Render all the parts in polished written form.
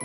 I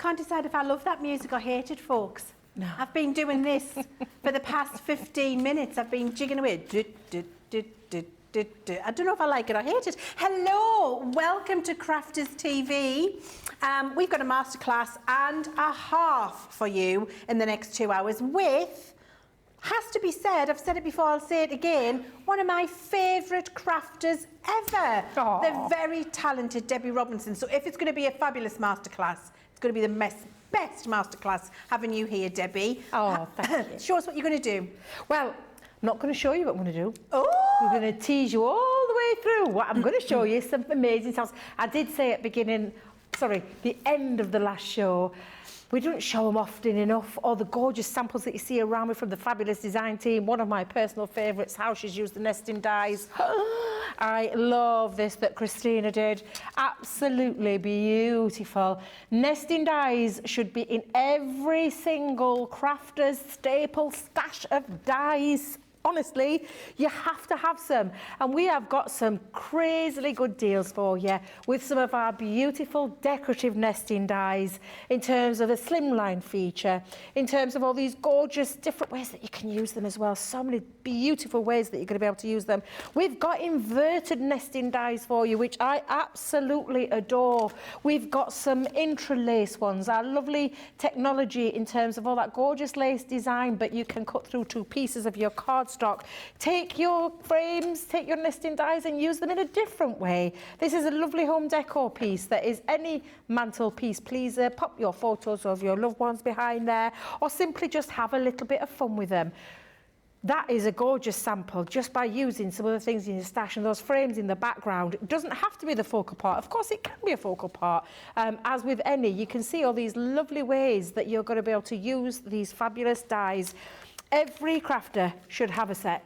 can't decide if I love that music or hate it, folks. No. I've been doing this for the past 15 minutes. I've been jigging away. I don't know if I like it or hate it. Hello, welcome to Crafters TV. We've got a masterclass and a half for you in the next 2 hours with, has to be said, I've said it before, I'll say it again, one of my favourite crafters ever. Aww. The very talented Debbie Robinson. So if it's going to be a fabulous masterclass, it's going to be the best masterclass having you here, Debbie. Oh, thank you. Show us what you're going to do. Well, I'm not going to show you what I'm going to do. Oh! We're going to tease you all the way through. What I'm going to show you some amazing sounds. I did say at the end of the last show, we don't show them often enough, all the gorgeous samples that you see around me from the fabulous design team. One of my personal favourites, how she's used the nesting dies. I love this that Christina did. Absolutely beautiful. Nesting dies should be in every single crafter's staple stash of dies. Honestly, you have to have some. And we have got some crazily good deals for you with some of our beautiful decorative nesting dies in terms of a slimline feature, in terms of all these gorgeous different ways that you can use them as well. So many beautiful ways that you're going to be able to use them. We've got inverted nesting dies for you, which I absolutely adore. We've got some Intri'lace ones, our lovely technology in terms of all that gorgeous lace design, but you can cut through 2 pieces of your cardstock. Take your frames, take your nesting dies and use them in a different way. This is a lovely home decor piece that is any mantelpiece pleaser. Pop your photos of your loved ones behind there or simply just have a little bit of fun with them. That is a gorgeous sample just by using some of the things in your stash and those frames in the background. It doesn't have to be the focal part. Of course, it can be a focal part. As with any, you can see all these lovely ways that you're going to be able to use these fabulous dies. Every crafter should have a set.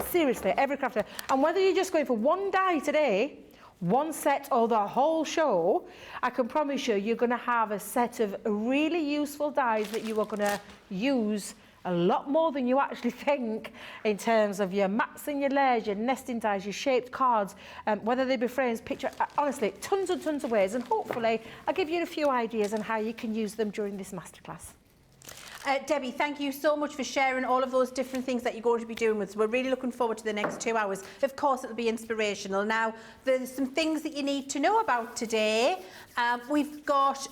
Seriously, every crafter. And whether you're just going for one die today, one set or the whole show, I can promise you, you're going to have a set of really useful dies that you are going to use a lot more than you actually think in terms of your mats and your layers, your nesting dies, your shaped cards, whether they be frames, picture, honestly, tons and tons of ways. And hopefully, I'll give you a few ideas on how you can use them during this masterclass. Debbie, thank you so much for sharing all of those different things that you're going to be doing with us. We're really looking forward to the next 2 hours. Of course, it'll be inspirational. Now, there's some things that you need to know about today. We've got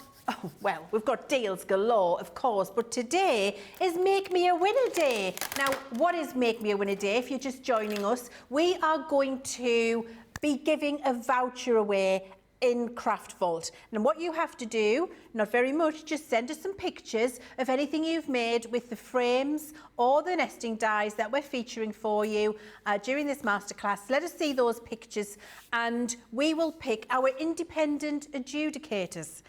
deals galore, of course, but today is Make Me a Winner Day. Now, what is Make Me a Winner Day? If you're just joining us, we are going to be giving a voucher away in Craft Vault. And what you have to do, not very much, just send us some pictures of anything you've made with the frames or the nesting dies that we're featuring for you during this masterclass. Let us see those pictures and we will pick our independent adjudicators.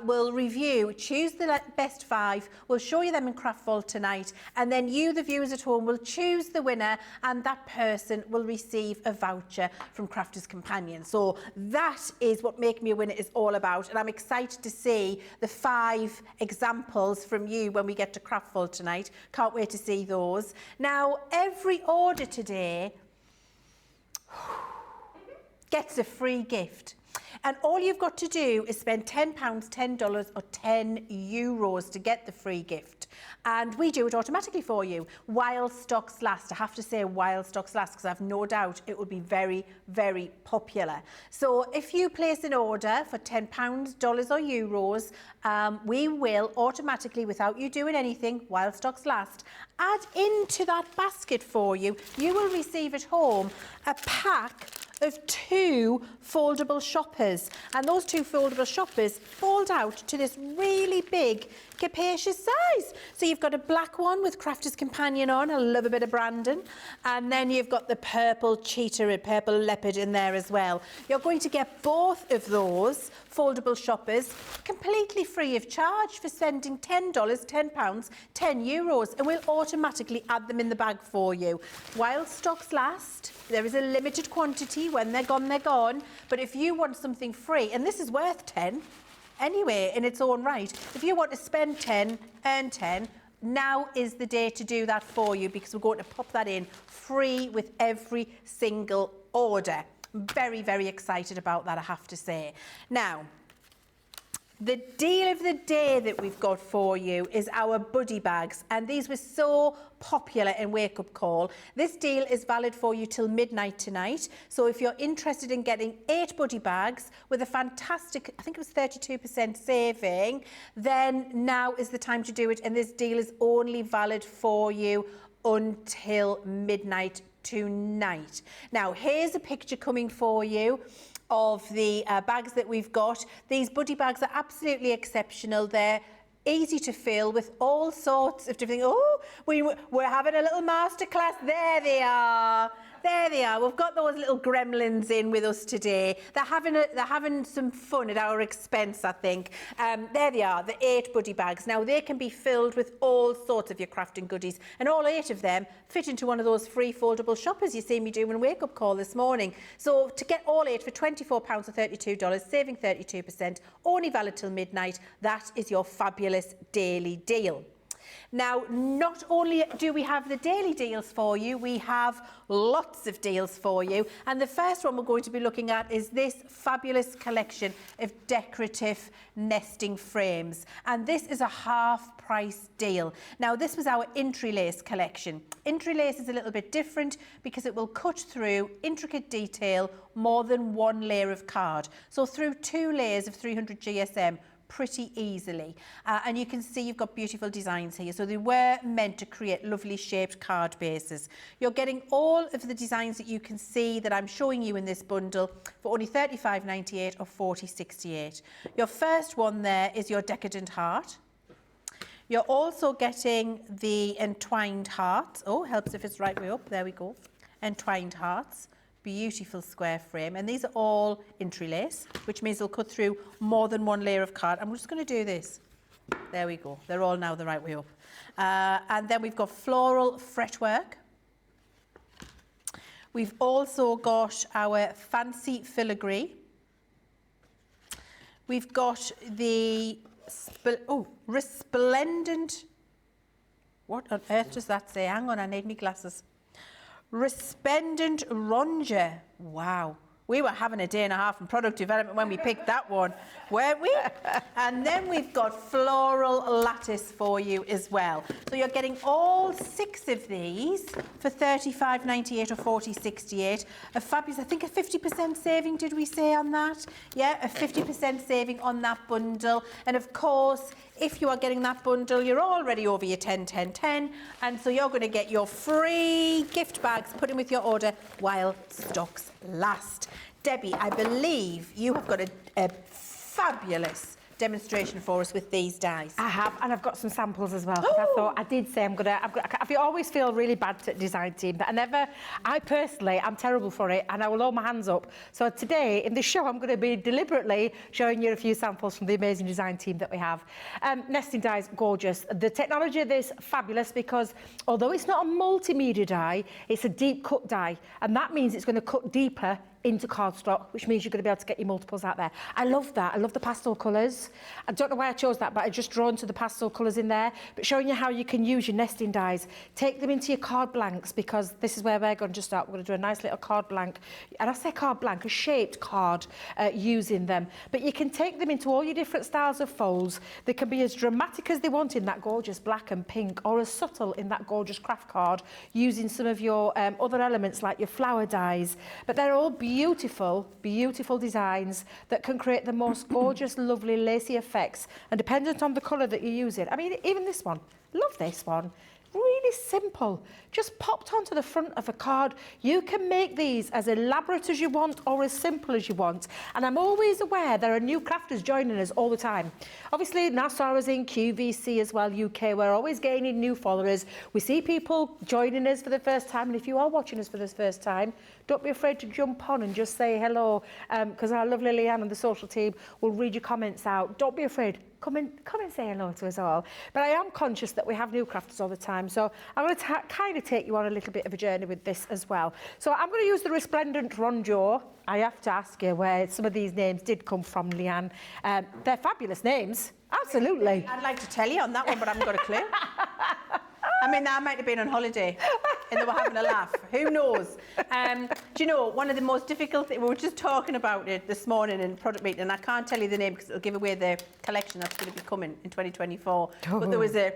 We'll review, choose the best 5, we'll show you them in Craft Vault tonight, and then you, the viewers at home, will choose the winner, and that person will receive a voucher from Crafters Companion. So that is what Make Me a Winner is all about, and I'm excited to see the 5 examples from you when we get to Craft Vault tonight. Can't wait to see those. Now, every order today gets a free gift. And all you've got to do is spend £10, $10 or €10 to get the free gift. And we do it automatically for you while stocks last. I have to say while stocks last because I have no doubt it will be very, very popular. So if you place an order for £10, dollars or euros, we will automatically, without you doing anything, while stocks last, add into that basket for you. You will receive at home a pack of 2 foldable shoppers, and those 2 foldable shoppers fold out to this really big capacious size. So you've got a black one with Crafters Companion on, I love a bit of Brandon, and then you've got the purple cheetah and purple leopard in there as well. You're going to get both of those foldable shoppers completely free of charge for spending $10, £10, €10, and we'll automatically add them in the bag for you. While stocks last, there is a limited quantity. When they're gone, but if you want something free, and this is worth 10 anyway in its own right, if you want to spend 10, earn 10, now is the day to do that for you, because we're going to pop that in free with every single order. Very, very excited about that, I have to say. Now, the deal of the day that we've got for you is our buddy bags, and these were so popular in Wake Up Call. This deal is valid for you till midnight tonight, so if you're interested in getting 8 buddy bags with a fantastic, I think it was 32% saving, then now is the time to do it, and this deal is only valid for you until midnight tonight. Now, here's a picture coming for you of the bags that we've got. These buddy bags are absolutely exceptional. They're easy to fill with all sorts of different things. Oh, we're having a little masterclass. There they are. There they are. We've got those little gremlins in with us today. They're having some fun at our expense, I think. There they are, the 8 buddy bags. Now, they can be filled with all sorts of your crafting goodies, and all 8 of them fit into one of those free foldable shoppers you see me doing in Wake Up Call this morning. So to get all 8 for £24 or $32, saving 32%, only valid till midnight, that is your fabulous daily deal. Now, not only do we have the daily deals for you, we have lots of deals for you. And the first one we're going to be looking at is this fabulous collection of decorative nesting frames. And this is a half-price deal. Now, this was our Intri'lace collection. Intri'lace is a little bit different because it will cut through intricate detail more than 1 layer of card. So through 2 layers of 300 GSM, pretty easily, and you can see you've got beautiful designs here. So they were meant to create lovely shaped card bases. You're getting all of the designs that you can see that I'm showing you in this bundle for only £35.98 or £40.68. Your first one there is your decadent heart. You're also getting the entwined hearts. Oh, helps if it's right way up. There we go. Entwined hearts. Beautiful square frame, and these are all Intri'lace, which means they'll cut through more than 1 layer of card. I'm just going to do this. There we go. They're all now the right way up. And then we've got floral fretwork. We've also got our fancy filigree. We've got the resplendent. What on earth does that say? Hang on, I need my glasses. Resplendent Ronger. Wow. We were having a day and a half in product development when we picked that one, weren't we? And then we've got floral lattice for you as well. So you're getting all 6 of these for £35.98 or £40.68. A fabulous, I think a 50% saving, did we say on that? Yeah, a 50% saving on that bundle. And of course, if you are getting that bundle, you're already over your 10, 10, 10. And so you're going to get your free gift bags put in with your order while stocks last. Debbie, I believe you have got a fabulous demonstration for us with these dies. I have, and I've got some samples as well. 'Cause I thought, I did say I always feel really bad to design team, but I personally, I'm terrible for it, and I will hold my hands up. So today, in this show, I'm going to be deliberately showing you a few samples from the amazing design team that we have. Nesting dies, gorgeous. The technology of this, fabulous, because although it's not a multimedia die, it's a deep cut die, and that means it's going to cut deeper into cardstock, which means you're going to be able to get your multiples out there. I love that. I love the pastel colours. I don't know why I chose that, but I just drawn to the pastel colours in there, but showing you how you can use your nesting dies. Take them into your card blanks, because this is where we're going to start. We're going to do a nice little card blank. And I say card blank, a shaped card using them. But you can take them into all your different styles of folds. They can be as dramatic as they want in that gorgeous black and pink, or as subtle in that gorgeous craft card, using some of your other elements like your flower dies. But they're all beautiful, beautiful designs that can create the most gorgeous, lovely, lacy effects. And dependent on the colour that you're using, I mean, even this one, love this one. Really simple, just popped onto the front of a card. You can make these as elaborate as you want or as simple as you want. And I'm always aware there are new crafters joining us all the time. Obviously, Nassau is in QVC as well, UK. We're always gaining new followers. We see people joining us for the first time. And if you are watching us for the first time, don't be afraid to jump on and just say hello, because our lovely Leann and the social team will read your comments out. Don't be afraid. Come and say hello to us all. But I am conscious that we have new crafters all the time, so I'm going to kind of take you on a little bit of a journey with this as well. So I'm going to use the Resplendent Rondeau. I have to ask you where some of these names did come from, Leann. They're fabulous names, absolutely. I'd like to tell you on that one, but I haven't got a clue. I mean, I might have been on holiday and they were having a laugh. Who knows? Do you know, one of the most difficult things, we were just talking about it this morning in product meeting, and I can't tell you the name because it'll give away the collection that's going to be coming in 2024. But there was a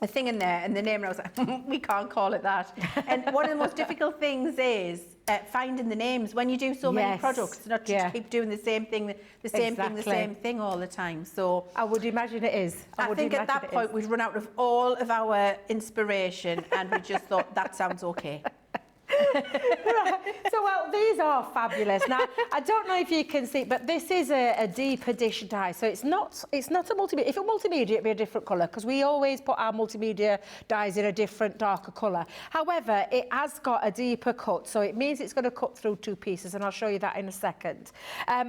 thing in there and the name, and I was like, we can't call it that. And one of the most difficult things is finding the names when you do so many products, not to keep doing the same thing, the same thing all the time. So I would imagine it is. I think at that point we'd run out of all of our inspiration, and we just thought that sounds okay. Right. So, well, these are fabulous. Now, I don't know if you can see, but this is a deeper dish die. So it's not a multimedia. If it were multimedia, it'd be a different colour, because we always put our multimedia dies in a different, darker colour. However, it has got a deeper cut, so it means it's going to cut through two pieces, and I'll show you that in a second.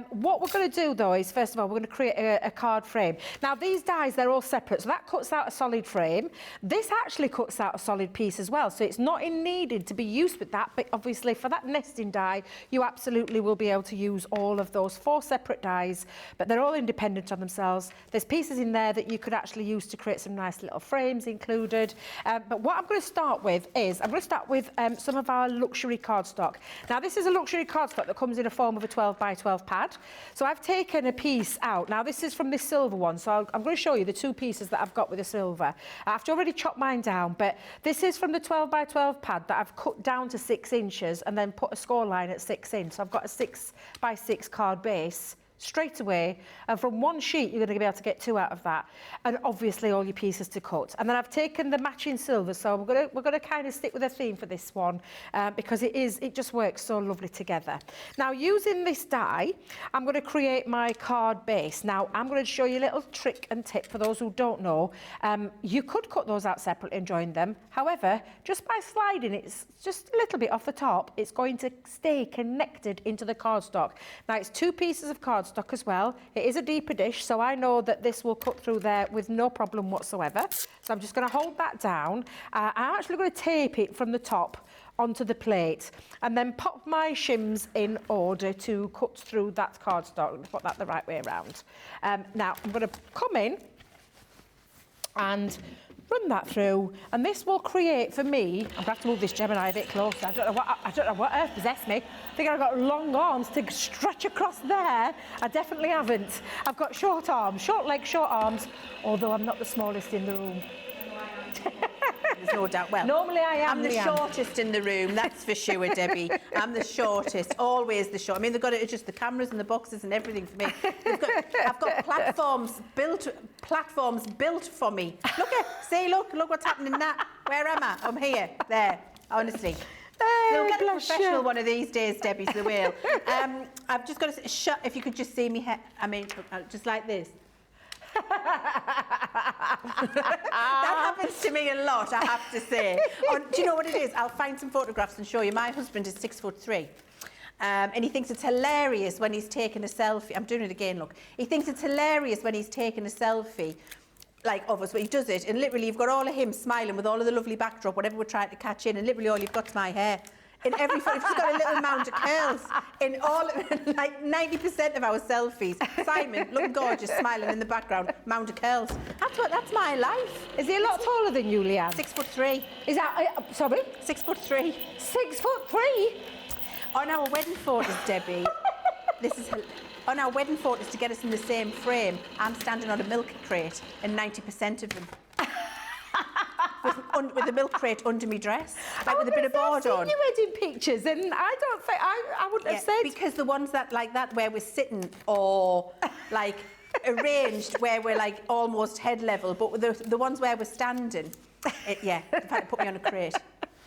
What we're going to do, though, is, first of all, we're going to create a card frame. Now, these dies, they're all separate, so that cuts out a solid frame. This actually cuts out a solid piece as well, so it's not needed to be used with that, but obviously for that nesting die, you absolutely will be able to use all of those 4 separate dies, but they're all independent on themselves. There's pieces in there that you could actually use to create some nice little frames included. But what I'm going to start with is, some of our luxury cardstock. Now, this is a luxury cardstock that comes in a form of a 12 by 12 pad. So I've taken a piece out. Now, this is from this silver one, so I'm going to show you the 2 pieces that I've got with the silver. I've already chopped mine down, but this is from the 12 by 12 pad that I've cut down to 6 inches and then put a score line at 6 in. So I've got a 6 by 6 card base straight away, and from one sheet you're going to be able to get 2 out of that, and obviously all your pieces to cut. And then I've taken the matching silver, so we're going to kind of stick with a theme for this one, because it just works so lovely together. Now, using this die, I'm going to create my card base. Now, I'm going to show you a little trick and tip for those who don't know. You could cut those out separately and join them. However, just by sliding it just a little bit off the top, it's going to stay connected into the cardstock. Now, it's 2 pieces of cardstock as well. It is a deeper dish, so I know that this will cut through there with no problem whatsoever. So I'm just going to hold that down. I'm actually going to tape it from the top onto the plate and then pop my shims in order to cut through that cardstock and put that the right way around. Now, I'm going to come in and run that through, and this will create for me, I'm going to have to move this Gemini a bit closer. I don't know what earth possessed me. I think I've got long arms to stretch across there. I definitely haven't. I've got short arms, short legs, short arms, although I'm not the smallest in the room. There's no doubt. Well, normally I am. I'm the shortest in the room, that's for sure, Debbie. I'm the shortest, always the short. I mean, they've got to adjust the cameras and the boxes and everything for me. I've got platforms built for me. Look what's happening now. Where am I? I'm here, there. Honestly. They'll get a bless professional you. one of these days, Debbie, so they will. I've just got to shut, if you could just see me, I mean, just like this. That happens to me a lot, I have to say. Do you know what it is? I'll find some photographs and show you. My husband is 6'3". And he thinks it's hilarious when he's taking a selfie. I'm doing it again, look. He thinks it's hilarious when he's taking a selfie, like of us, but he does it, and literally you've got all of him smiling with all of the lovely backdrop, whatever we're trying to catch in, and literally all you've got's my hair. In every photo, she's got a little mound of curls. In all, like 90% of our selfies, Simon, looking gorgeous, smiling in the background, mound of curls. That's my life. Is he a lot taller than you, Leann? 6'3". Is that, sorry? 6'3". 6'3"? On our wedding photos, Debbie, on our wedding photos to get us in the same frame, I'm standing on a milk crate and 90% of them. with a milk crate under my dress, like with a bit of board on. I've seen your wedding pictures, and I don't think I wouldn't have said. Because the ones that like that where we're sitting or like arranged where we're like almost head level, but the ones where we're standing, they've had to put me on a crate.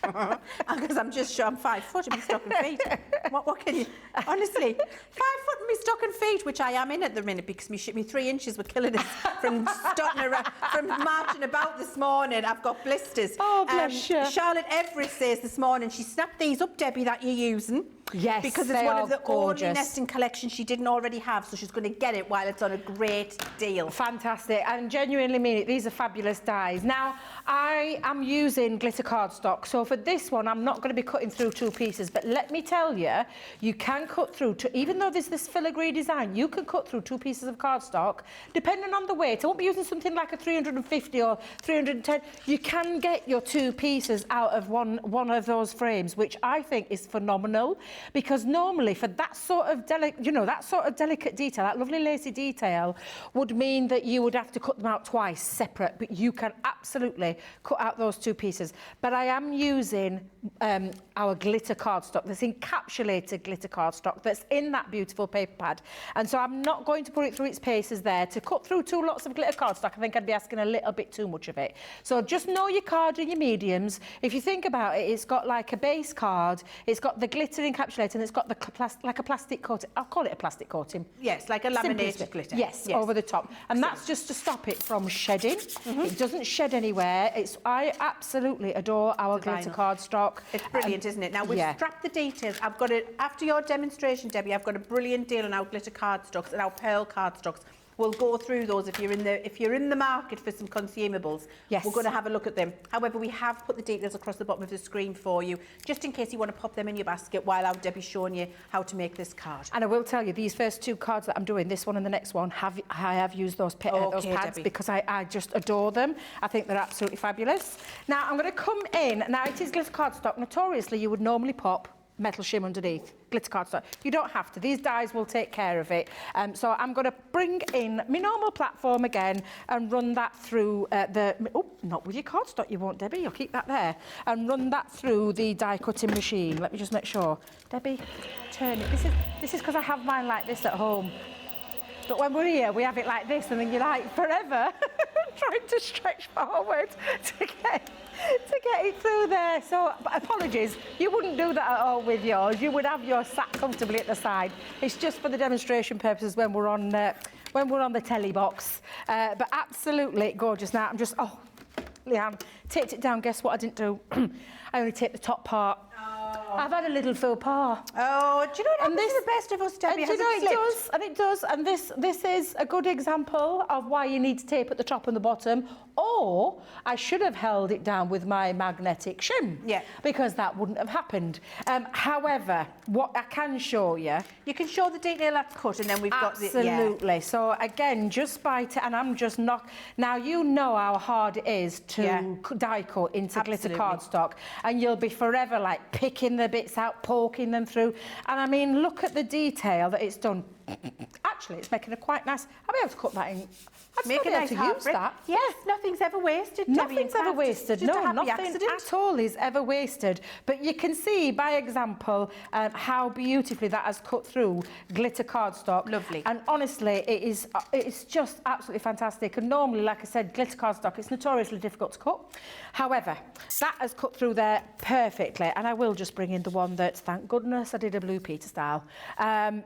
Because I'm just sure I'm 5 foot in my stocking feet. What can you... Honestly, 5 foot in my stocking feet, which I am in at the minute because me 3 inches were killing us from starting around, from marching about this morning. I've got blisters. Oh, bless you. Charlotte Everett says this morning, she snapped these up, Debbie, that you're using. Yes, because it's one of the gorgeous. only nesting collections she didn't already have, so she's going to get it while it's on a great deal. Fantastic, and genuinely mean it. These are fabulous dies. Now, I am using glitter cardstock, so for this one, I'm not going to be cutting through 2 pieces, but let me tell you, you can cut through, even though there's this filigree design, you can cut through 2 pieces of cardstock, depending on the weight. I won't be using something like a 350 or 310. You can get your 2 pieces out of one of those frames, which I think is phenomenal. Because normally for that sort of delicate detail, that lovely lacy detail, would mean that you would have to cut them out twice separate, but you can absolutely cut out those 2 pieces. But I am using our glitter cardstock, this encapsulated glitter cardstock that's in that beautiful paper pad. And so I'm not going to put it through its paces there. To cut through 2 lots of glitter cardstock, I think I'd be asking a little bit too much of it. So just know your card and your mediums. If you think about it, it's got like a base card, it's got the glitter encapsulated, and it's got like a plastic coating. I'll call it a plastic coating. Yes, like a laminated glitter. Yes, over the top. And that's just to stop it from shedding. It doesn't shed anywhere. I absolutely adore our glitter cardstock. It's brilliant, isn't it? Now, we've strapped the details. I've got it, after your demonstration, Debbie, I've got a brilliant deal on our glitter cardstocks and our pearl cardstocks. We'll go through those if you're in the market for some consumables. Yes. We're going to have a look at them. However, we have put the details across the bottom of the screen for you, just in case you want to pop them in your basket while our Debbie's showing you how to make this card. And I will tell you, these first 2 cards that I'm doing, this one and the next one, I have used those pads Debbie, because I just adore them. I think they're absolutely fabulous. Now, I'm going to come in. Now, it is glitter cardstock. Notoriously, you would normally pop metal shim underneath, glitter cardstock. You don't have to. These dies will take care of it. So I'm going to bring in my normal platform again and run that through not with your cardstock, you won't, Debbie. You'll keep that there. And run that through the die cutting machine. Let me just make sure. Debbie, turn it. This is because I have mine like this at home. But when we're here, we have it like this, and then you're like forever trying to stretch forward to get it through there. So apologies, you wouldn't do that at all with yours. You would have yours sat comfortably at the side. It's just for the demonstration purposes when we're on the telly box. But absolutely gorgeous. Now I'm just Leann, taped it down. Guess what I didn't do? I only taped the top part. I've had a little faux pas. Oh, do you know what happens to the best of us, Debbie? And it does. And this is a good example of why you need to tape at the top and the bottom. Or I should have held it down with my magnetic shim. Yeah. Because that wouldn't have happened. However, what I can show you... You can show the detail that's cut, and then we've got the... Absolutely. So again, just by... and I'm just not... Now, you know how hard it is to die cut into glitter cardstock. And you'll be forever, like, picking the bits out, poking them through. And I mean, look at the detail that it's done. actually, it's making a quite nice... I'll be able to cut that in. I'd Make still a be nice able to half use brick. that. Yes, nothing's ever wasted. Debbie, in Nothing's ever craft. wasted. Just a No, happy nothing accident. at all is ever wasted. But you can see, by example, how beautifully that has cut through glitter cardstock. Lovely. And honestly, it's just absolutely fantastic. And normally, like I said, glitter cardstock, it's notoriously difficult to cut. However, that has cut through there perfectly. And I will just bring in the one that, thank goodness, I did a Blue Peter style,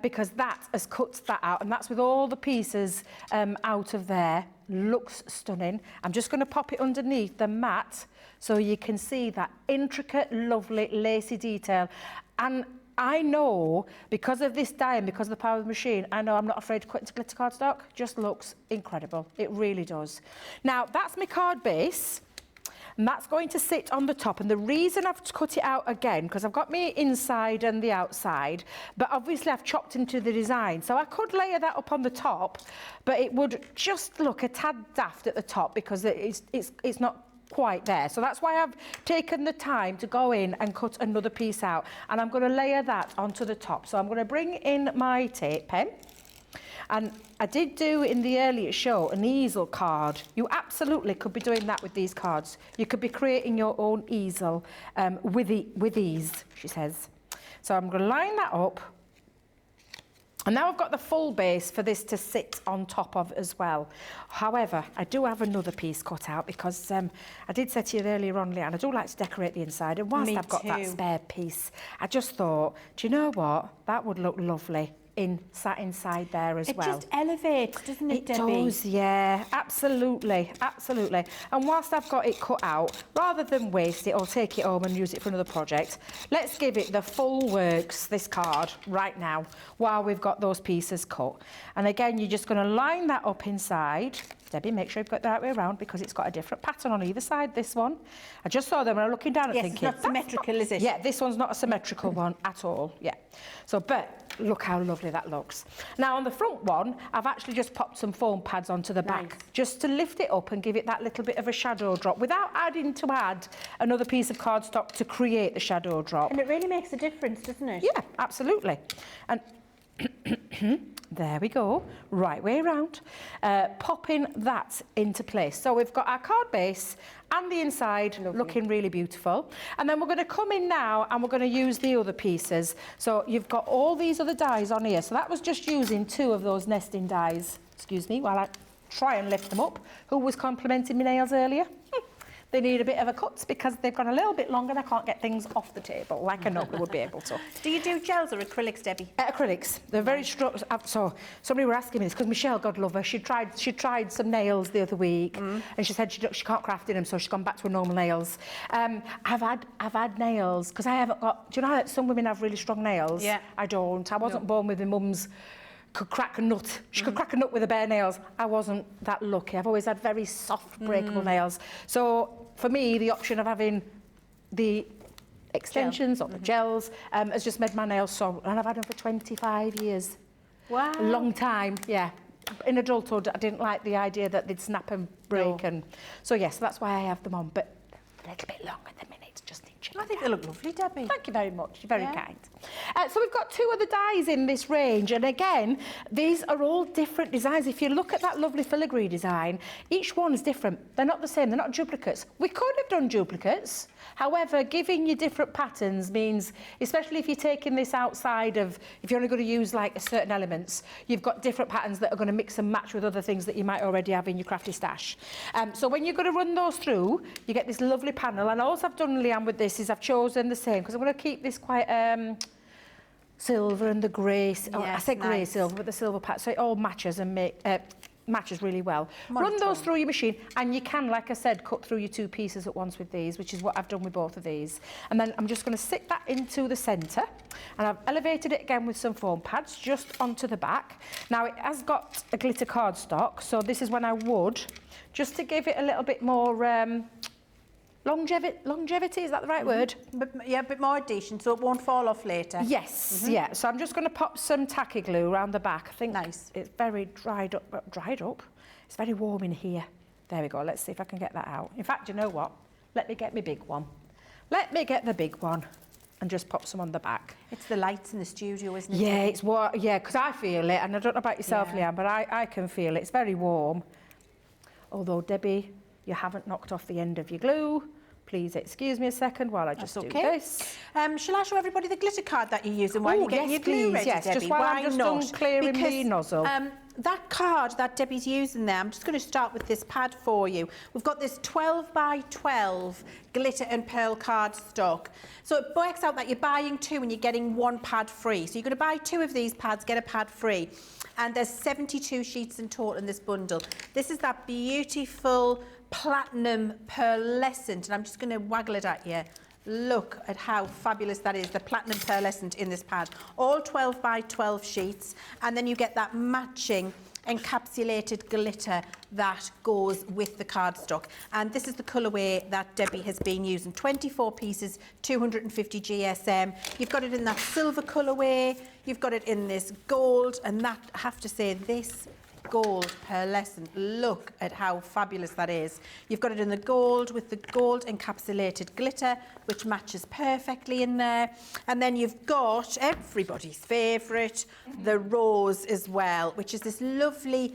because that has cut that out. And that's with all the pieces out of there. Looks stunning. I'm just going to pop it underneath the mat so you can see that intricate, lovely, lacy detail. And I know, because of this die and because of the power of the machine, I know I'm not afraid to cut into glitter cardstock. Just looks incredible. It really does. Now, that's my card base. And that's going to sit on the top. And the reason I've cut it out again, because I've got me inside and the outside, but obviously I've chopped into the design. So I could layer that up on the top, but it would just look a tad daft at the top because it's not quite there. So that's why I've taken the time to go in and cut another piece out. And I'm going to layer that onto the top. So I'm going to bring in my tape pen. And I did do in the earlier show an easel card. You absolutely could be doing that with these cards. You could be creating your own easel with ease, she says. So I'm going to line that up. And now I've got the full base for this to sit on top of as well. However, I do have another piece cut out because I did say to you earlier on, Leann, I do like to decorate the inside. And whilst I've got that spare piece, I just thought, do you know what? That would look lovely sat inside there as well. It just elevates, doesn't it, Debbie? It does, yeah, absolutely, absolutely. And whilst I've got it cut out, rather than waste it or take it home and use it for another project, let's give it the full works, this card, right now, while we've got those pieces cut. And again, you're just going to line that up inside. Debbie, make sure you've got the right way around because it's got a different pattern on either side, this one. I just saw them when I was looking down and thinking... Yes, it's not symmetrical, is it? Yeah, this one's not a symmetrical one at all, yeah. So, but look how lovely that looks. Now, on the front one, I've actually just popped some foam pads onto the back just to lift it up and give it that little bit of a shadow drop without adding to add another piece of cardstock to create the shadow drop. And it really makes a difference, doesn't it? Yeah, absolutely. And... there we go, right way around, popping that into place. So we've got our card base and the inside looking really beautiful. And then we're going to come in now and we're going to use the other pieces. So you've got all these other dies on here. So that was just using 2 of those nesting dies. Excuse me, while I try and lift them up. Who was complimenting my nails earlier? They need a bit of a cut because they've gone a little bit longer and I can't get things off the table like I normally would be able to. Do you do gels or acrylics, Debbie? Acrylics. They're very strong. So somebody were asking me this because Michelle, God love her, she tried some nails the other week and she said she can't craft in them, so she's gone back to her normal nails. I've had nails because I haven't got. Do you know how some women have really strong nails? Yeah. I don't. I wasn't born with my mum's. Could crack a nut. She could crack a nut with her bare nails. I wasn't that lucky. I've always had very soft, breakable nails. So for me, the option of having the extensions or the gels has just made my nails so. And I've had them for 25 years. Wow. A long time, yeah. In adulthood, I didn't like the idea that they'd snap and break. And so, yes, that's why I have them on. But a little bit long at the minute, just in I think they look lovely, Debbie. Thank you very much. You're very kind. So we've got 2 other dies in this range. And again, these are all different designs. If you look at that lovely filigree design, each one's different. They're not the same. They're not duplicates. We could have done duplicates. However, giving you different patterns means, especially if you're taking this outside of, if you're only going to use like certain elements, you've got different patterns that are going to mix and match with other things that you might already have in your crafty stash. So when you're going to run those through, you get this lovely panel. And all I've done, Leann, with this is I've chosen the same because I'm going to keep this quite silver and the grey. I say grey silver with the silver patch, so it all matches and matches really well. Run those through your machine, and you can, like I said, cut through your 2 pieces at once with these, which is what I've done with both of these. And then I'm just going to stick that into the centre, and I've elevated it again with some foam pads just onto the back. Now it has got a glitter cardstock, so this is when I would, just to give it a little bit more longevity, is that the right word? But, yeah, a bit more adhesion so it won't fall off later. Yes, yeah. So I'm just going to pop some tacky glue around the back. I think it's very dried up. It's very warm in here. There we go. Let's see if I can get that out. In fact, you know what? Let me get my big one. Let me get the big one. and just pop some on the back. It's the lights in the studio, isn't it? Yeah, it's warm. Yeah, because I feel it, and I don't know about yourself, Leann, but I can feel it. It's very warm. Although, Debbie, you haven't knocked off the end of your glue. Please excuse me a second while I just do this. Shall I show everybody the glitter card that you're using while you're getting your glue ready, yes, Debbie? just while I'm just not? unclearing the nozzle. That card that Debbie's using there, I'm just going to start with this pad for you. We've got this 12 by 12 glitter and pearl card stock. So it works out that you're buying 2 and you're getting 1 pad free. So you're going to buy 2 of these pads, get a pad free. And there's 72 sheets in total in this bundle. This is that beautiful platinum pearlescent, and I'm just going to waggle it at you. Look at how fabulous that is, the platinum pearlescent in this pad. All 12 by 12 sheets, and then you get that matching encapsulated glitter that goes with the cardstock. And this is the colourway that Debbie has been using. 24 pieces, 250 GSM. You've got it in that silver colourway, you've got it in this gold, and that, I have to say, this gold pearlescent, look at how fabulous that is. You've got it in the gold with the gold encapsulated glitter, which matches perfectly in there. And then you've got everybody's favourite, the rose as well, which is this lovely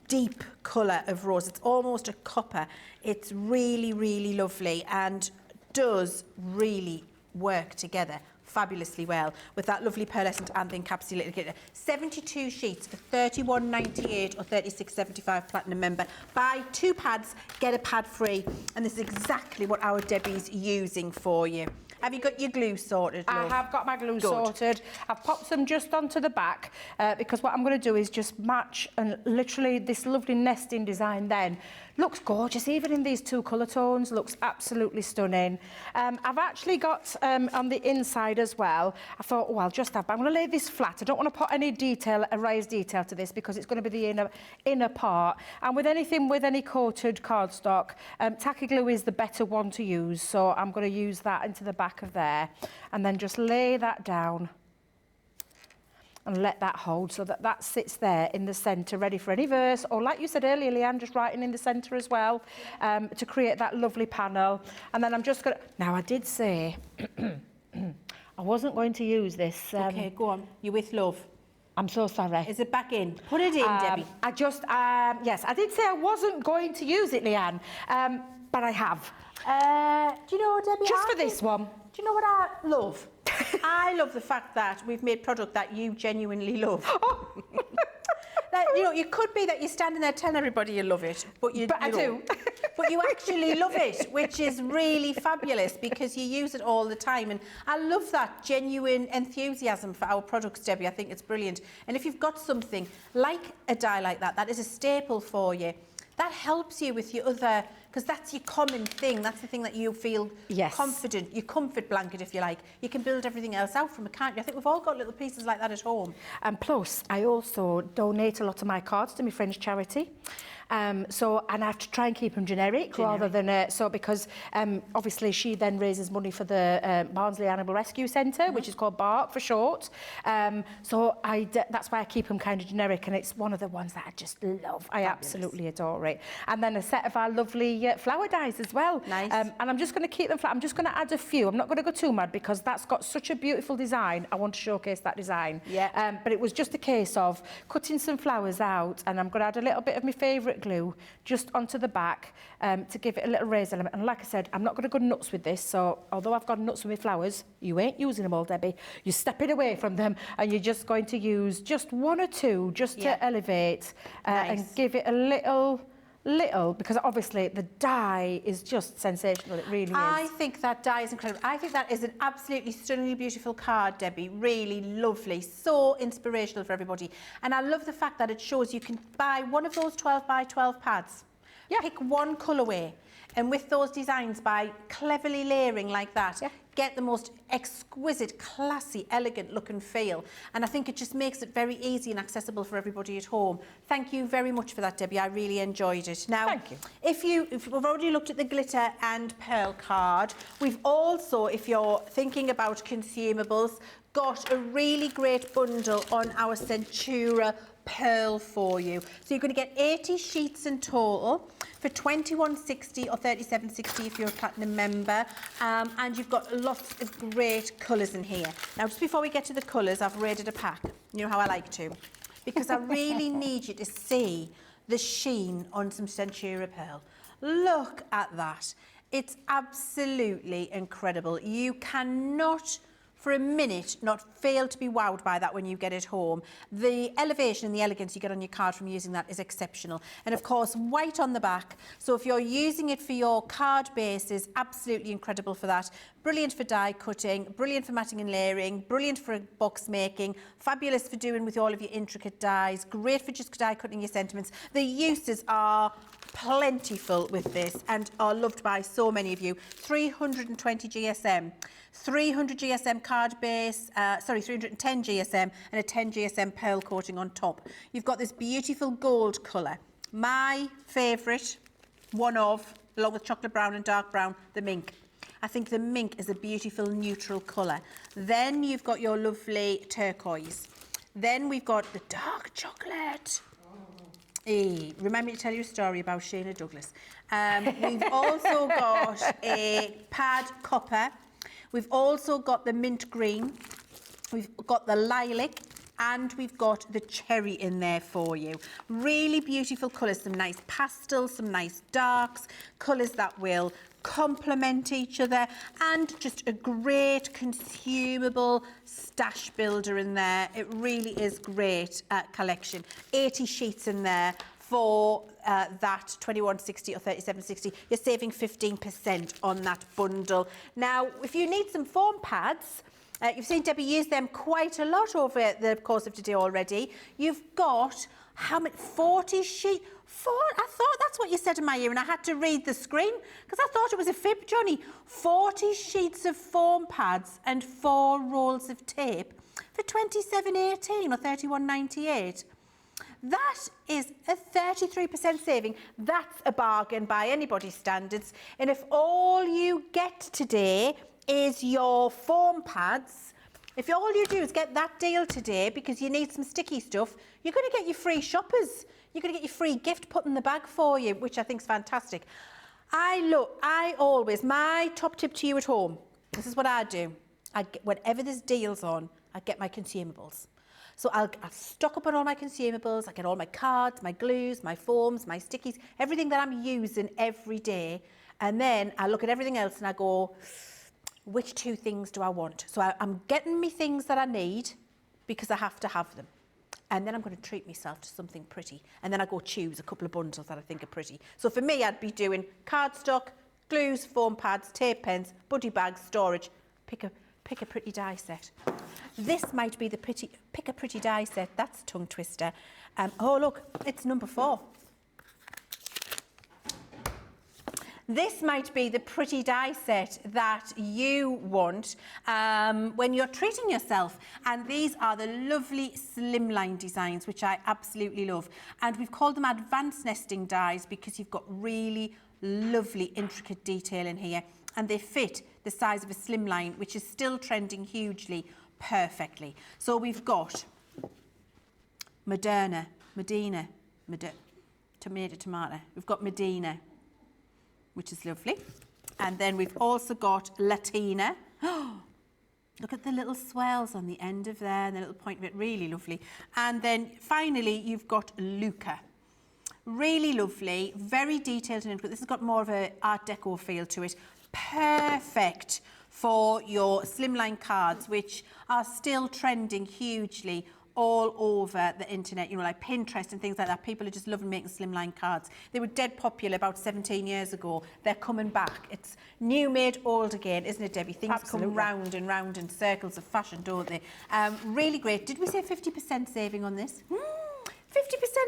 deep colour of rose. It's almost a copper. It's really, really lovely and does really work together fabulously well with that lovely pearlescent and the encapsulated glitter. 72 sheets for £31.98 or £36.75 platinum member. Buy 2 pads, get a pad free, and this is exactly what our Debbie's using for you. Have you got your glue sorted, love? I have got my glue sorted. I've popped some just onto the back because what I'm going to do is just match, and literally this lovely nesting design then looks gorgeous, even in these 2 colour tones, looks absolutely stunning. I've actually got on the inside as well, I thought, oh, I'll just have, I'm going to lay this flat. I don't want to put any detail, raised detail to this because it's going to be the inner part. And with anything with any coated cardstock, tacky glue is the better one to use. So I'm going to use that into the back of there and then just lay that down and let that hold so that that sits there in the centre ready for any verse, or like you said earlier, Leann, just writing in the centre as well, to create that lovely panel. And then I'm just going to, now I did say I wasn't going to use this. Okay, go on, you with love. I'm so sorry. Is it back in? Put it in, Debbie. I just, yes, I did say I wasn't going to use it, Leann, but I have. Do you know, Debbie? Just for this one. Do you know what I love? I love the fact that we've made product that you genuinely love. Like, you know, you could be that you're standing there telling everybody you love it, but you I do. But you actually love it, which is really fabulous because you use it all the time. And I love that genuine enthusiasm for our products, Debbie. I think it's brilliant. And if you've got something like a die like that, that is a staple for you, that helps you with your other, because that's your common thing. That's the thing that you feel confident, your comfort blanket, if you like. You can build everything else out from it, can't you? I think we've all got little pieces like that at home. And plus, I also donate a lot of my cards to my friend's charity. And I have to try and keep them generic. Rather than, because obviously she then raises money for the Barnsley Animal Rescue Centre, which is called BARC for short. So that's why I keep them kind of generic, and it's one of the ones that I just love. I absolutely adore it. And then a set of our lovely flower dies as well. Nice. And I'm just going to keep them flat. I'm just going to add a few. I'm not going to go too mad because that's got such a beautiful design. I want to showcase that design. Yeah. But it was just a case of cutting some flowers out, and I'm going to add a little bit of my favourite glue just onto the back to give it a little raised element. And like I said, I'm not going to go nuts with this, so although I've gone nuts with my flowers, you ain't using them all, Debbie. You're stepping away from them and you're just going to use just 1 or 2 just to elevate and give it a little, because obviously the die is just sensational. It really is. I think that die is incredible. I think that is an absolutely stunningly beautiful card, Debbie. Really lovely, so inspirational for everybody. And I love the fact that it shows you can buy one of those 12 by 12 pads. Pick one colourway, and with those designs, by cleverly layering like that, get the most exquisite, classy, elegant look and feel. And I think it just makes it very easy and accessible for everybody at home. Thank you very much for that, Debbie. I really enjoyed it. Now, thank you. If we've already looked at the glitter and pearl card, we've also, if you're thinking about consumables, got a really great bundle on our Centura pearl for you. So you're going to get 80 sheets in total for £21.60 or £37.60 if you're a platinum member, and you've got lots of great colours in here. Now, just before we get to the colours, I've raided a pack. You know how I like to, because I really need you to see the sheen on some Centura pearl. Look at that. It's absolutely incredible. You cannot for a minute not fail to be wowed by that when you get it home. The elevation and the elegance you get on your card from using that is exceptional. And of course, white on the back. So if you're using it for your card bases, absolutely incredible for that. Brilliant for die cutting, brilliant for matting and layering, brilliant for box making, fabulous for doing with all of your intricate dies, great for just die cutting your sentiments. The uses are plentiful with this and are loved by so many of you. 320 GSM, 300 GSM card base, 310 GSM and a 10 GSM pearl coating on top. You've got this beautiful gold colour. My favourite, one of, along with chocolate brown and dark brown, the mink. I think the mink is a beautiful neutral colour. Then you've got your lovely turquoise. Then we've got the dark chocolate. Hey, remind me to tell you a story about Shayna Douglas. We've also got a pad copper. We've also got the mint green. We've got the lilac. And we've got the cherry in there for you. Really beautiful colours, some nice pastels, some nice darks, colours that will complement each other, and just a great consumable stash builder in there. It really is great collection. 80 sheets in there for that £21.60 or £37.60. You're saving 15% on that bundle. Now, if you need some foam pads, you've seen Debbie use them quite a lot over the course of today already. You've got, how many, 40 sheets? I thought that's what you said in my ear and I had to read the screen because I thought it was a fib, Johnny. 40 sheets of foam pads and 4 rolls of tape for £27.18 or £31.98. That is a 33% saving. That's a bargain by anybody's standards. And if all you get today is your foam pads, if all you do is get that deal today because you need some sticky stuff, you're going to get your free shoppers. You're going to get your free gift put in the bag for you, which I think is fantastic. My top tip to you at home, this is what I do. Whenever there's deals on, I get my consumables. So I'll stock up on all my consumables. I get all my cards, my glues, my foams, my stickies, everything that I'm using every day. And then I look at everything else and I go, which 2 things do I want? So I'm getting me things that I need because I have to have them. And then I'm going to treat myself to something pretty. And then I go choose a couple of bundles that I think are pretty. So for me, I'd be doing cardstock, glues, foam pads, tape pens, buddy bags, storage. Pick a pretty die set. This might be the pick a pretty die set. That's a tongue twister. Oh, look, it's number 4. This might be the pretty die set that you want when you're treating yourself. And these are the lovely Slimline designs, which I absolutely love. And we've called them advanced nesting dies because you've got really lovely intricate detail in here. And they fit the size of a Slimline, which is still trending hugely, perfectly. So we've got Medina. Tomato. We've got Medina, which is lovely. And then we've also got Latina. Oh, look at the little swells on the end of there and the little point of it, really lovely. And then finally, you've got Luca. Really lovely, very detailed and intricate. This has got more of an Art Deco feel to it. Perfect for your Slimline cards, which are still trending hugely all over the internet, you know, like Pinterest and things like that. People are just loving making Slimline cards. They were dead popular about 17 years ago. They're coming back. It's new made old again, isn't it, Debbie? Things Absolutely. Come round and round in circles of fashion, don't they? Really great. Did we say 50% saving on this? 50%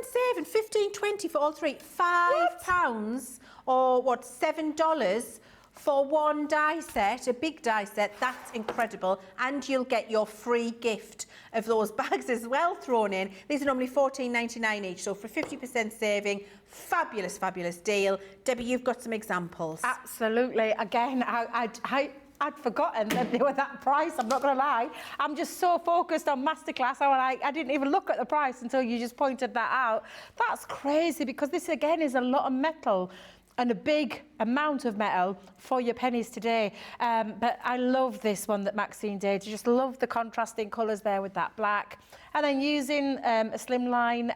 saving, $15.20 for all 3. £5 or what, $7 for one die set, a big die set. That's incredible. And you'll get your free gift of those bags as well thrown in. These are normally $14.99 each, so for 50% saving, fabulous, fabulous deal. Debbie, you've got some examples. Absolutely. Again, I'd forgotten that they were that price, I'm not going to lie. I'm just so focused on Masterclass, I didn't even look at the price until you just pointed that out. That's crazy, because this, again, is a lot of metal and a big amount of metal for your pennies today. But I love this one that Maxine did. I just love the contrasting colours there with that black. And then using a slimline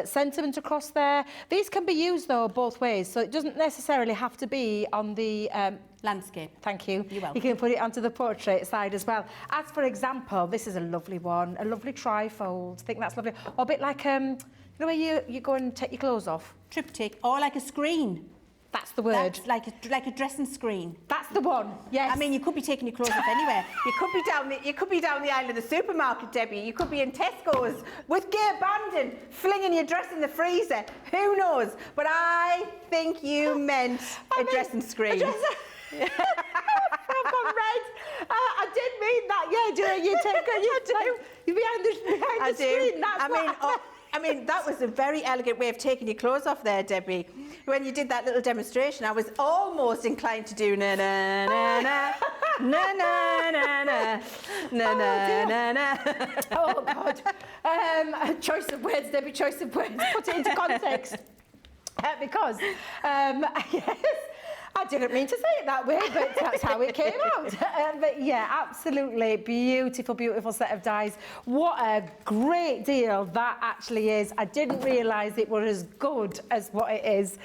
sentiment across there. These can be used, though, both ways. So it doesn't necessarily have to be on the... landscape. Thank you. You're welcome. You can put it onto the portrait side as well. As for example, this is a lovely one, a lovely trifold. I think that's lovely. Or a bit like, you know where you go and take your clothes off? Triptych, or like a screen. That's the word. That's like a dressing screen. That's the one. Yes. I mean, you could be taking your clothes off anywhere. You could be down the aisle of the supermarket, Debbie. You could be in Tesco's with gear banding, flinging your dress in the freezer. Who knows? But I think you meant a dressing screen. I've gone red. I did mean that. Yeah, you behind the screen. That's I mean, that was a very elegant way of taking your clothes off there, Debbie. When you did that little demonstration, I was almost inclined to do na na na na na na na na na na na. Oh God. Choice of words, Debbie. Choice of words. Put it into context. Because yes. I didn't mean to say it that way, but that's how it came out. But yeah, absolutely beautiful, beautiful set of dies. What a great deal that actually is. I didn't realise it was as good as what it is.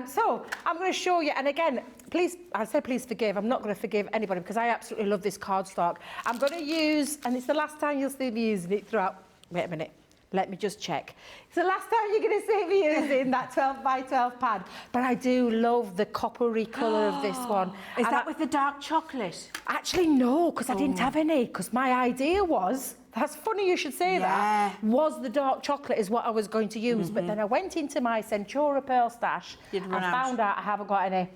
So I'm going to show you, and again, please, I say please forgive. I'm not going to forgive anybody because I absolutely love this cardstock. I'm going to use, and it's the last time you'll see me using it throughout. Wait a minute. Let me just check. It's the last time you're going to see me using that 12 by 12 pad. But I do love the coppery colour of this one. Is that with the dark chocolate? Actually, no, because I didn't have any. Because my idea was, that's funny you should say that, was the dark chocolate is what I was going to use. But then I went into my Centura Pearl stash and found out I haven't got any.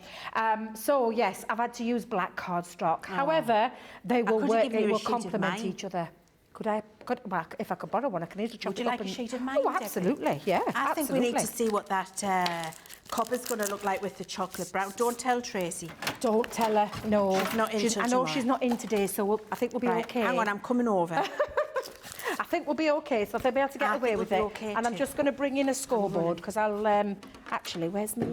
So, yes, I've had to use black cardstock. However, they will work, they will complement each other. Well, if I could borrow one, I can easily chop Would it you up like a and... sheet of mine, Oh, absolutely, yeah, I think we need to see what that copper's going to look like with the chocolate brown. Don't tell Tracy. Don't tell her, no. She's not in till I know tomorrow. she's not in today, so I think we'll be okay. Hang on, I'm coming over. I think we'll be okay, so I'll be able to get away with it. Okay and I'm just going to bring in a scoreboard, because I'll... actually, where's me...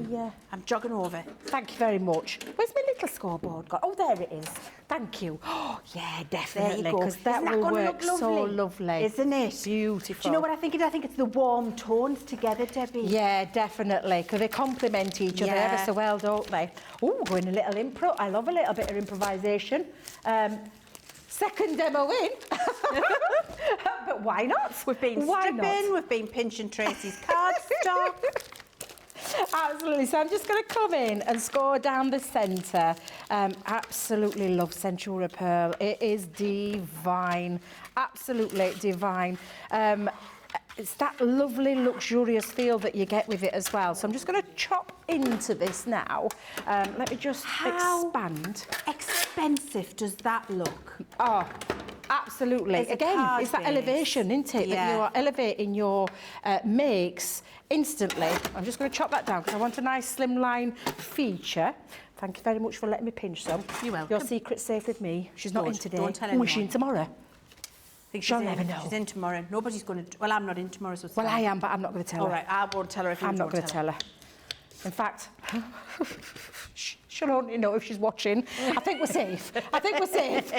I'm jogging over. Thank you very much. Where's my little scoreboard gone? Oh, there it is. Thank you. Oh, yeah, definitely, because that will work so lovely. Isn't it? Beautiful. Do you know what I think? I think it's the warm tones together, Debbie. Yeah, definitely, because they complement each other ever so well, don't they? Oh, going a little impro. I love a little bit of improvisation. Second demo in. But why not? We've been stripping, we've been pinching Tracy's cardstock. Absolutely. So I'm just going to come in and score down the centre. Absolutely love Centura Pearl. It is divine. Absolutely divine. It's that lovely, luxurious feel that you get with it as well. So I'm just going to chop into this now. Let me just expand. Expensive does that look? Oh, absolutely. Again, it's that elevation, isn't it? That you are elevating your makes instantly. I'm just going to chop that down because I want a nice slimline feature. Thank you very much for letting me pinch some. You're welcome. Your secret's safe with me. She's not in today. Don't tell anyone. Is she in tomorrow? She'll never know. She's in tomorrow. Nobody's going to... Well, I'm not in tomorrow, so it's Well, fine. I am, but I'm not going to tell her. All right, I won't tell her if you don't tell her. I'm not going to tell her. In fact, she'll only know if she's watching. I think we're safe. I think we're safe.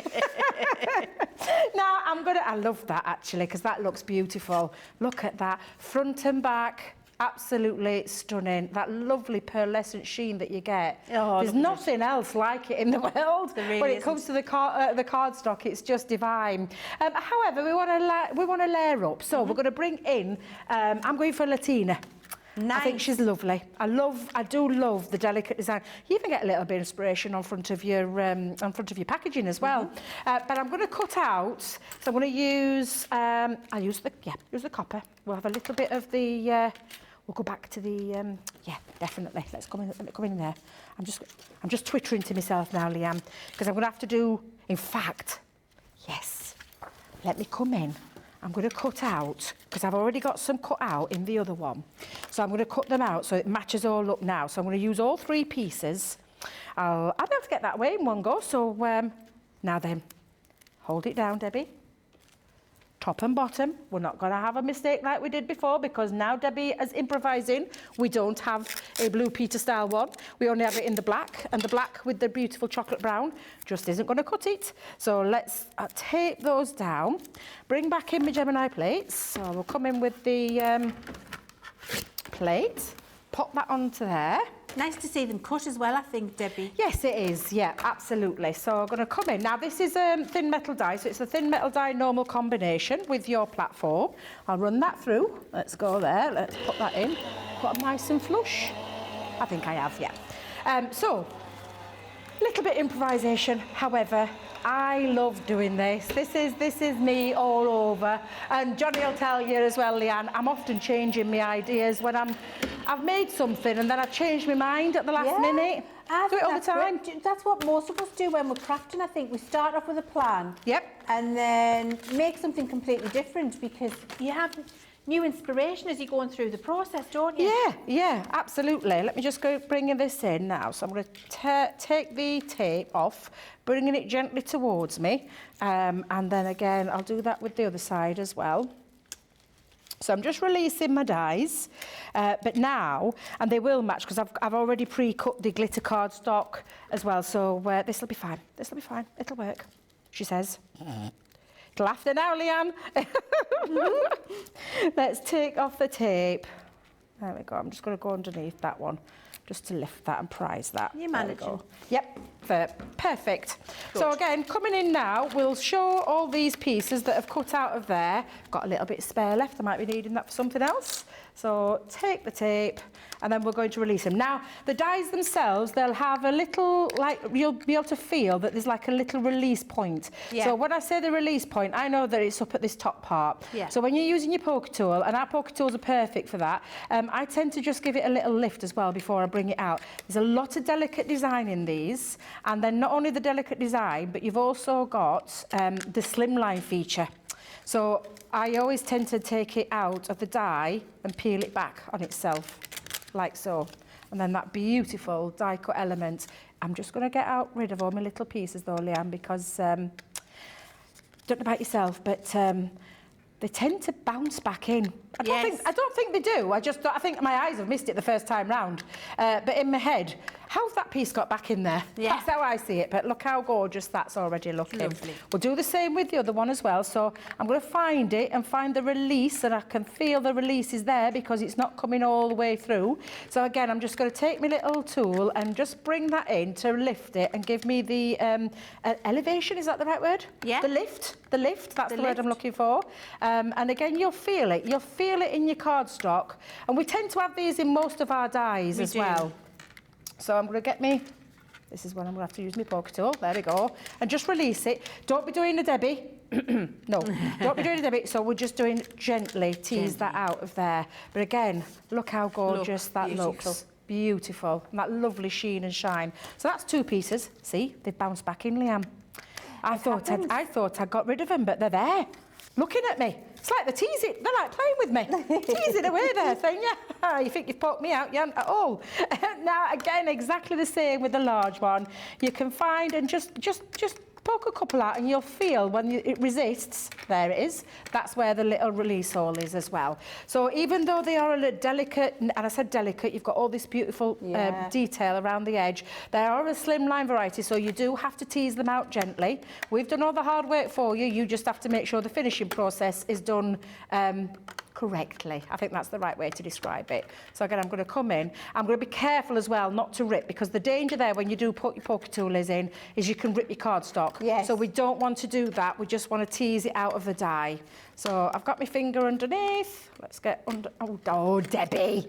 Now, I love that, actually, because that looks beautiful. Look at that. Front and back. Absolutely stunning. That lovely pearlescent sheen that you get. Oh, there's nothing else like it in the world. Really when it comes to the cardstock, it's just divine. However, we want to layer up. So we're going to bring in. I'm going for Latina. Nice. I think she's lovely. I do love the delicate design. You even get a little bit of inspiration on front of your packaging as well. But I'm going to cut out. So I'm going to use. I'll use the copper. We'll have a little bit of the. We'll go back to the. Yeah, definitely. Let me come in there. I'm just twittering to myself now, Leann, because I'm going to have to do. In fact, yes. Let me come in. I'm going to cut out, because I've already got some cut out in the other one. So I'm going to cut them out so it matches all up now. So I'm going to use all three pieces I'll be able to get that away in one go. So now then, hold it down, Debbie. Top and bottom. We're not going to have a mistake like we did before because now Debbie is improvising. We don't have a Blue Peter style one. We only have it in the black, and the black with the beautiful chocolate brown just isn't going to cut it. So let's tape those down. Bring back in my Gemini plates. So we'll come in with the plate. Pop that onto there. Nice to see them cut as well, I think, Debbie. Yes, it is. Yeah, absolutely. So I'm going to come in. Now, this is thin metal die, so it's a thin metal die normal combination with your platform. I'll run that through. Let's go there. Let's put that in. Got them nice and flush. I think I have, yeah. So, a little bit improvisation. However, I love doing this. This is me all over. And Johnny will tell you as well, Leann, I'm often changing my ideas when I've made something and then I change my mind at the last minute. I do it all the time. That's what most of us do when we're crafting, I think. We start off with a plan. Yep. And then make something completely different because you have new inspiration as you're going through the process, don't you? Yeah, absolutely. Let me just go bringing this in now. So I'm going to take the tape off, bringing it gently towards me. And then again, I'll do that with the other side as well. So I'm just releasing my dies, but now, and they will match because I've already pre-cut the glitter cardstock as well. So this will be fine. This will be fine. It'll work, she says. Laughter now, Leann. Let's take off the tape. There we go. I'm just going to go underneath that one just to lift that and prise that. You're managing. Yep, perfect. Good. So again, coming in now, we'll show all these pieces that have cut out of there. Got a little bit spare left. I might be needing that for something else. So take the tape and then we're going to release them. Now, the dies themselves, they'll have a little, like, you'll be able to feel that there's like a little release point. Yeah. So when I say the release point, I know that it's up at this top part. Yeah. So when you're using your poker tool, and our poker tools are perfect for that, I tend to just give it a little lift as well before I bring it out. There's a lot of delicate design in these, and then not only the delicate design, but you've also got the Slimline feature. So I always tend to take it out of the die and peel it back on itself, like so. And then that beautiful die cut element. I'm just going to get rid of all my little pieces though, Leann, because don't know about yourself, but they tend to bounce back in. I don't think they do. I think my eyes have missed it the first time round. But in my head, how's that piece got back in there? Yeah. That's how I see it. But look how gorgeous that's already looking. Lovely. We'll do the same with the other one as well. So I'm going to find it and find the release, and I can feel the release is there because it's not coming all the way through. So again, I'm just going to take my little tool and just bring that in to lift it and give me the elevation. Is that the right word? Yeah. The lift. That's the word I'm looking for. And again, you'll feel it. You'll feel it in your cardstock. And we tend to have these in most of our dies as well. So I'm going to get this is when I'm going to have to use my poker tool. There we go. And just release it. Don't be doing a Debbie. No, don't be doing a Debbie. So we're just doing gently, tease that out of there. But again, look how gorgeous that looks. Beautiful. And that lovely sheen and shine. So that's two pieces. See, they've bounced back in, Leann. I thought I'd got rid of them, but they're there. Looking at me. It's like they're like playing with me. Teasing away there, saying, yeah, you think you've poked me out? You haven't at all. Now, again, exactly the same with the large one. You can find and just poke a couple out and you'll feel when it resists, there it is, that's where the little release hole is as well. So even though they are a little delicate, and I said delicate, you've got all this beautiful detail around the edge, they are a slimline variety, so you do have to tease them out gently. We've done all the hard work for you, you just have to make sure the finishing process is done correctly. I think that's the right way to describe it. So again, I'm going to come in. I'm going to be careful as well not to rip, because the danger there when you do put your poker tool in is you can rip your cardstock. Yes. So we don't want to do that. We just want to tease it out of the die. So I've got my finger underneath. Let's get under. Oh, Debbie.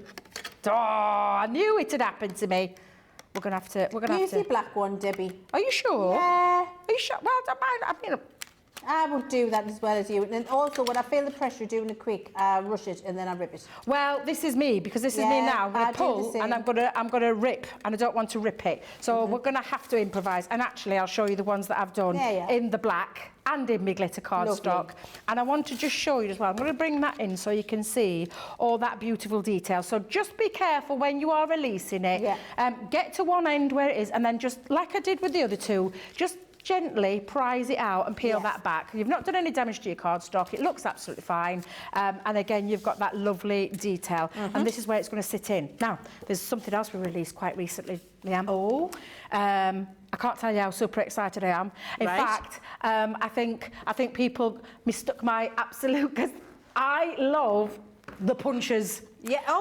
Oh, I knew it had happened to me. We're going to have to. Use the black one, Debbie. Are you sure? Yeah. Are you sure? Well, I don't mind. I mean, I won't do that as well as you. And then also, when I feel the pressure of doing it quick, I rush it and then I rip it. Well, this is me, because this is me now. I'm going to pull and I'm going to rip, and I don't want to rip it. So we're going to have to improvise. And actually, I'll show you the ones that I've done in the black and in my glitter cardstock. And I want to just show you as well. I'm going to bring that in so you can see all that beautiful detail. So just be careful when you are releasing it. Get to one end where it is, and then just like I did with the other two, just gently prise it out and peel that back. You've not done any damage to your cardstock. It looks absolutely fine. And again, you've got that lovely detail. And this is where it's going to sit in. Now, there's something else we released quite recently, Leann. Oh. I can't tell you how super excited I am. In fact, I think people mistook my absolute, because I love the punches.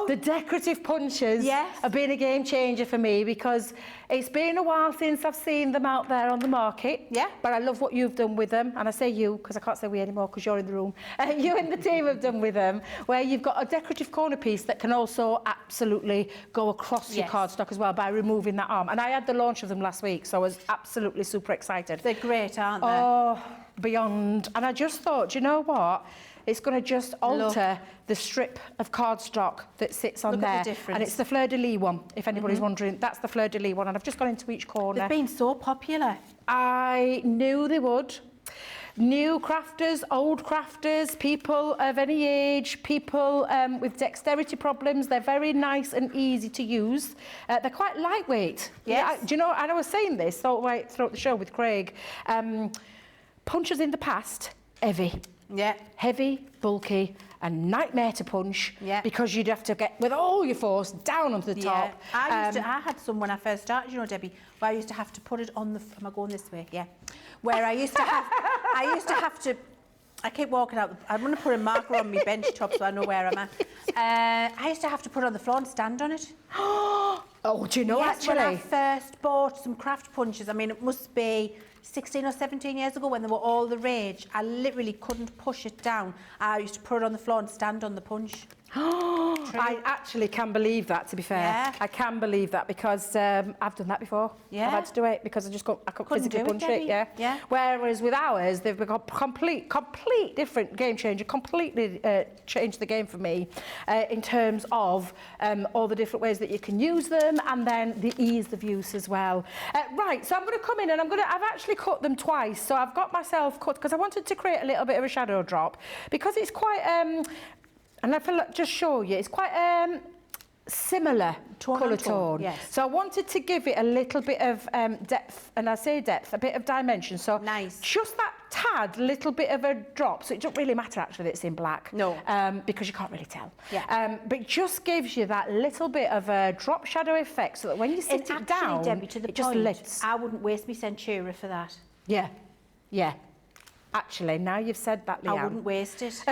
The decorative punches have been a game changer for me, because it's been a while since I've seen them out there on the market. But I love what you've done with them. And I say you, because I can't say we anymore, because you're in the room. You and the team have done with them, where you've got a decorative corner piece that can also absolutely go across your cardstock as well by removing that arm. And I had the launch of them last week, so I was absolutely super excited. They're great, aren't they? Oh, beyond. And I just thought, do you know what? It's going to just alter the strip of cardstock that sits on there. And it's the fleur-de-lis one, if anybody's wondering. That's the fleur-de-lis one, and I've just gone into each corner. They've been so popular. I knew they would. New crafters, old crafters, people of any age, people with dexterity problems. They're very nice and easy to use. They're quite lightweight. Do you know, and I was saying this throughout the show with Craig. Punches in the past, heavy. Heavy, bulky, and nightmare to punch, because you'd have to get with all your force down onto the top. I had some when I first started, you know, Debbie, where I used to have to put it on the. Am I going this way? Where I used to have to. I keep walking out. I'm going to put a marker on my bench top so I know where I'm at. I used to have to put it on the floor and stand on it. Oh, do you know actually? When I first bought some craft punches, I mean, it must be 16 or 17 years ago when they were all the rage, I literally couldn't push it down. I used to put it on the floor and stand on the punch. I actually can believe that, to be fair. I can believe that, because I've done that before. I've had to do it because I couldn't physically punch it. Whereas with ours, they've become complete different game changer, completely changed the game for me in terms of all the different ways that you can use them, and then the ease of use as well. Right, so I'm going to come in and I've actually cut them twice. So I've got myself cut because I wanted to create a little bit of a shadow drop, because it's quite and I feel like just show you, it's quite similar colour tone. So I wanted to give it a little bit of depth, and I say depth, a bit of dimension. So just that tad, little bit of a drop. So it doesn't really matter actually that it's in black. Because you can't really tell. But it just gives you that little bit of a drop shadow effect, so that when you sit it down, Debbie, to the it just lifts. I wouldn't waste my Centura for that. Actually, now you've said that, Leann. I wouldn't waste it.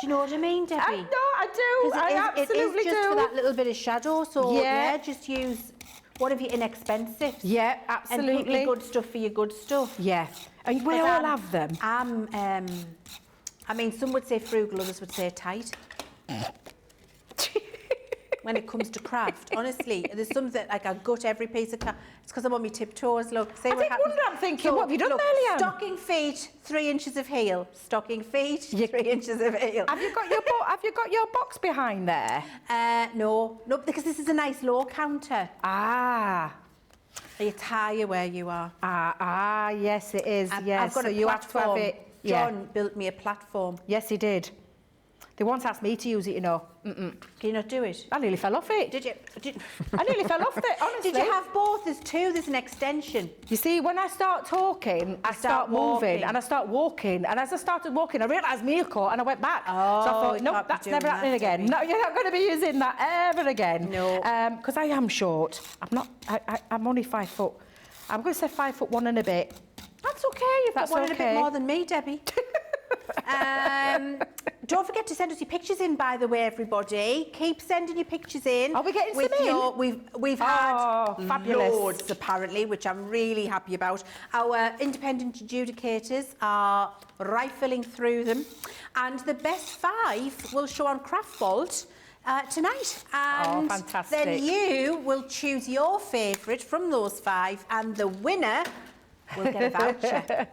Do you know what I mean, Debbie? I do. I absolutely do. It is just for that little bit of shadow. So just use one of your inexpensive. Absolutely. And pick your good stuff for your good stuff. And we all have them. I mean, some would say frugal, others would say tight. When it comes to craft, honestly, there's some that like I gut every piece of craft. It's because I'm on my tiptoes. Look, see what happens. I'm thinking, what have you done there, Leann? Stocking feet, 3 inches of heel. Stocking feet, 3 inches of heel. Have you got your box behind there? No, because this is a nice low counter. Are you tired where you are? Yes, it is. Yes, I've got so you have to have it. John built me a platform. Yes, he did. They once asked me to use it, you know. Can you not do it? I nearly fell off it. Did you? I nearly fell off it, honestly. Did you have both? There's two, there's an extension. You see, when I start talking, I start moving and I start walking. And as I started walking, I realised me caught and I went back. So I thought, nope, that's never happening again. No, you're not going to be using that ever again. No. Because I am short. I'm only 5 foot. I'm going to say 5'1" and a bit. That's okay. You've got one and a bit more than me, Debbie. Don't forget to send us your pictures in, by the way, everybody. Keep sending your pictures in. Are we getting some in? We've had fabulous loads, apparently, which I'm really happy about. Our independent adjudicators are rifling through them. And the best 5 will show on Craft Vault tonight. And fantastic. then you will choose your favourite from those 5. And the winner we'll get a voucher.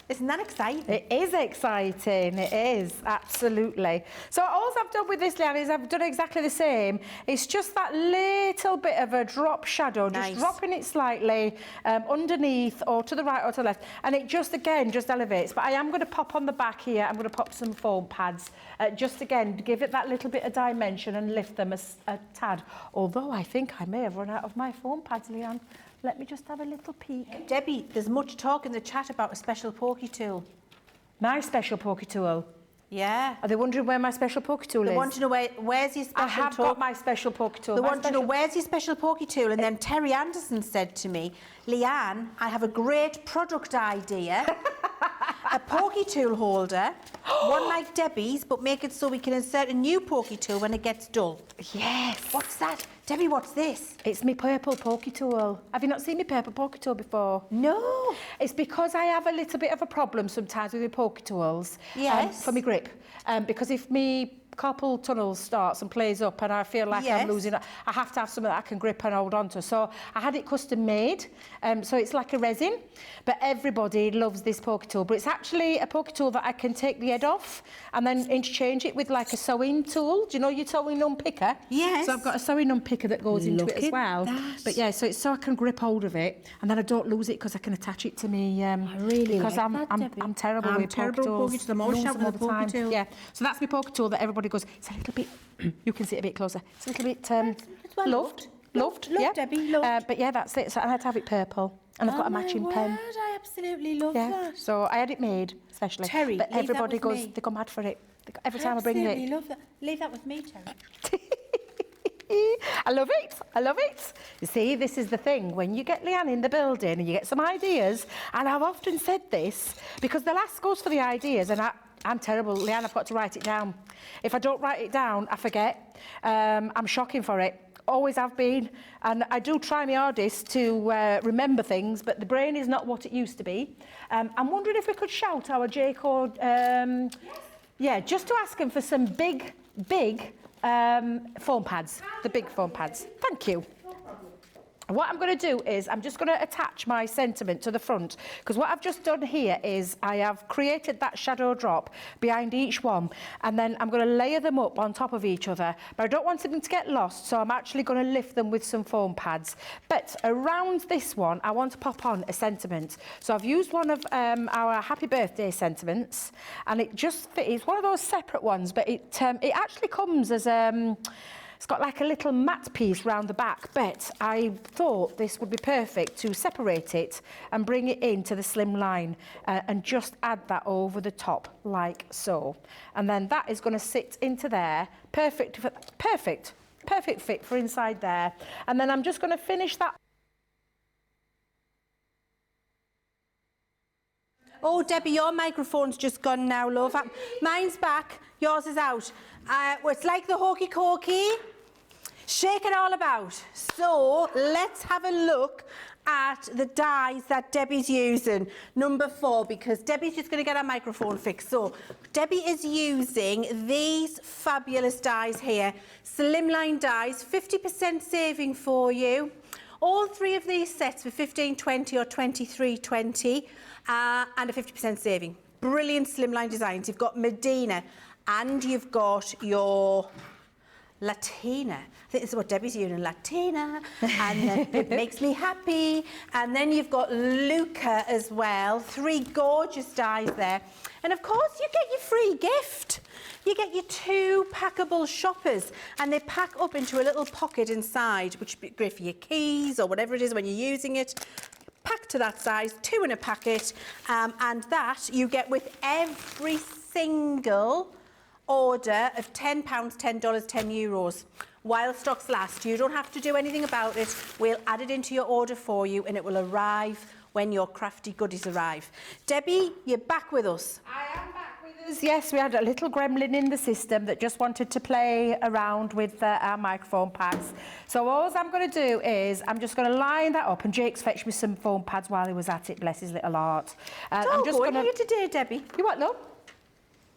Isn't that exciting? It is exciting, it is, absolutely. So all I've done with this, Leann, is I've done exactly the same. It's just that little bit of a drop shadow, Nice. just dropping it slightly underneath or to the right or to the left, and it just, again, just elevates. But I am going to pop on the back here, I'm going to pop some foam pads, just again, give it that little bit of dimension and lift them a tad. Although I think I may have run out of my foam pads, Leann. Let me just have a little peek. Debbie, there's much talk in the chat about a special pokey tool. My special pokey tool. Yeah. Are they wondering where my special pokey tool is? They want to know where's your special I have tool? got my special pokey tool. They My want to know where's your special pokey tool, and then Terry Anderson said to me, Leann, I have a great product idea. A pokey tool holder, one like Debbie's, but make it so we can insert a new pokey tool when it gets dull. Yes. What's that? Debbie, what's this? It's my purple pokey tool. Have you not seen my purple pokey tool before? No. It's because I have a little bit of a problem sometimes with my pokey tools. Yes. For my grip. Because if me carpal tunnel starts and plays up and I feel like I'm losing it, I have to have something that I can grip and hold on to. So I had it custom made, so it's like a resin, but everybody loves this pokey tool. But it's actually a pokey tool that I can take the head off and then interchange it with like a sewing tool. Do you know your sewing unpicker? Yes. So I've got a sewing unpicker that goes into it as well. That. But yeah, so it's so I can grip hold of it and then I don't lose it because I can attach it to me. I really because like that, Debbie. I'm terrible I'm with terrible pokey with tools. pokey tools. I'm always Lose shouting them at the all pokey tool. Yeah, so that's my pokey tool that everybody goes, it's a little bit, you can see it a bit closer, it's a little bit well loved, Loved, yeah. Debbie, loved. But yeah, that's it, so I had to have it purple, and I've got a matching pen. I absolutely love Yeah, that. so I had it made, especially. Terry, but leave that everybody with goes, me. they go mad for it. Every time I bring absolutely it. love that. Leave that with me, Terry. I love it. I love it. You see, this is the thing. When you get Leann in the building and you get some ideas, and I've often said this, because the last goes for the ideas, and I'm terrible. Leann, I've got to write it down. If I don't write it down, I forget. I'm shocking for it. Always have been. And I do try my hardest to remember things, but the brain is not what it used to be. I'm wondering if we could shout our J-code. Yeah, just to ask him for some big foam pads, the big foam pads. Thank you. What I'm going to do is I'm just going to attach my sentiment to the front, because what I've just done here is I have created that shadow drop behind each one, and then I'm going to layer them up on top of each other, but I don't want them to get lost, so I'm actually going to lift them with some foam pads. But around this one I want to pop on a sentiment, so I've used one of our happy birthday sentiments, and it just fits. It's one of those separate ones, but it actually comes as it's got like a little matte piece round the back, but I thought this would be perfect to separate it and bring it into the Slimline and just add that over the top like so. And then that is going to sit into there, perfect fit for inside there. And then I'm just going to finish that. Oh, Debbie, your microphone's just gone now, love. Mine's back, yours is out. Well, it's like the hokey cokey. Shake it all about. So let's have a look at the dies that Debbie's using. Number 4, because Debbie's just going to get our microphone fixed. So Debbie is using these fabulous dies here. Slimline dies, 50% saving for you. All 3 of these sets for $15.20 or $23.20 and a 50% saving. Brilliant Slimline designs. You've got Medina and you've got your Latina. I think this is what Debbie's using, Latina, and then it makes me happy. And then you've got Luca as well. 3 gorgeous dies there. And of course, you get your free gift. You get your 2 packable shoppers, and they pack up into a little pocket inside, which would be great for your keys or whatever it is when you're using it. Pack to that size, 2 in a packet, and that you get with every single order of £10, $10, €10. While stocks last, you don't have to do anything about it. We'll add it into your order for you, and it will arrive when your crafty goodies arrive. Debbie, you're back with us. I am back with us. Yes, we had a little gremlin in the system that just wanted to play around with our microphone pads. So all I'm going to do is I'm just going to line that up, and Jake's fetched me some foam pads while he was at it, bless his little heart. Don't I'm just go going in here today, Debbie. You what, love?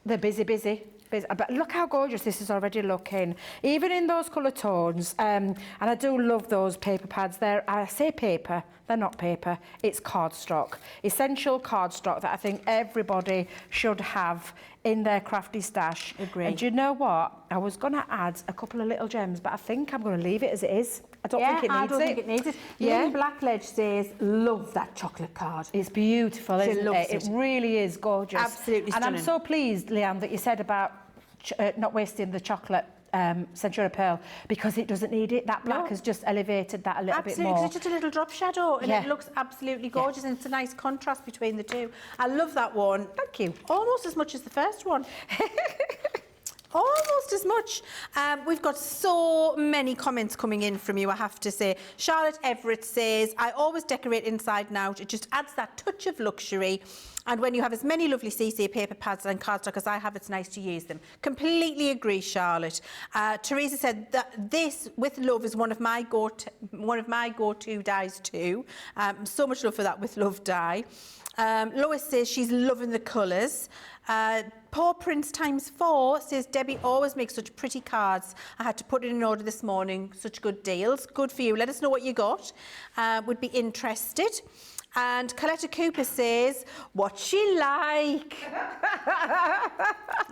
They're busy. But look how gorgeous this is already looking, even in those colour tones. And I do love those paper pads. I say paper, they're not paper, it's cardstock. Essential cardstock that I think everybody should have in their crafty stash. Agree. And do you know what? I was going to add a couple of little gems, but I think I'm going to leave it as it is. I don't think it needs it. I don't think it needs it. Yeah. Lynn Blackledge says, love that chocolate card. It's beautiful, isn't loves it? It really is gorgeous. Absolutely and stunning. I'm so pleased, Leanne, that you said about not wasting the chocolate Centura Pearl, because it doesn't need it. That black has just elevated that a little bit more. Absolutely, it's just a little drop shadow and Yeah. it looks absolutely gorgeous and it's a nice contrast between the two. I love that one. Thank you. Almost as much as the first one. Almost as much. We've got so many comments coming in from you, I have to say. Charlotte Everett says, I always decorate inside and out. It just adds that touch of luxury. And when you have as many lovely CC paper pads and cardstock as I have, it's nice to use them. Completely agree, Charlotte. Teresa said that this, with love, is one of my go-to dyes too. So much love for that with love dye. Lois says she's loving the colours. Paw Prince ×4 says, Debbie always makes such pretty cards. I had to put it in order this morning. Such good deals. Good for you. Let us know what you got. Would be interested. And Coletta Cooper says, what's she like?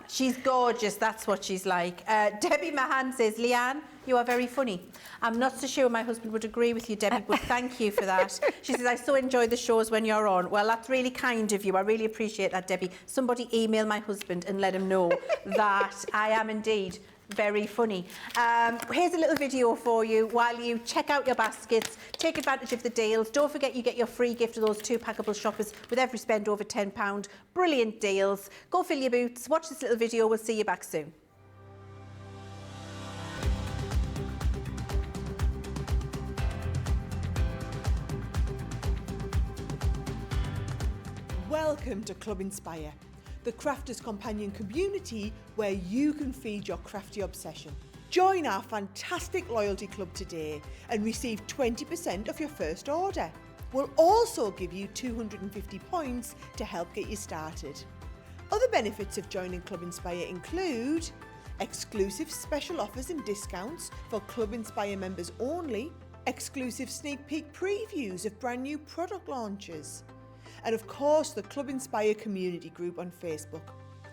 She's gorgeous, that's what she's like. Debbie Mahan says, Leanne, you are very funny. I'm not so sure my husband would agree with you, Debbie, but thank you for that. She says, I so enjoy the shows when you're on. Well, that's really kind of you. I really appreciate that, Debbie. Somebody email my husband and let him know that I am indeed very funny. Here's a little video for you while you check out your baskets, take advantage of the deals. Don't forget you get your free gift of those 2 packable shoppers with every spend over £10. Brilliant deals. Go fill your boots, watch this little video. We'll see you back soon. Welcome to Club Inspire, the crafters companion community where you can feed your crafty obsession. Join our fantastic loyalty club today and receive 20% of your first order. We'll also give you 250 points to help get you started. Other benefits of joining Club Inspire include exclusive special offers and discounts for Club Inspire members only, exclusive sneak peek previews of brand new product launches, and of course the Club Inspire community group on Facebook,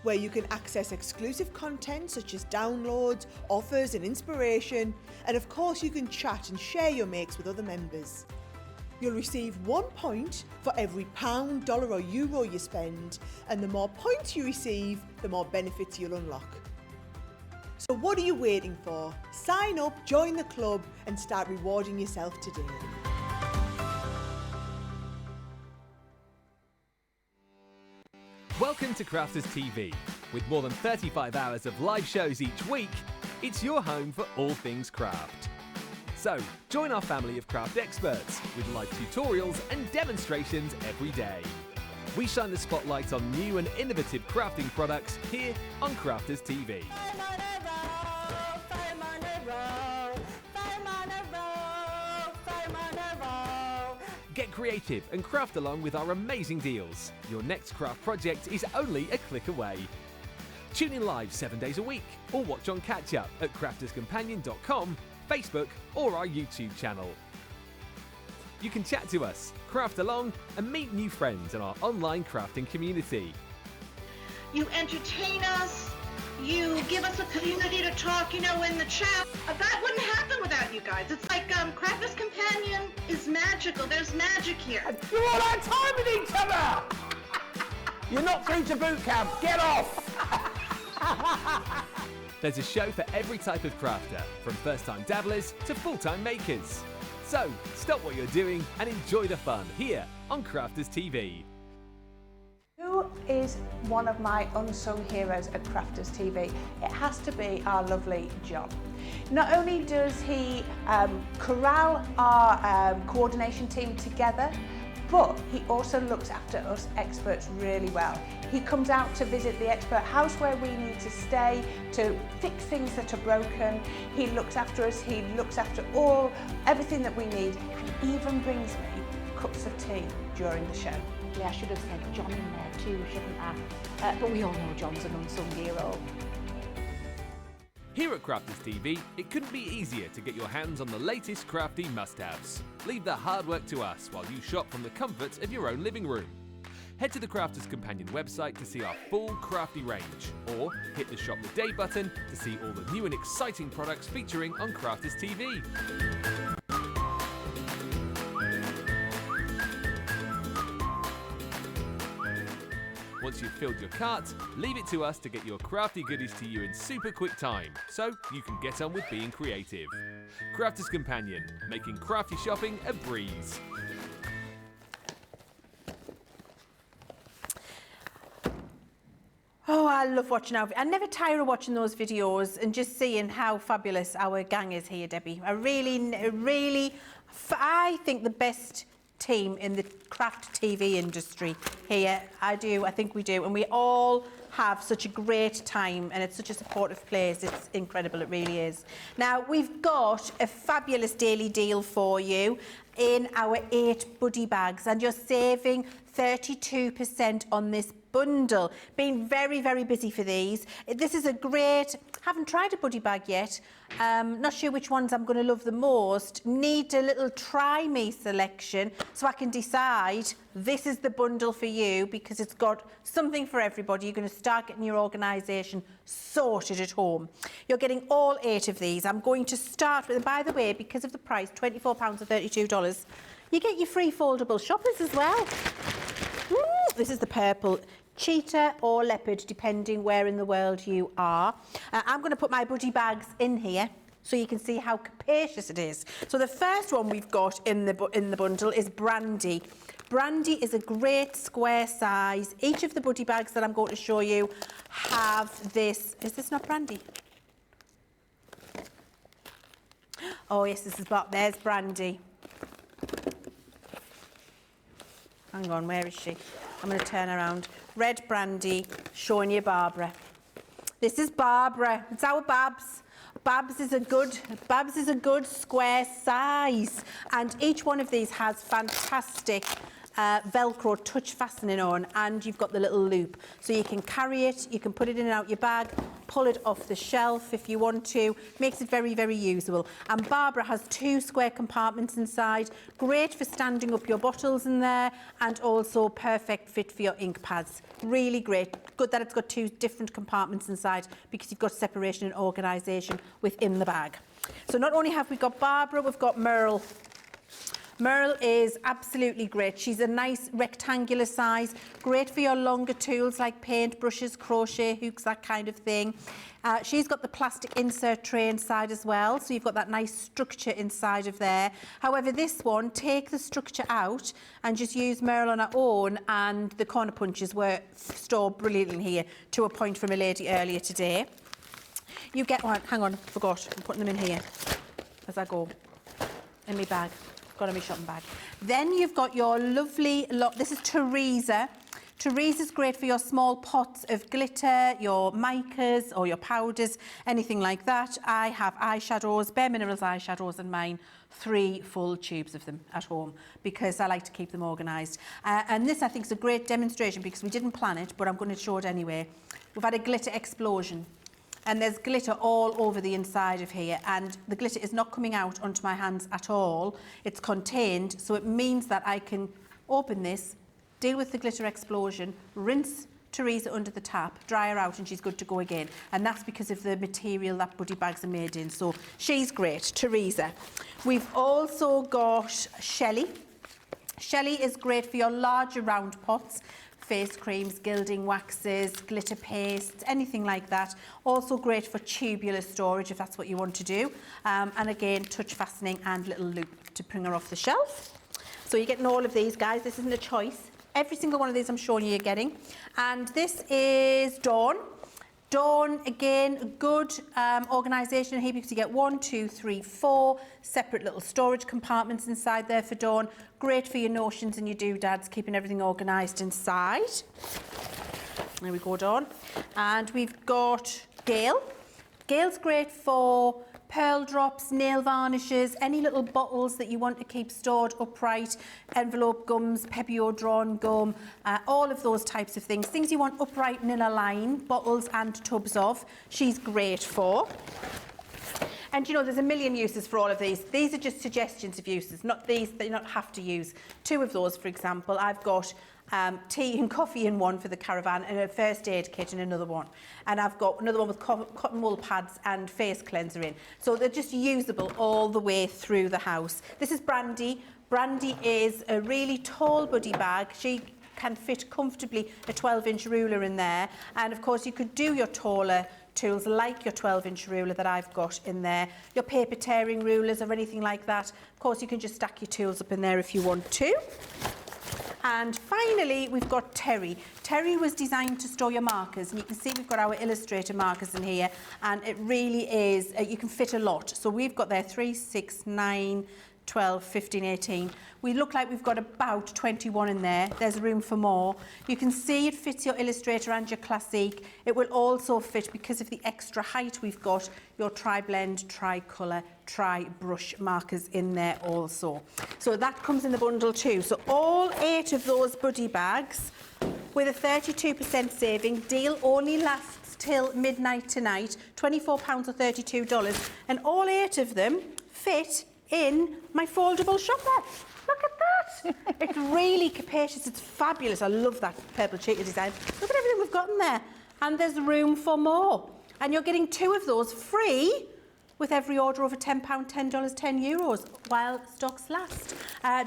where you can access exclusive content such as downloads, offers and inspiration, and of course you can chat and share your makes with other members. You'll receive 1 point for every £1, dollar or euro you spend, and the more points you receive, the more benefits you'll unlock. So what are you waiting for? Sign up, join the club and start rewarding yourself today. Welcome to Crafters TV. With more than 35 hours of live shows each week, it's your home for all things craft. So, join our family of craft experts with live tutorials and demonstrations every day. We shine the spotlight on new and innovative crafting products here on Crafters TV. Get creative and craft along with our amazing deals. Your next craft project is only a click away. Tune in live 7 days a week or watch on catch up at crafterscompanion.com, Facebook or our YouTube channel. You can chat to us, craft along and meet new friends in our online crafting community. You entertain us, you give us a community to talk, in the chat. That wouldn't happen without you guys. It's like Crafters Companion is magical. There's magic here. You all had time with each other! You're not through to boot camp. Get off! There's a show for every type of crafter, from first-time dabblers to full-time makers. So, stop what you're doing and enjoy the fun here on Crafters TV. Who is one of my unsung heroes at Crafters TV? It has to be our lovely John. Not only does he corral our coordination team together, but he also looks after us experts really well. He comes out to visit the expert house where we need to stay, to fix things that are broken. He looks after us, he looks after everything that we need, and even brings me cups of tea during the show. Yeah, I should have said John in there too, shouldn't I? But we all know John's an unsung hero. Here at Crafters TV, it couldn't be easier to get your hands on the latest crafty must-haves. Leave the hard work to us while you shop from the comfort of your own living room. Head to the Crafters Companion website to see our full crafty range, or hit the Shop the Day button to see all the new and exciting products featuring on Crafters TV. Once you've filled your cart, leave it to us to get your crafty goodies to you in super quick time, so you can get on with being creative. Crafters Companion, making crafty shopping a breeze. Oh, I love watching I never tire of watching those videos and just seeing how fabulous our gang is here, Debbie. I think the best team in the craft TV industry here. I think we do, and we all have such a great time, and it's such a supportive place. It's incredible, it really is. Now, we've got a fabulous daily deal for you in our 8 buddy bags, and you're saving 32% on this bundle. Been very, very busy for these. This is a great, haven't tried a buddy bag yet. Not sure which ones I'm going to love the most. Need a little try me selection so I can decide this is the bundle for you, because it's got something for everybody. You're going to start getting your organisation sorted at home. You're getting all 8 of these. I'm going to start with, and by the way, because of the price, £24 or $32, you get your free foldable shoppers as well. This is the purple. Cheetah or leopard, depending where in the world you are. I'm going to put my buddy bags in here so you can see how capacious it is. So the first one we've got in the bundle is Brandy. Brandy is a great square size. Each of the buddy bags that I'm going to show you have this. Is this not Brandy? Oh yes, this is there's Brandy. Hang on, where is she? I'm going to turn around. Red Brandy, showing you Barbara. This is Barbara. It's our Babs. Babs is a good square size, and each one of these has fantastic Velcro touch fastening on, and you've got the little loop, so you can carry it, you can put it in and out your bag, pull it off the shelf if you want to. Makes it very, very usable. And Barbara has 2 square compartments inside, great for standing up your bottles in there, and also perfect fit for your ink pads. Really great. Good that it's got 2 different compartments inside, because you've got separation and organisation within the bag. So not only have we got Barbara, we've got Merle. Merle is absolutely great. She's a nice rectangular size, great for your longer tools like paint brushes, crochet hooks, that kind of thing. She's got the plastic insert tray inside as well, so you've got that nice structure inside of there. However, this one, take the structure out and just use Merle on her own, and the corner punches were stored brilliantly here, to a point from a lady earlier today. You get one, hang on, I forgot, I'm putting them in here as I go, in my bag. Got in my shopping bag. Then you've got your lovely this is Teresa. Teresa's great for your small pots of glitter, your micas or your powders, anything like that. I have eyeshadows, Bare Minerals eyeshadows in mine, 3 full tubes of them at home, because I like to keep them organised. And this, I think, is a great demonstration, because we didn't plan it, but I'm going to show it anyway. We've had a glitter explosion. And there's glitter all over the inside of here, and the glitter is not coming out onto my hands at all. It's contained, so it means that I can open this, deal with the glitter explosion, rinse Teresa under the tap, dry her out, and she's good to go again. And that's because of the material that buddy bags are made in. So she's great, Teresa. We've also got Shelley. Shelley is great for your larger round pots. Face creams, gilding waxes, glitter pastes, anything like that. Also great for tubular storage if that's what you want to do. And again, touch fastening and little loop to bring her off the shelf. So you're getting all of these, guys. This isn't a choice. Every single one of these I'm showing you you're getting. And this is Dawn. Dawn, again, a good organisation here, because you get 1, 2, 3, 4 separate little storage compartments inside there for Dawn. Great for your notions and your doodads, keeping everything organised inside. There we go, Dawn. And we've got Gail. Gail's great for pearl drops, nail varnishes, any little bottles that you want to keep stored upright, envelope gums, Pepio drawn gum, all of those types of things. Things you want upright and in a line, bottles and tubs of, she's great for. And you know, there's a million uses for all of these. These are just suggestions of uses, not these that you don't have to use. 2 of those, for example, I've got tea and coffee in one for the caravan and a first aid kit in another one. And I've got another one with cotton wool pads and face cleanser in. So they're just usable all the way through the house. This is Brandy. Brandy is a really tall buddy bag. She can fit comfortably a 12-inch ruler in there. And of course you could do your taller tools like your 12-inch ruler that I've got in there, your paper tearing rulers or anything like that. Of course you can just stack your tools up in there if you want to. And finally, we've got Terry. Terry was designed to store your markers, and you can see we've got our Illustrator markers in here, and it really is, you can fit a lot. So we've got there 3, 6, 9, 12, 15, 18. We look like we've got about 21 in there. There's room for more. You can see it fits your Illustrator and your Classic. It will also fit, because of the extra height we've got, your Tri-Blend, Tri-Colour, Tri-Brush markers in there also. So that comes in the bundle too. So all 8 of those buddy bags with a 32% saving. Deal only lasts till midnight tonight. £24 or $32. And all 8 of them fit in my foldable shopper. Look at that. It's really capacious. It's fabulous. I love that purple cheetah design. Look at everything we've got in there. And there's room for more. And you're getting 2 of those free with every order over £10, $10, €10 while stocks last.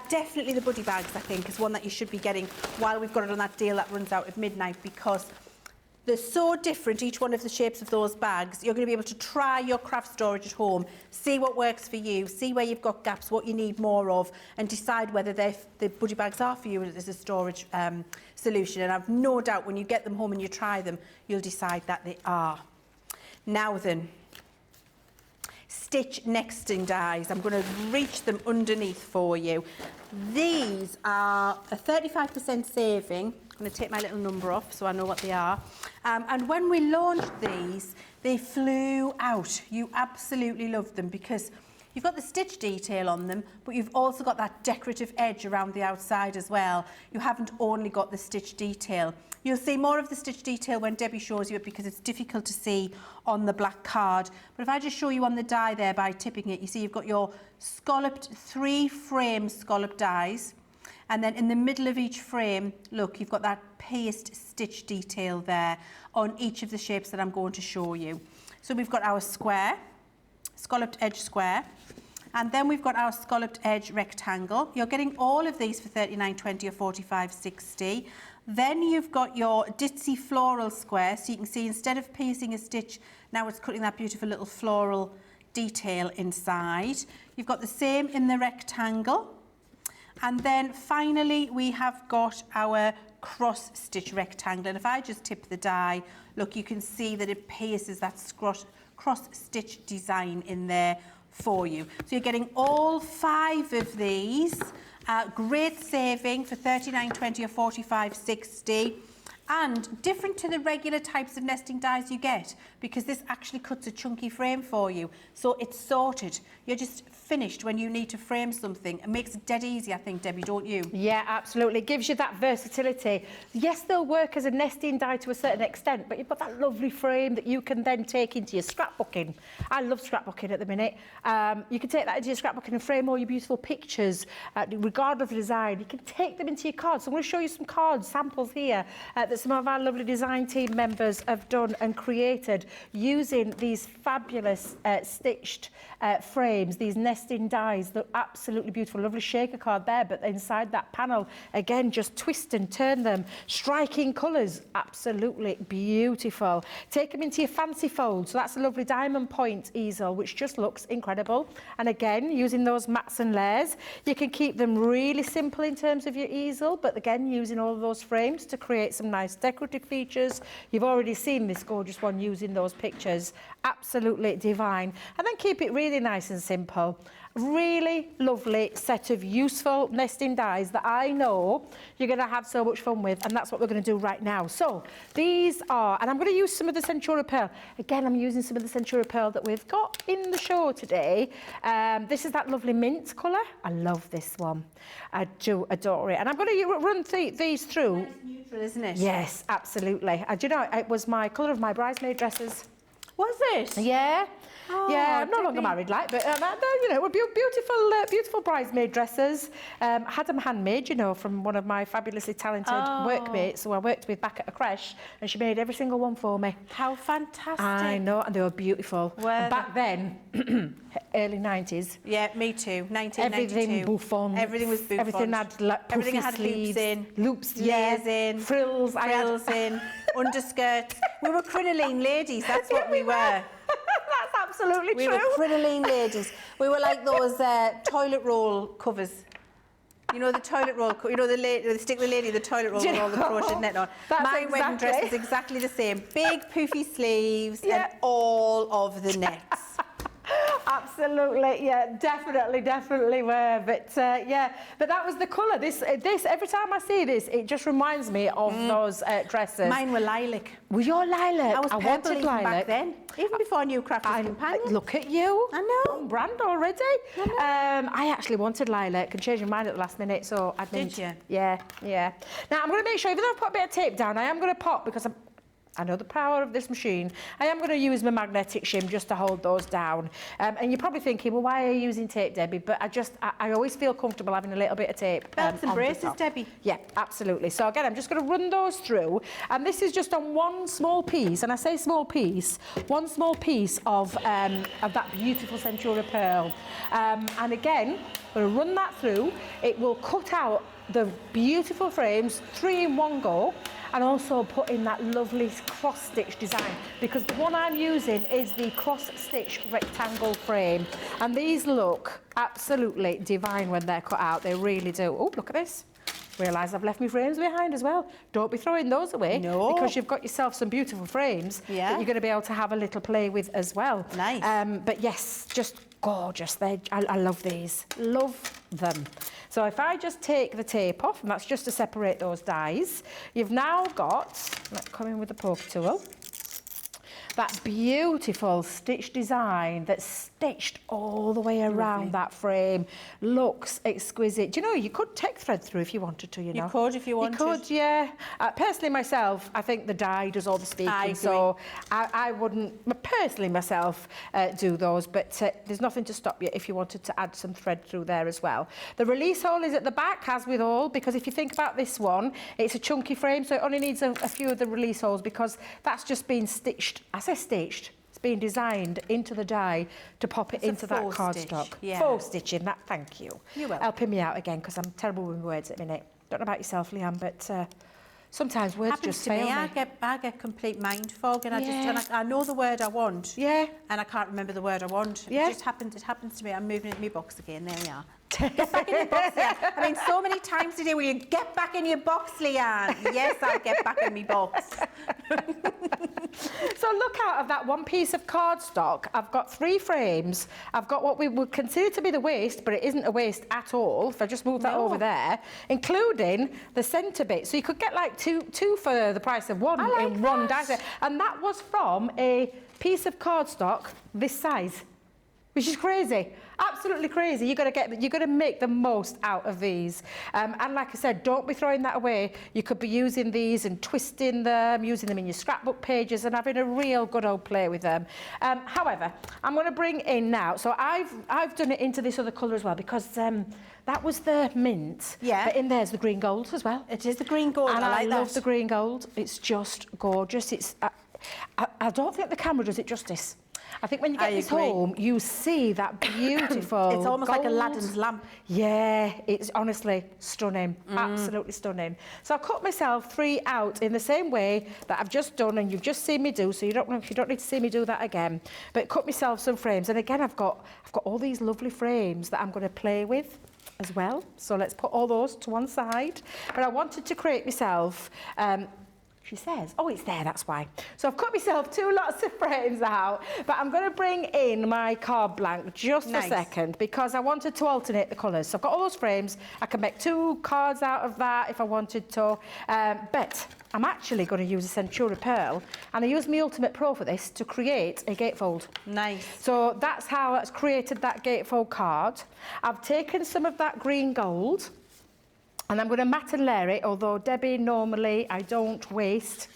Definitely the buddy bags, I think, is one that you should be getting while we've got it on that deal that runs out at midnight, because they're so different, each one of the shapes of those bags. You're going to be able to try your craft storage at home, see what works for you, see where you've got gaps, what you need more of, and decide whether the buddy bags are for you as a storage solution. And I've no doubt when you get them home and you try them, you'll decide that they are. Now then, stitch nesting dies. I'm going to reach them underneath for you. These are a 35% saving. I'm going to take my little number off so I know what they are. And when we launched these, they flew out. You absolutely loved them, because you've got the stitch detail on them, but you've also got that decorative edge around the outside as well. You haven't only got the stitch detail. You'll see more of the stitch detail when Debbie shows you it, because it's difficult to see on the black card. But if I just show you on the die there by tipping it, you see you've got your scalloped 3-frame scallop dies. And then in the middle of each frame, look, you've got that paste stitch detail there on each of the shapes that I'm going to show you. So we've got our square, scalloped edge square, and then we've got our scalloped edge rectangle. You're getting all of these for $39.20 or $45.60. Then you've got your ditzy floral square, so you can see instead of piecing a stitch, now it's cutting that beautiful little floral detail inside. You've got the same in the rectangle. And then finally, we have got our cross stitch rectangle. And if I just tip the die, look, you can see that it pierces that cross stitch design in there for you. So you're getting all 5 of these. Great saving for $39.20 or $45.60. And different to the regular types of nesting dies you get, because this actually cuts a chunky frame for you. So it's sorted. You're just finished when you need to frame something. It makes it dead easy, I think, Debbie, don't you? Yeah, absolutely. It gives you that versatility. Yes, they'll work as a nesting die to a certain extent, but you've got that lovely frame that you can then take into your scrapbooking. I love scrapbooking at the minute. You can take that into your scrapbooking and frame all your beautiful pictures, regardless of the design. You can take them into your cards. So I'm going to show you some card samples here that some of our lovely design team members have done and created using these fabulous stitched frames, these nesting dies. They're absolutely beautiful. Lovely shaker card there, but inside that panel, again, just twist and turn them. Striking colours, absolutely beautiful. Take them into your fancy fold. So that's a lovely diamond point easel, which just looks incredible. And again, using those mats and layers, you can keep them really simple in terms of your easel, but again, using all of those frames to create some nice decorative features. You've already seen this gorgeous one using those pictures. Absolutely divine. And then keep it really nice and simple. Really lovely set of useful nesting dies that I know you're going to have so much fun with, and that's what we're going to do right now. So these are, and I'm going to use some of the Centura Pearl. Again, I'm using some of the Centura Pearl that we've got in the show today. This is that lovely mint colour. I love this one. I do adore it. And I'm going to run these through. It's neutral, isn't it? Yes, absolutely. Do you know, it was my colour of my bridesmaid dresses. Was it? Yeah. Oh, yeah, I'm no longer Debbie. married, like, but you know, were beautiful, beautiful bridesmaid dresses. Had them handmade, you know, from one of my fabulously talented workmates who I worked with back at a creche, and she made every single one for me. How fantastic. I know, and they were beautiful. And back then, early 90s. Yeah, me too. 1992. Everything bouffant. Everything was bouffant. Everything had like Everything puffy had sleeves, loops in. layers in. frills. Frills in. Underskirts. We were crinoline ladies. That's what we were. That's absolutely We true. were crinoline ladies. We were like those toilet roll covers. You know the toilet roll, you know the stick the lady, the toilet roll Do you with all the know? crochet net on. That's My wedding dress exactly- is exactly the same. Big poofy sleeves Yeah. and all of the nets. Absolutely, yeah, definitely were. But yeah, but that was the colour. This every time I see this, it just reminds me of those dresses. Mine were lilac. Were your lilac? I was purple wanted even lilac. back then, even before I knew Crafter's Companion. Look at you. I know. On brand already. I actually wanted lilac and changed my mind at the last minute, so I Did you? Yeah. Now I'm going to make sure, even though I've put a bit of tape down, I am going to pop because I know the power of this machine. I am going to use my magnetic shim just to hold those down. And you're probably thinking, well, why are you using tape, Debbie? But I always feel comfortable having a little bit of tape. Belts and on the braces, top. Debbie. Yeah, absolutely. So again, I'm just going to run those through. And this is just on one small piece. And I say small piece, one small piece of that beautiful Centura Pearl. And again, I'm going to run that through. It will cut out the beautiful frames 3 in one go, and also put in that lovely cross-stitch design, because the one I'm using is the cross-stitch rectangle frame, and these look absolutely divine when they're cut out. They really do. Oh, look at this. Realise I've left my frames behind as well. Don't be throwing those away. No. Because you've got yourself some beautiful frames that you're going to be able to have a little play with as well. Nice. But yes, just gorgeous. I love these. Love them. So if I just take the tape off, and that's just to separate those dies, you've now got, let's come in with the poker tool, that beautiful stitch design that's stitched all the way around that frame. Looks exquisite. Do you know, you could take thread through if you wanted to, you know. You could if you wanted. You could, yeah. Personally myself, I think the dye does all the speaking. I agree. So I wouldn't, personally myself, do those, but there's nothing to stop you if you wanted to add some thread through there as well. The release hole is at the back, as with all, because if you think about this one, it's a chunky frame, so it only needs a few of the release holes, because that's just been stitched. I say stitched. It's been designed into the die to pop it into that cardstock. Yeah. Faux stitching, that, thank you. You're welcome. Helping me out again, because I'm terrible with words at the minute. Don't know about yourself, Leann, but sometimes words Happens just to me. fail I get complete mind fog, and Yeah. I know the word I want. Yeah. And I can't remember the word I want. Yeah. It happens to me. I'm moving into my box again. There we are. Get back in your box, Leann. I mean, so many times today, will you get back in your box, Leann? Yes, I'll get back in my box. So look out of that one piece of cardstock. I've got 3 frames. I've got what we would consider to be the waist, but it isn't a waist at all. If I just move that over there, including the centre bit. So you could get like two for the price of one in one die set. And that was from a piece of cardstock this size, which is crazy. Absolutely crazy. You've got to make the most out of these. And like I said, don't be throwing that away. You could be using these and twisting them, using them in your scrapbook pages and having a real good old play with them. However, I'm going to bring in now, so I've done it into this other colour as well, because that was the mint. Yeah. But in there's the green gold as well. It is the green gold. And I like love that. the green gold. It's just gorgeous. It's I don't think the camera does it justice. I think when you get this home, you see that beautiful It's almost like gold. Aladdin's lamp. Yeah, it's honestly stunning, absolutely stunning. So I cut myself 3 out in the same way that I've just done, and you've just seen me do, so you don't need to see me do that again. But cut myself some frames, and again I've got all these lovely frames that I'm going to play with as well. So let's put all those to one side. But I wanted to create myself She says, oh, it's there, that's why. So I've cut myself 2 lots of frames out, but I'm going to bring in my card blank just a second because I wanted to alternate the colours. So I've got all those frames. I can make 2 cards out of that if I wanted to, but I'm actually going to use a Centura Pearl, and I use my Ultimate Pro for this to create a gatefold. Nice. So that's how I've created that gatefold card. I've taken some of that green gold, and I'm going to mat and layer it, although, Debbie, normally I don't waste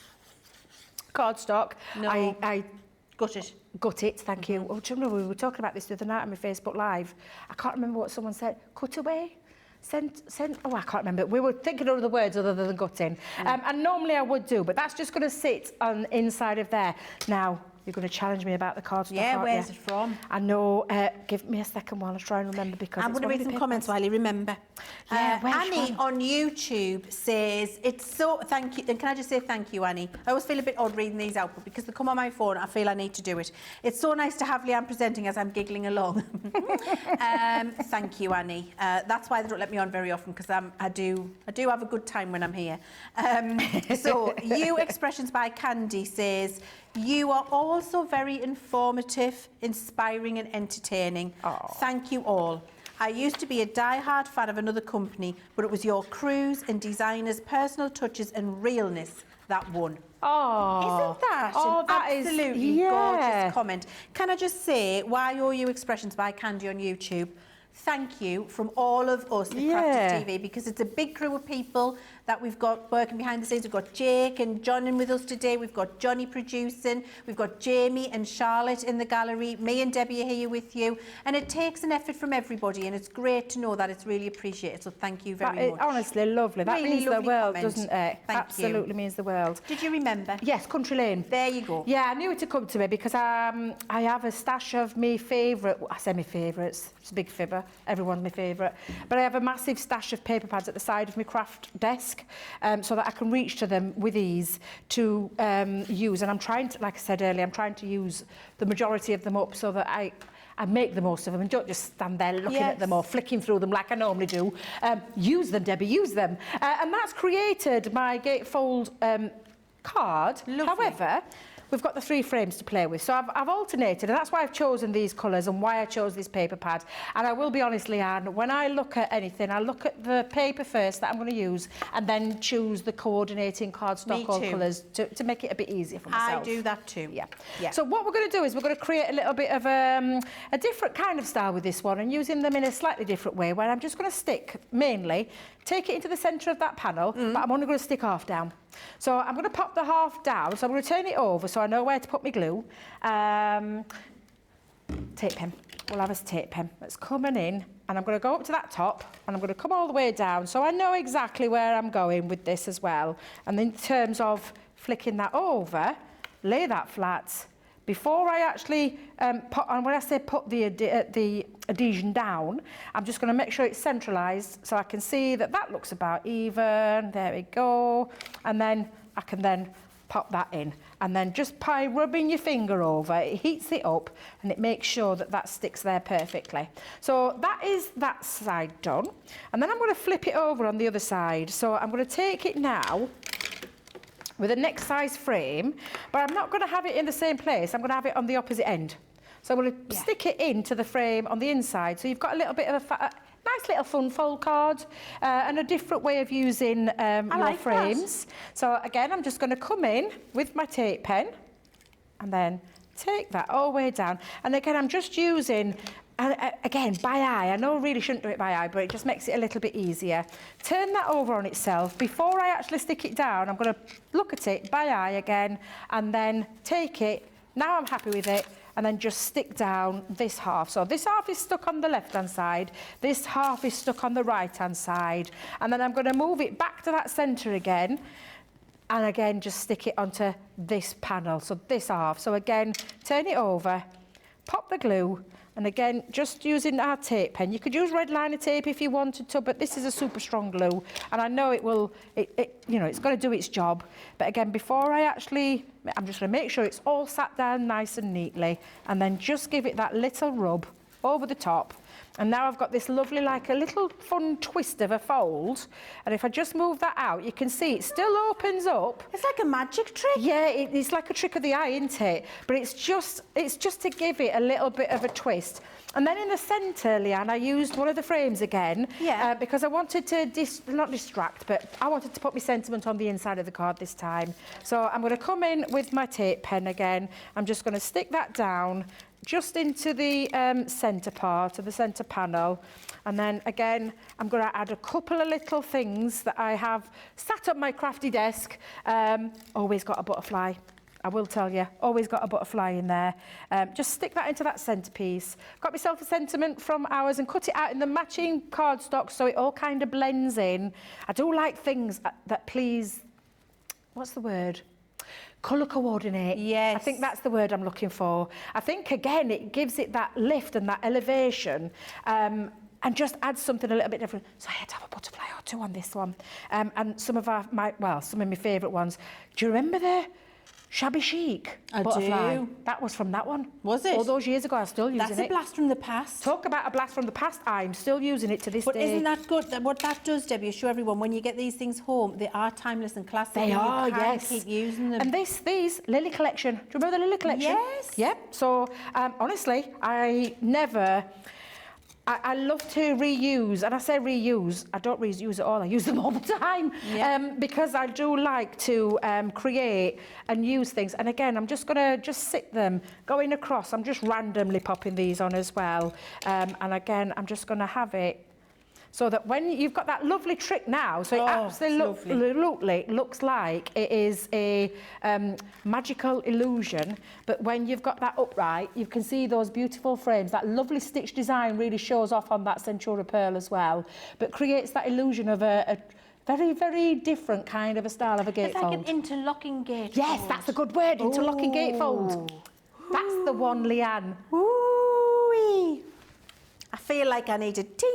cardstock. No. I gut it. Gut it, thank you. Oh, do you remember we were talking about this the other night on my Facebook Live? I can't remember what someone said. Cut away? Send, oh, I can't remember. We were thinking of other words other than gutting. And normally I would do, but that's just going to sit on the inside of there. Now, you're going to challenge me about the cardstock, Yeah, aren't where's you? it from? I know. Give me a second while I try and remember because I'm it's going to one read of the some comments papers. while you remember. Yeah, where's Annie one? on YouTube says, it's so, thank you, and can I just say thank you, Annie? I always feel a bit odd reading these out, but because they come on my phone, I feel I need to do it. It's so nice to have Leann presenting as I'm giggling along. Thank you, Annie. That's why they don't let me on very often, because I do have a good time when I'm here. So, You Expressions by Candy says, you are also very informative, inspiring and entertaining. Aww. Thank you all. I used to be a die-hard fan of another company, but it was your crews and designers' personal touches and realness that won. Oh, Isn't that an that is absolutely gorgeous comment? Can I just say, why are You Expressions by Candy on YouTube? Thank you from all of us at Crafty TV, because it's a big crew of people that we've got working behind the scenes. We've got Jake and John in with us today. We've got Johnny producing. We've got Jamie and Charlotte in the gallery. Me and Debbie are here with you. And it takes an effort from everybody, and it's great to know that it's really appreciated. So thank you very much. Honestly, lovely. That Really means the lovely world, comment. doesn't it? Thank Absolutely you. means the world. Did you remember? Yes, Country Lane. There you go. Yeah, I knew it to come to me because I have a stash of my favourite, I say my favourites, it's a big fibber, everyone's my favourite, but I have a massive stash of paper pads at the side of my craft desk so that I can reach to them with ease to use. And I'm trying to, like I said earlier, I'm trying to use the majority of them up so that I make the most of them and don't just stand there looking at them or flicking through them like I normally do. Use them, Debbie, use them. And that's created my gatefold card. Lovely. However, we've got the 3 frames to play with. So I've alternated, and that's why I've chosen these colours and why I chose this paper pad. And I will be honest, Leann, when I look at anything, I look at the paper first that I'm going to use and then choose the coordinating cardstock or colours to make it a bit easier for myself. I do that too. Yeah. So what we're going to do is we're going to create a little bit of a different kind of style with this one and using them in a slightly different way, where I'm just going to stick, mainly, take it into the centre of that panel, but I'm only going to stick half down. So I'm going to pop the half down, so I'm going to turn it over so I know where to put my glue. Tape pen. We'll have a tape pen that's coming in, and I'm going to go up to that top, and I'm going to come all the way down, so I know exactly where I'm going with this as well. And in terms of flicking that over, lay that flat. Before I actually put, and when I say put the adhesion down, I'm just going to make sure it's centralised so I can see that that looks about even. There we go. And then I can then pop that in. And then just by rubbing your finger over, it heats it up and it makes sure that that sticks there perfectly. So that is that side done. And then I'm going to flip it over on the other side. So I'm going to take it now with a next size frame, but I'm not going to have it in the same place. I'm going to have it on the opposite end. So I'm going to stick it into the frame on the inside. So you've got a little bit of a nice little fun fold card and a different way of using your frames. So again, I'm just going to come in with my tape pen and then take that all the way down. And again, I'm just using, again, by eye. I know I really shouldn't do it by eye, but it just makes it a little bit easier. Turn that over on itself. Before I actually stick it down, I'm going to look at it by eye again and then take it. Now I'm happy with it. And then just stick down this half. So this half is stuck on the left-hand side. This half is stuck on the right-hand side. And then I'm going to move it back to that centre again. And again, just stick it onto this panel. So this half. So again, turn it over, pop the glue. And again, just using our tape pen. You could use red liner tape if you wanted to, but this is a super strong glue. And I know it will, you know, it's going to do its job. But again, before I actually, I'm just going to make sure it's all sat down nice and neatly. And then just give it that little rub over the top. And now I've got this lovely, like a little fun twist of a fold. And if I just move that out, you can see it still opens up. It's like a magic trick. Yeah, it's like a trick of the eye, isn't it? But it's just to give it a little bit of a twist. And then in the centre, Leanne, I used one of the frames again. Yeah. Because I wanted to, not distract, but I wanted to put my sentiment on the inside of the card this time. So I'm going to come in with my tape pen again. I'm just going to stick that down just into the centre part of the centre panel. And then again, I'm going to add a couple of little things that I have sat at my crafty desk. Always got a butterfly. I will tell you, always got a butterfly in there. Just stick that into that centrepiece. Got myself a sentiment from ours and cut it out in the matching cardstock so it all kind of blends in. I do like things that please, what's the word? Colour coordinate. Yes. I think that's the word I'm looking for. I think, again, it gives it that lift and that elevation and just adds something a little bit different. So I had to have a butterfly or two on this one. And some of my favourite ones. Do you remember the Shabby Chic butterfly? do. That was from that one. Was it? All those years ago, I'm still using it. That's a blast from the past. Talk about a blast from the past. I'm still using it to this But day. isn't that good? What that does, Debbie, assure everyone, when you get these things home, they are timeless and classic. They and are, you can yes. keep using them. And these Lily collection. Do you remember the Lily collection? Yes. Yep. So honestly, I love to reuse, and I say reuse, I don't reuse at all, I use them all the time. Yeah. Because I do like to create and use things. And again, I'm just going to sit them going across. I'm just randomly popping these on as well. And again, I'm just going to have it so that when you've got that lovely trick now, so it absolutely looks like it is a magical illusion, but when you've got that upright, you can see those beautiful frames. That lovely stitch design really shows off on that Centura pearl as well, but creates that illusion of a very, very different kind of a style of a gatefold. It's like an interlocking gatefold. Yes, that's a good word, interlocking gatefold. That's the one, Leanne. Ooh-wee. I feel like I need a ting.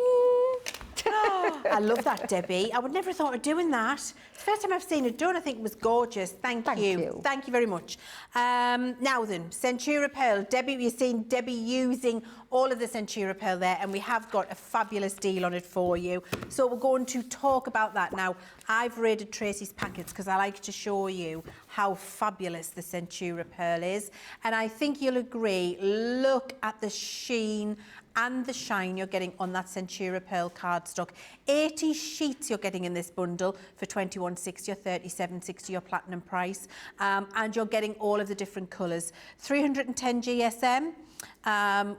I love that, Debbie. I would never have thought of doing that. It's the first time I've seen it done. I think it was gorgeous. Thank you. Thank you very much. Now then, Centura Pearl. Debbie, you've seen Debbie using all of the Centura Pearl there, and we have got a fabulous deal on it for you. So we're going to talk about that now. I've raided Tracy's packets because I like to show you how fabulous the Centura Pearl is. And I think you'll agree, look at the sheen and the shine you're getting on that Centura Pearl cardstock. 80 sheets you're getting in this bundle for $21.60 or $37.60 your platinum price. And you're getting all of the different colours. 310 GSM,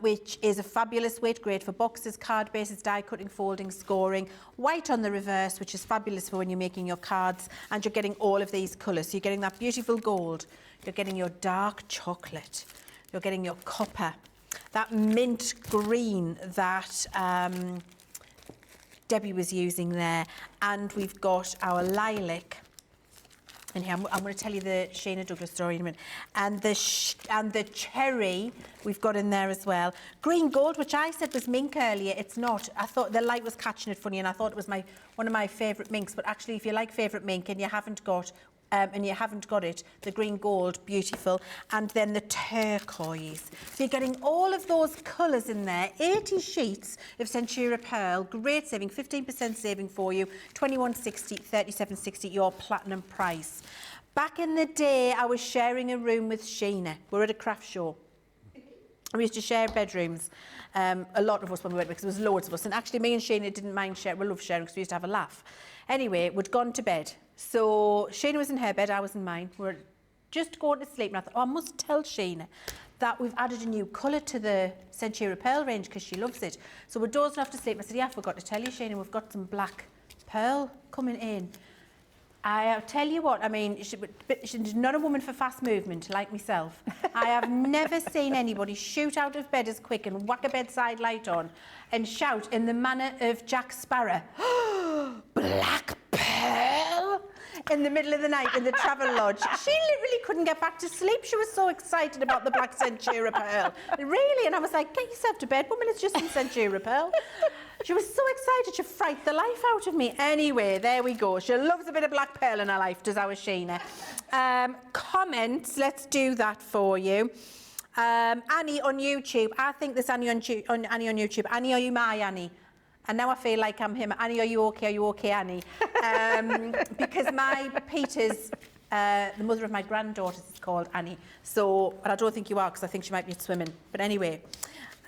which is a fabulous weight, great for boxes, card bases, die cutting, folding, scoring. White on the reverse, which is fabulous for when you're making your cards. And you're getting all of these colours. So you're getting that beautiful gold. You're getting your dark chocolate. You're getting your copper. That mint green that Debbie was using there, and we've got our lilac. And here I'm going to tell you the Shayna Douglas story in a minute. And the cherry we've got in there as well. Green gold, which I said was mink earlier, it's not. I thought the light was catching it funny, and I thought it was one of my favourite minks. But actually, if you like favourite mink and you haven't got it, the green gold, beautiful, and then the turquoise. So you're getting all of those colours in there. 80 sheets of Centura Pearl, great saving, 15% saving for you, $21.60, $37.60 your platinum price. Back in the day, I was sharing a room with Sheena. We're at a craft show. We used to share bedrooms, a lot of us when we went, because there was loads of us, and actually me and Sheena didn't mind sharing, we loved sharing because we used to have a laugh. Anyway, we'd gone to bed. So Sheena was in her bed, I was in mine. We were just going to sleep, and I thought, I must tell Sheena that we've added a new colour to the Centura Pearl range because she loves it. So we're dozing off to sleep. I said, yeah, I forgot to tell you, Sheena, we've got some black pearl coming in. I'll tell you what, I mean, she's not a woman for fast movement like myself. I have never seen anybody shoot out of bed as quick and whack a bedside light on and shout in the manner of Jack Sparrow, black pearl, in the middle of the night in the travel lodge. She literally couldn't get back to sleep. She was so excited about the black Centura Pearl. Really? And I was like, get yourself to bed, woman, it's just some Centura Pearl. She was so excited, she frightened the life out of me. Anyway, there we go. She loves a bit of black pearl in her life, does our Sheena. Comments, let's do that for you. Annie on YouTube. I think there's Annie on YouTube. Annie, are you my Annie? And now I feel like I'm him. Annie, are you okay? Are you okay, Annie? Because my Peter's, the mother of my granddaughters is called Annie. So, but I don't think you are because I think she might be at swimming. But anyway,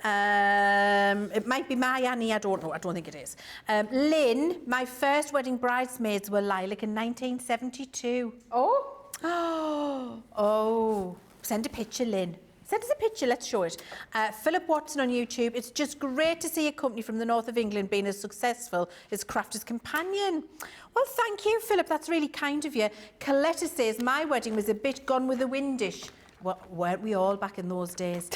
it might be my Annie. I don't know. I don't think it is. Lynn, my first wedding bridesmaids were lilac in 1972. Oh. Oh. Send a picture, Lynn. Send us a picture, let's show it. Philip Watson on YouTube. It's just great to see a company from the north of England being as successful as Crafters Companion. Well, thank you, Philip. That's really kind of you. Coletta says, my wedding was a bit gone with the windish. Well, weren't we all back in those days?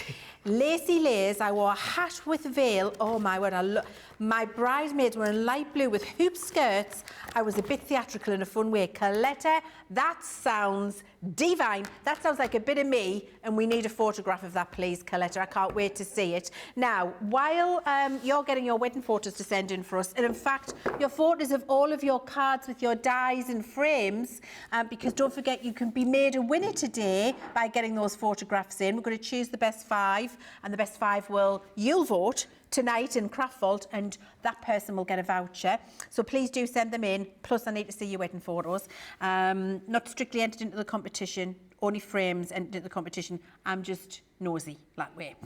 Lacey Lays, I wore a hat with veil. Oh, my word. My bridesmaids were in light blue with hoop skirts. I was a bit theatrical in a fun way. Coletta, that sounds divine. That sounds like a bit of me, and we need a photograph of that, please, Coletta. I can't wait to see it. Now, while you're getting your wedding photos to send in for us, and in fact, your photos of all of your cards with your dies and frames, because don't forget, you can be made a winner today by getting those photographs in. We're going to choose the best 5, and the best 5 you'll vote tonight in Craft Vault, and that person will get a voucher. So please do send them in. Plus, I need to see your wedding photos. Not strictly entered into the competition, only frames entered into the competition. I'm just nosy that way.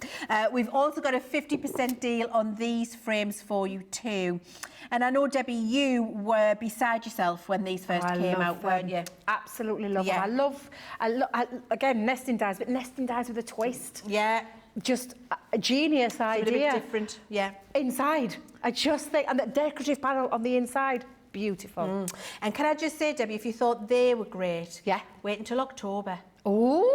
We've also got a 50% deal on these frames for you too. And I know, Debbie, you were beside yourself when these first came out, weren't you? Absolutely love them. Again, nesting dies, but nesting dies with a twist. Yeah. Just a genius idea. A bit different, yeah. Inside, I just think, and the decorative panel on the inside, beautiful. And can I just say, Debbie, if you thought they were great, yeah, wait until October. Oh,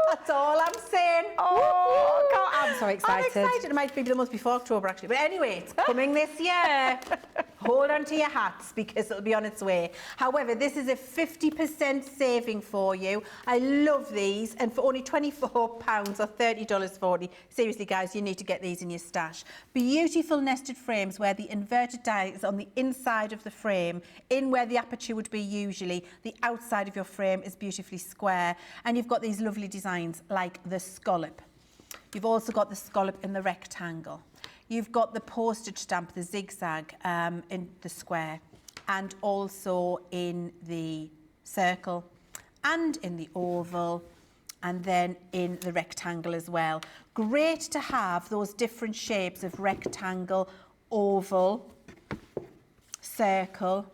that's all I'm saying. Oh, God, I'm so excited. I'm excited. It might be the month before October, actually. But anyway, it's coming this year. Hold on to your hats because it'll be on its way. However, this is a 50% saving for you. I love these. And for only £24 or $30.40, seriously, guys, you need to get these in your stash. Beautiful nested frames where the inverted die is on the inside of the frame, in where the aperture would be usually. The outside of your frame is beautifully square. And you've got these lovely designs like the scallop. You've also got the scallop in the rectangle. You've got the postage stamp, the zigzag in the square, and also in the circle, and in the oval, and then in the rectangle as well. Great to have those different shapes of rectangle, oval, circle,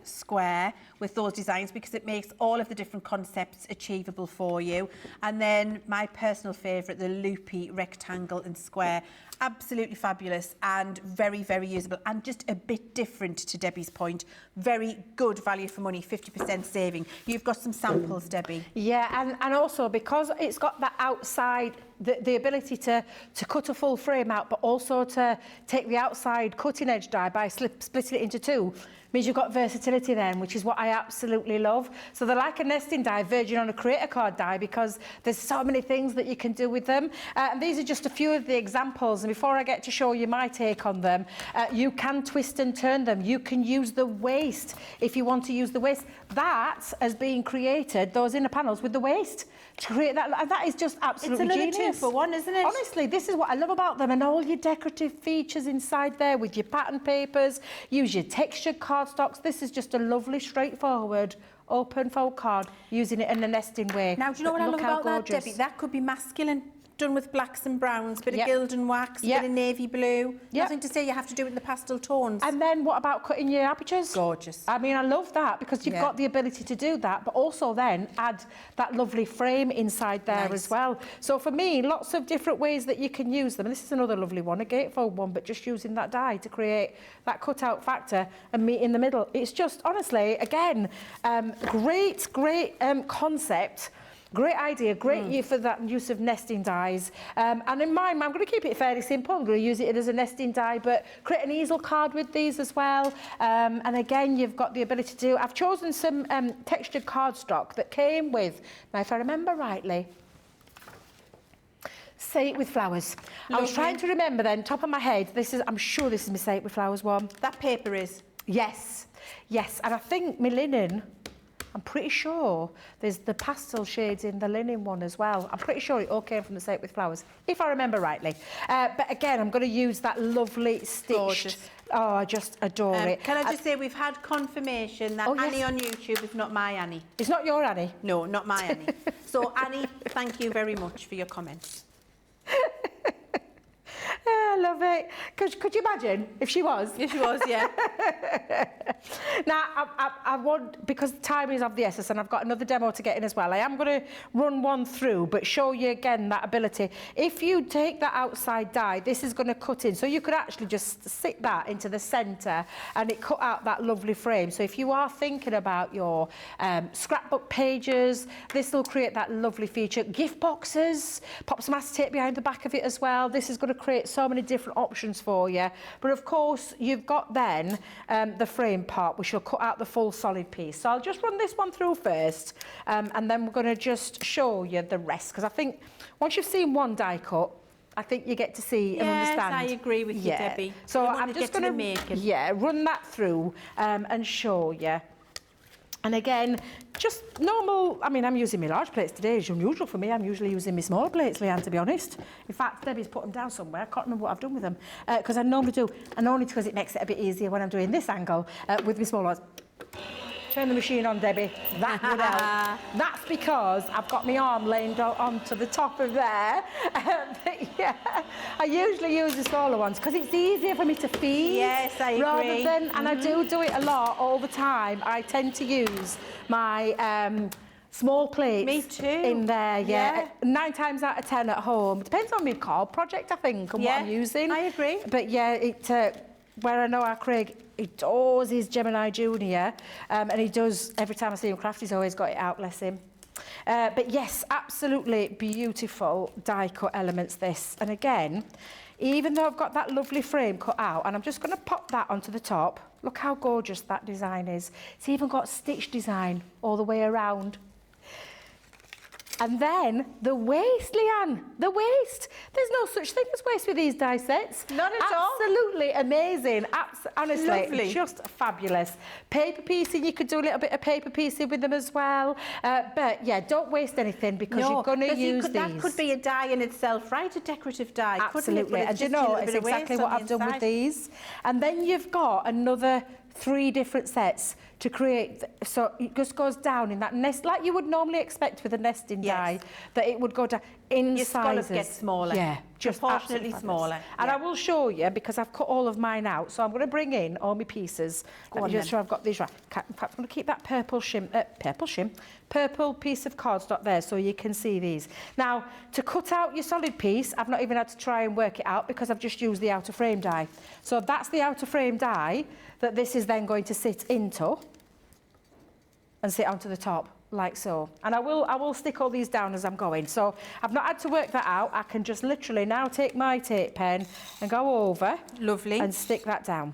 square with those designs, because it makes all of the different concepts achievable for you. And then my personal favourite, the loopy rectangle and square. Absolutely fabulous and very, very usable, and just a bit different, to Debbie's point. Very good value for money, 50% saving. You've got some samples, Debbie. Yeah, and also because it's got that outside, the ability to cut a full frame out, but also to take the outside cutting edge die by splitting it into 2, means you've got versatility then, which is what I absolutely love. So they're like a nesting die verging on a creator card die, because there's so many things that you can do with them. And these are just a few of the examples. And before I get to show you my take on them, you can twist and turn them. You can use the waist if you want to use the waist. That has been created, those inner panels with the waist, to create that. And that is just absolutely genius. It's another 2 for 1, isn't it? Honestly, this is what I love about them, and all your decorative features inside there with your pattern papers. Use your textured cardstocks. This is just a lovely, straightforward, open fold card, using it in a nesting way. Now, do you know what I love about that, Debbie? That could be masculine. Done with blacks and browns, bit of gild and wax, bit of navy blue. Nothing to say you have to do it in the pastel tones. And then what about cutting your apertures? Gorgeous. I mean, I love that, because you've got the ability to do that, but also then add that lovely frame inside there as well. So for me, lots of different ways that you can use them. And this is another lovely one, a gatefold one, but just using that die to create that cutout factor and meet in the middle. It's just, honestly, again, great concept. Great idea, great use for that use of nesting dies. And in mine, I'm going to keep it fairly simple. I'm going to use it as a nesting die, but create an easel card with these as well. And again, you've got the ability to do... I've chosen some textured cardstock that came with, now if I remember rightly, Say It With Flowers. I was trying to remember then, top of my head, I'm sure this is my Say It With Flowers one. That paper is? Yes, and I think my linen I'm pretty sure there's the pastel shades in the linen one as well. I'm pretty sure it all came from the set with flowers, if I remember rightly. But again, I'm going to use that lovely stitched. Gorgeous. Oh, I just adore it. Can I just say we've had confirmation that Oh, yes. Annie on YouTube is not my Annie. It's not your Annie. No, not my Annie. So Annie, thank you very much for your comments. I love it. Could you imagine if she was? Yes, she was, yeah. Now, I want, because time is of the essence and I've got another demo to get in as well, I am going to run one through, but show you again that ability. If you take that outside die, this is going to cut in. So you could actually just stick that into the centre and it cut out that lovely frame. So if you are thinking about your scrapbook pages, this will create that lovely feature. Gift boxes, pop some acetate behind the back of it as well. This is going to create so many different options for you. But of course, you've got then the frame part, which will cut out the full solid piece. So I'll just run this one through first, and then we're going to just show you the rest, because I think once you've seen one die cut, I think you get to see and understand. Yes, I agree with you, Debbie. So I'm I'm just going to run that through and show you. And again, just normal, I mean, I'm using my large plates today. It's unusual for me. I'm usually using my small plates, Leann, to be honest. In fact, Debbie's put them down somewhere. I can't remember what I've done with them, because I normally do. And only because it makes it a bit easier when I'm doing this angle with my small ones. Turn the machine on, Debbie. That would help. That's because I've got my arm laying onto the top of there. But yeah, I usually use the smaller ones because it's easier for me to feed. Yes, I agree. Rather than, and I do it a lot all the time. I tend to use my small plates. Me too. In there, yeah. Yeah. 9 times out of 10 at home. Depends on my car project, I think, and what I'm using. I agree. But yeah, it where I know our Craig, he adores his Gemini Junior, and he does, every time I see him craft, he's always got it out, bless him. But yes, absolutely beautiful die cut elements, this. And again, even though I've got that lovely frame cut out, and I'm just going to pop that onto the top, look how gorgeous that design is. It's even got stitch design all the way around. And then the waist, Leann, the waist. There's no such thing as waist with these die sets. Not at all. Absolutely amazing. Honestly, Lovely. Just fabulous. Paper piecing, you could do a little bit of paper piecing with them as well. But yeah, don't waste anything because you're going to use these. That could be a die in itself, right? A decorative die. Absolutely. And you know, it's exactly what I've done with these. And then you've got another 3 different sets to create, so it just goes down in that nest, like you would normally expect with a nesting die, that it would go down in Your sizes. scallop gets smaller. Yeah, just proportionately absolutely smaller. fabulous. And I will show you, because I've cut all of mine out, so I'm going to bring in all my pieces. Go on just then. sure I've got these right. In fact, I'm going to keep that purple piece of cardstock there so you can see these. Now, to cut out your solid piece, I've not even had to try and work it out because I've just used the outer frame die. So that's the outer frame die that this is then going to sit into and sit onto the top like so. And I will stick all these down as I'm going. So I've not had to work that out. I can just literally now take my tape pen and go over. Lovely. And stick that down.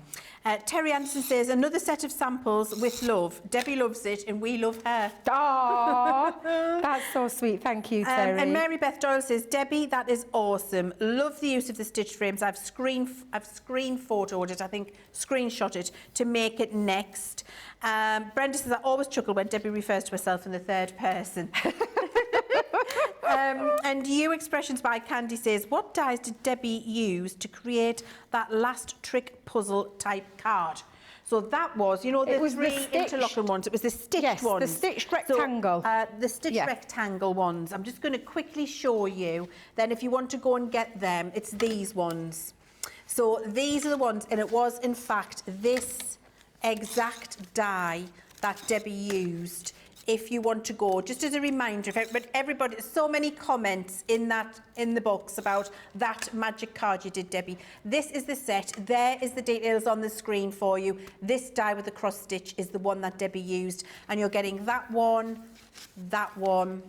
Terry Anderson says, another set of samples with love. Debbie loves it and we love her. Oh, that's so sweet. Thank you, Terry. And Mary Beth Doyle says, Debbie, that is awesome. Love the use of the stitch frames. I've screen photoed it, I think, screenshot it to make it next. Brenda says, I always chuckle when Debbie refers to herself in the third person. And You Expressions by Candy says, what dies did Debbie use to create that last trick puzzle type card? So that was, you know, the 3 interlocking ones. It was the stitched ones. the stitched rectangle. So, the stitched rectangle ones. I'm just going to quickly show you. Then if you want to go and get them, it's these ones. So these are the ones, and it was, in fact, this exact die that Debbie used. If you want to go, just as a reminder, but everybody, so many comments in the box about that magic card you did, Debbie. This is the set. There is the details on the screen for you. This die with the cross stitch is the one that Debbie used, and you're getting that one, that one,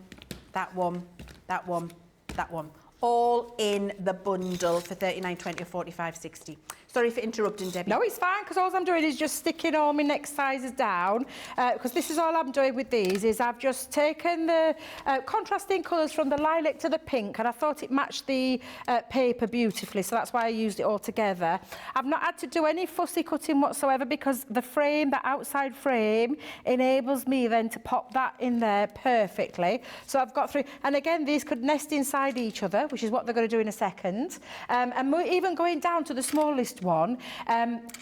that one, that one, that one. all in the bundle for $39.20 or $45.60. Sorry for interrupting, Debbie. No, it's fine, because all I'm doing is just sticking all my next sizes down, because this is all I'm doing with these, is I've just taken the contrasting colours from the lilac to the pink, and I thought it matched the paper beautifully, so that's why I used it all together. I've not had to do any fussy cutting whatsoever, because the frame, the outside frame, enables me then to pop that in there perfectly. So I've got 3, and again, these could nest inside each other, which is what they're going to do in a second. And we're even going down to the smallest one.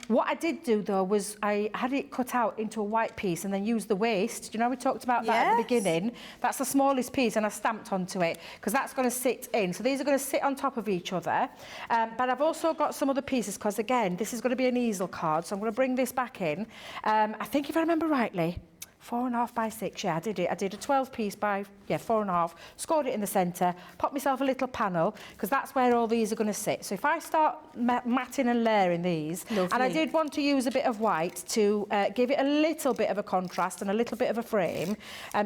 What I did do though was I had it cut out into a white piece and then used the waste. Do you know we talked about that at the beginning? That's the smallest piece, and I stamped onto it because that's going to sit in. So these are going to sit on top of each other. But I've also got some other pieces because again, this is going to be an easel card. So I'm going to bring this back in. I think if I remember rightly, 4.5 by 6, yeah, I did it. I did a 12 piece by, 4.5, scored it in the centre, popped myself a little panel, because that's where all these are going to sit. So if I start matting and layering these, and I did want to use a bit of white to give it a little bit of a contrast and a little bit of a frame,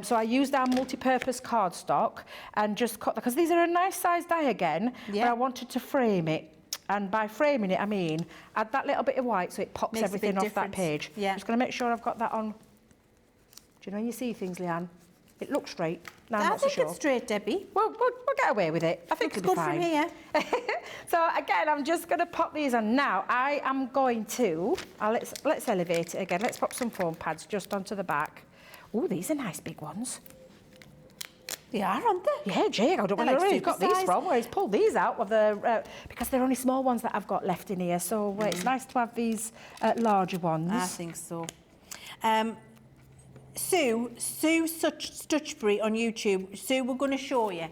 so I used our multi-purpose cardstock and just cut that, because these are a nice size die again, but I wanted to frame it. And by framing it, I mean, add that little bit of white so it pops everything off that page. Yeah. I'm just going to make sure I've got that on. Do you know you see things, Leanne? It looks straight. Now I'm not so sure. I think it's straight, Debbie. Well, we'll get away with it. I think it'll be fine. It's good from here. So again, I'm just going to pop these on now. I am going to. Let's elevate it again. Let's pop some foam pads just onto the back. Oh, these are nice big ones. They are, aren't they? Yeah, Jake, I don't know where he's got these from, where he's pulled these out of the, because they're only small ones that I've got left in here. So it's nice to have these larger ones. I think so. Sue Stutchbury on YouTube. Sue, we're going to show you.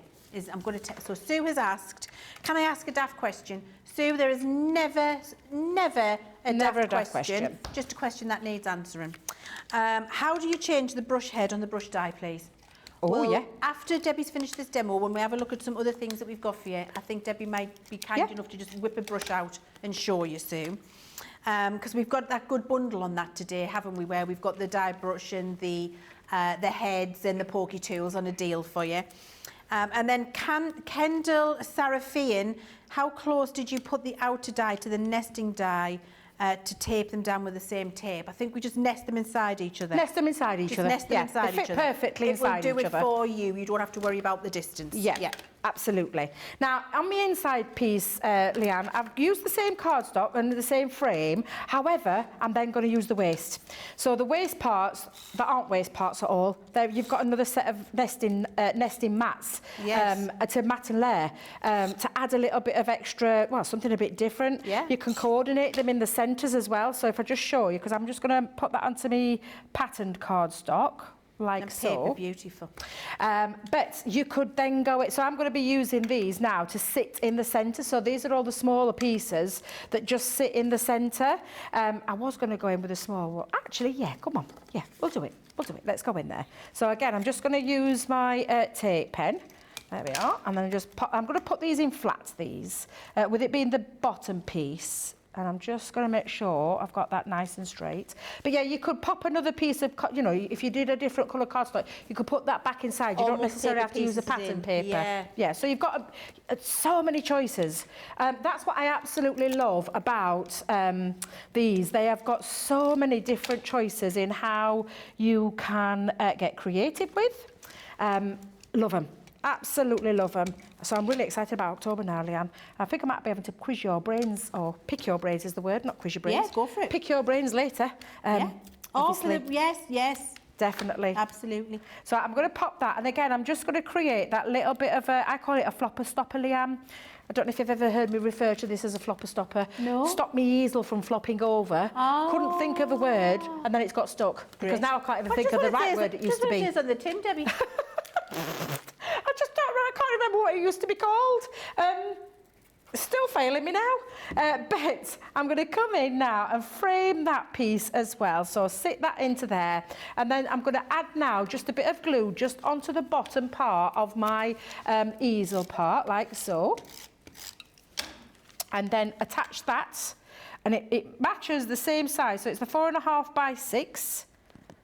So Sue has asked, can I ask a daft question? Sue, there is never a daft question. Just a question that needs answering. How do you change the brush head on the brush die, please? After Debbie's finished this demo, when we have a look at some other things that we've got for you, I think Debbie might be kind enough to just whip a brush out and show you, Sue. Because we've got that good bundle on that today, haven't we, where we've got the die brush and the heads and the pokey tools on a deal for you. And then Kendall Sarafian, how close did you put the outer die to the nesting die to tape them down with the same tape? I think we just nest them inside each other. Nest them inside each other. Nest them inside each other. They fit perfectly inside each other. It will do it for you. You don't have to worry about the distance. Yeah. Absolutely. Now, on my inside piece, Leanne, I've used the same cardstock and the same frame. However, I'm then going to use the waste. So the waste parts, that aren't waste parts at all, you've got another set of nesting mats to mat and layer, to add a little bit of extra, something a bit different. Yeah. You can coordinate them in the centres as well. So if I just show you, because I'm just going to put that onto me patterned cardstock. Like so. Beautiful. But you could then go, so I'm going to be using these now to sit in the centre. So these are all the smaller pieces that just sit in the centre. I was going to go in with a small one. Actually, yeah, come on. Yeah, we'll do it. Let's go in there. So again, I'm just going to use my tape pen. There we are. And then I'm going to put these in flats, with it being the bottom piece. And I'm just going to make sure I've got that nice and straight. But yeah, you could pop another piece of, if you did a different colour cardstock, you could put that back inside. You don't necessarily have to use the pattern paper. Yeah, so you've got so many choices. That's what I absolutely love about these. They have got so many different choices in how you can get creative with. Love them. Absolutely love them. So I'm really excited about October now, Leanne. I think I might be able to quiz your brains, or pick your brains is the word, not quiz your brains. Yes, go for it. Pick your brains later. Yes. Definitely. Absolutely. So I'm going to pop that, and again, I'm just going to create that little bit of I call it a flopper stopper, Leanne. I don't know if you've ever heard me refer to this as a flopper stopper. No. Stop me easel from flopping over. Oh. Couldn't think of a word, and then it's got stuck. Great. Because now I can't even think of the right word it used to be. Just what it is on the tin, Debbie. I can't remember what it used to be called. Still failing me now. But I'm going to come in now and frame that piece as well. So sit that into there. And then I'm going to add now just a bit of glue just onto the bottom part of my easel part, like so. And then attach that. And it matches the same size. So it's the 4.5 by 6.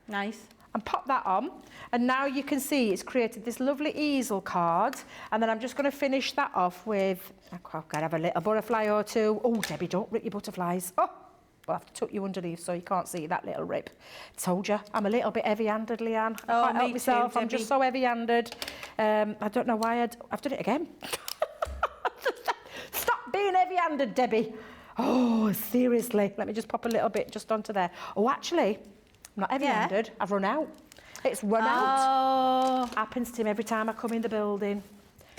Nice. and pop that on. And now you can see it's created this lovely easel card. And then I'm just going to finish that off with, I've got to have a little butterfly or two. Oh, Debbie, don't rip your butterflies. Oh, I'll have to tuck you underneath so you can't see that little rip. Told you, I'm a little bit heavy-handed, Leann. I can't help myself, I'm just so heavy-handed. I don't know why I've done it again. Stop being heavy-handed, Debbie. Oh, seriously. Let me just pop a little bit just onto there. Oh, actually, I'm not heavy-handed. I've run out. It's run out. Happens to him every time I come in the building.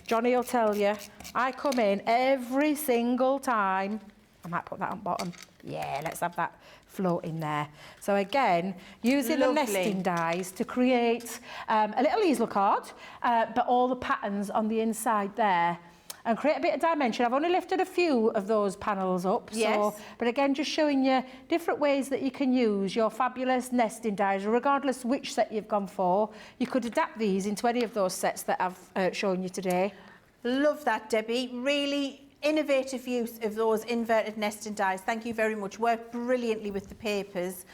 Johnny will tell you, I come in every single time. I might put that on bottom. Yeah, let's have that float in there. So again, using the nesting dies to create a little easel card, but all the patterns on the inside there, and create a bit of dimension. I've only lifted a few of those panels up. Yes. So, but again, just showing you different ways that you can use your fabulous nesting dies, regardless which set you've gone for. You could adapt these into any of those sets that I've shown you today. Love that, Debbie. Really innovative use of those inverted nesting dies. Thank you very much. Worked brilliantly with the papers.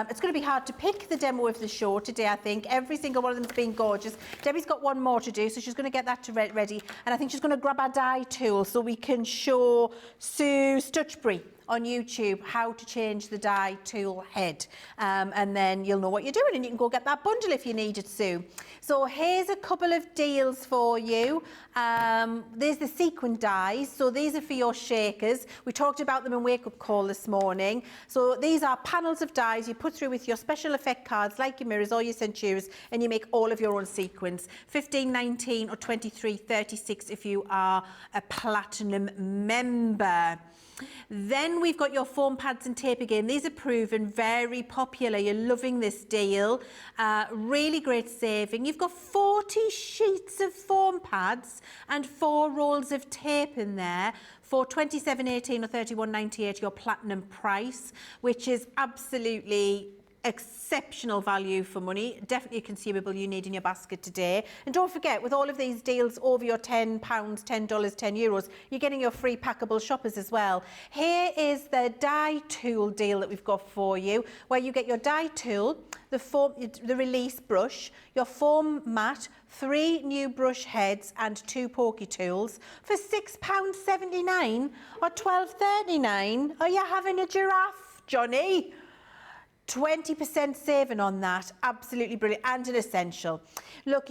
It's going to be hard to pick the demo of the show today, I think. Every single one of them's been gorgeous. Debbie's got one more to do, so she's going to get that ready. And I think she's going to grab our die tool so we can show Sue Stutchbury on YouTube how to change the die tool head, and then you'll know what you're doing and you can go get that bundle if you need it, Sue. So here's a couple of deals for you. There's the sequin dies, so these are for your shakers. We talked about them in Wake Up Call this morning. So these are panels of dies you put through with your special effect cards like your mirrors or your centuries, and you make all of your own sequins. 15.19 or 23.36 if you are a platinum member. Then we've got your foam pads and tape again. These are proven very popular. You're loving this deal. Really great saving. You've got 40 sheets of foam pads and 4 rolls of tape in there for £27.18 or £31.98, your platinum price, which is absolutely exceptional value for money. Definitely a consumable you need in your basket today. And don't forget, with all of these deals over your £10, $10, €10, you're getting your free packable shoppers as well. Here is the die tool deal that we've got for you, where you get your die tool, the release brush, your foam mat, 3 new brush heads and 2 pokey tools for £6.79 or £12.39. Are you having a giraffe, Johnny? 20% saving on that, absolutely brilliant, and an essential. Look,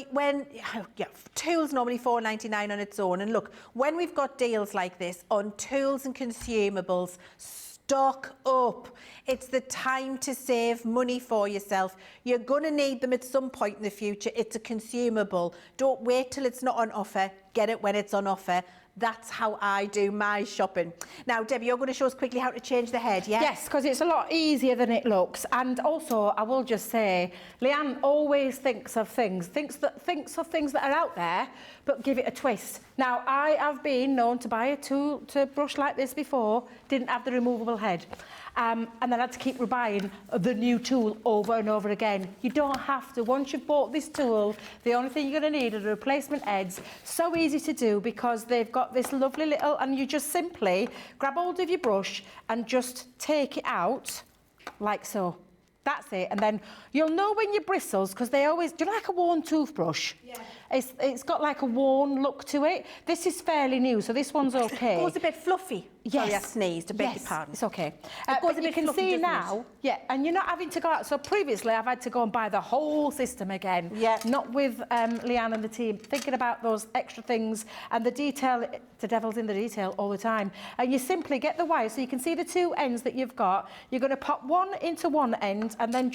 tools normally £4.99 on its own, and look, when we've got deals like this on tools and consumables, stock up. It's the time to save money for yourself. You're going to need them at some point in the future. It's a consumable. Don't wait till it's not on offer. Get it when it's on offer. That's how I do my shopping. Now, Debbie, you're going to show us quickly how to change the head, yeah? Yes, because it's a lot easier than it looks. And also, I will just say, Leann always thinks of things that are out there, but give it a twist. Now, I have been known to buy a tool to brush like this before, didn't have the removable head. And then I had to keep rebuying the new tool over and over again. You don't have to. Once you've bought this tool, the only thing you're going to need are the replacement heads. So easy to do because they've got this lovely little, and you just simply grab hold of your brush and just take it out like so. That's it. And then you'll know when your bristles, because they always, do you like a worn toothbrush? Yeah. It's got like a worn look to it. This is fairly new, so this one's okay. It goes a bit fluffy. Yes. Sorry, I sneezed, I beg your pardon. It's okay. But you can see now, yeah, and you're not having to go out. So previously I've had to go and buy the whole system again. Yeah. Not with Leann and the team, thinking about those extra things and the detail, the devil's in the detail all the time. And you simply get the wire so you can see the 2 ends that you've got. You're going to pop one into one end and then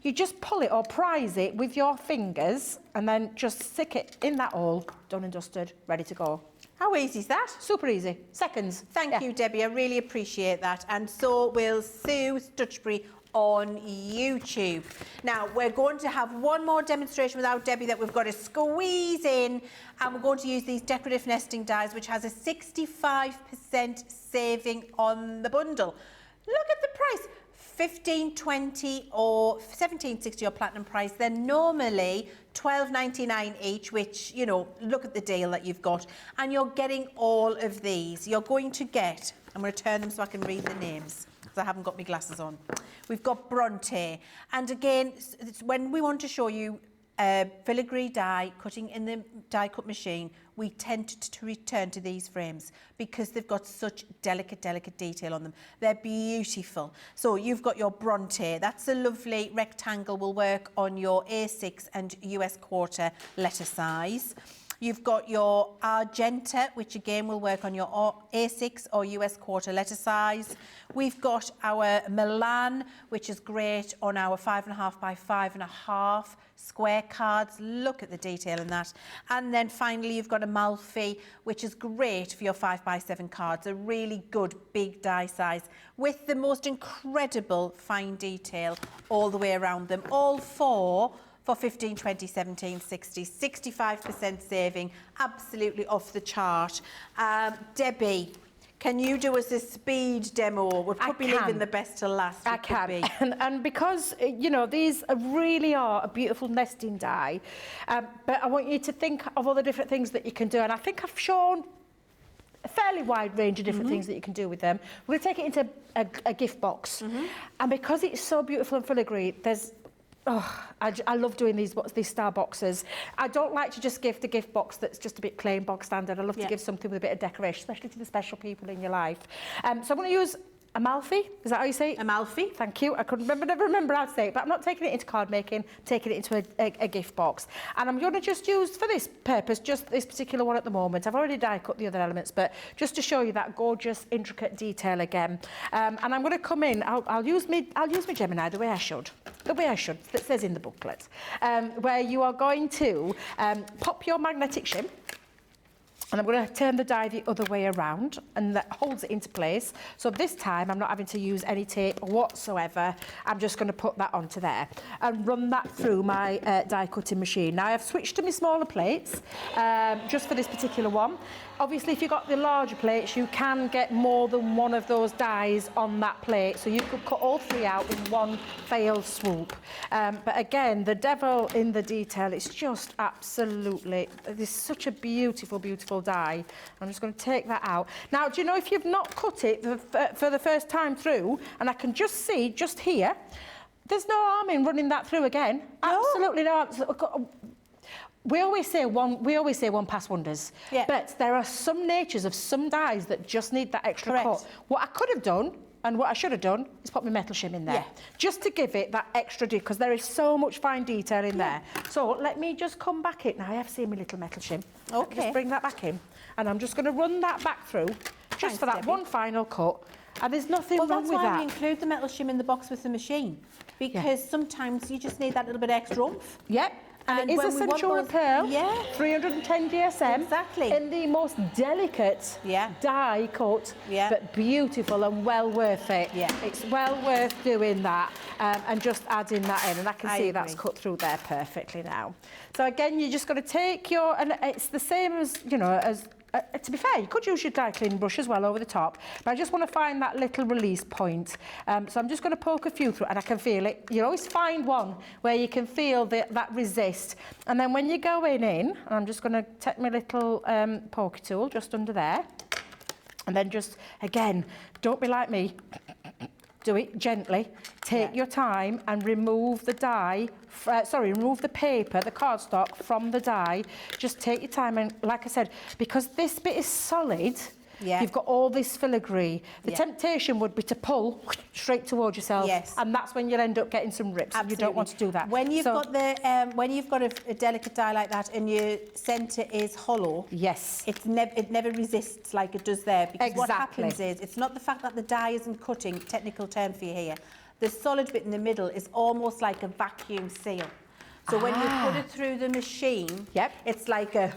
you just pull it or prise it with your fingers and then just stick it in that hole, done and dusted, ready to go. How easy is that? Super easy. Seconds. Thank you, Debbie. I really appreciate that. And so will Sue Stutchbury on YouTube. Now, we're going to have one more demonstration without Debbie that we've got to squeeze in, and we're going to use these decorative nesting dies, which has a 65% saving on the bundle. Look at the price. $15.20 or $17.60 your platinum price. They're normally $12.99 each, which, you know, look at the deal that you've got. And you're getting all of these. You're going to get, I'm going to turn them so I can read the names. because I haven't got my glasses on. We've got Bronte. And again, it's when we want to show you filigree die cutting in the die cut machine, we tend to return to these frames because they've got such delicate detail on them. They're beautiful. So you've got your Bronte. That's a lovely rectangle, will work on your A6 and US quarter letter size. You've got your Argenta, which again will work on your A6 or US quarter letter size. We've got our Milan, which is great on our 5.5 by 5.5 square cards. Look at the detail in that. And then finally, you've got Amalfi, which is great for your 5 by 7 cards. A really good big die size with the most incredible fine detail all the way around them. All four for 15, 20, 17, 60, 65% saving, absolutely off the chart. Debbie, can you do us a speed demo? We're probably leaving the best to last. I can. And because, you know, these really are a beautiful nesting die, but I want you to think of all the different things that you can do. And I think I've shown a fairly wide range of different things that you can do with them. We're going to take it into a gift box. And because it's so beautiful and filigree, there's I love doing these star boxes. I don't like to just give the gift box that's just a bit plain, bog standard. I love to give something with a bit of decoration, especially to the special people in your life. So I'm going to use Amalfi. Is that how you say it? Amalfi. Thank you. I couldn't never remember how to say it, but I'm not taking it into card making, taking it into a gift box. And I'm going to just use, for this purpose, just this particular one at the moment. I've already die cut the other elements, but just to show you that gorgeous, intricate detail again. And I'm going to come in. I'll use my Gemini the way I should. That says in the booklet, where you are going to pop your magnetic shim. And I'm going to turn the die the other way around, and that holds it into place. So this time I'm not having to use any tape whatsoever. I'm just going to put that onto there and run that through my die cutting machine. Now I've switched to my smaller plates just for this particular one. Obviously, if you've got the larger plates, you can get more than one of those dies on that plate. So you could cut all three out in one failed swoop. But again, the devil in the detail, it's just absolutely, it's such a beautiful, beautiful die. I'm just going to take that out. Now, do you know, if you've not cut it for the first time through, and I can just see, just here, there's no harm in running that through again. No. Absolutely no. We always say one pass wonders, but there are some natures of some dies that just need that extra cut. What I could have done and what I should have done is put my metal shim in there, just to give it that extra detail, because there is so much fine detail in there. So let me just come back in. Now I have seen my little metal shim. Okay. Just bring that back in, and I'm just going to run that back through, just for that one final cut. And there's nothing wrong with that. That's why we include the metal shim in the box with the machine, because sometimes you just need that little bit extra oomph. Yep. And it is a Centura pearl, 310 GSM, exactly, in the most delicate die cut, but beautiful and well worth it. It's well worth doing that and just adding that in, and I can see that's cut through there perfectly now. So again, you're just going to take your, and it's the same as, you know, as to be fair, you could use your die cleaning brush as well over the top, but I just want to find that little release point. So I'm just going to poke a few through, and I can feel it. You always find one where you can feel that resist. And then when you're going in, I'm just going to take my little pokey tool just under there. And then just, again, don't be like me. Do it gently. Take your time and remove the die, remove the paper, the cardstock from the die. Just take your time, and like I said, because this bit is solid, you've got all this filigree. The temptation would be to pull straight towards yourself, and that's when you'll end up getting some rips. And you don't want to do that. When you've got a delicate die like that and your centre is hollow, it never resists like it does there, because what happens is, it's not the fact that the die isn't cutting, technical term for you here. The solid bit in the middle is almost like a vacuum seal. So when you put it through the machine, it's like a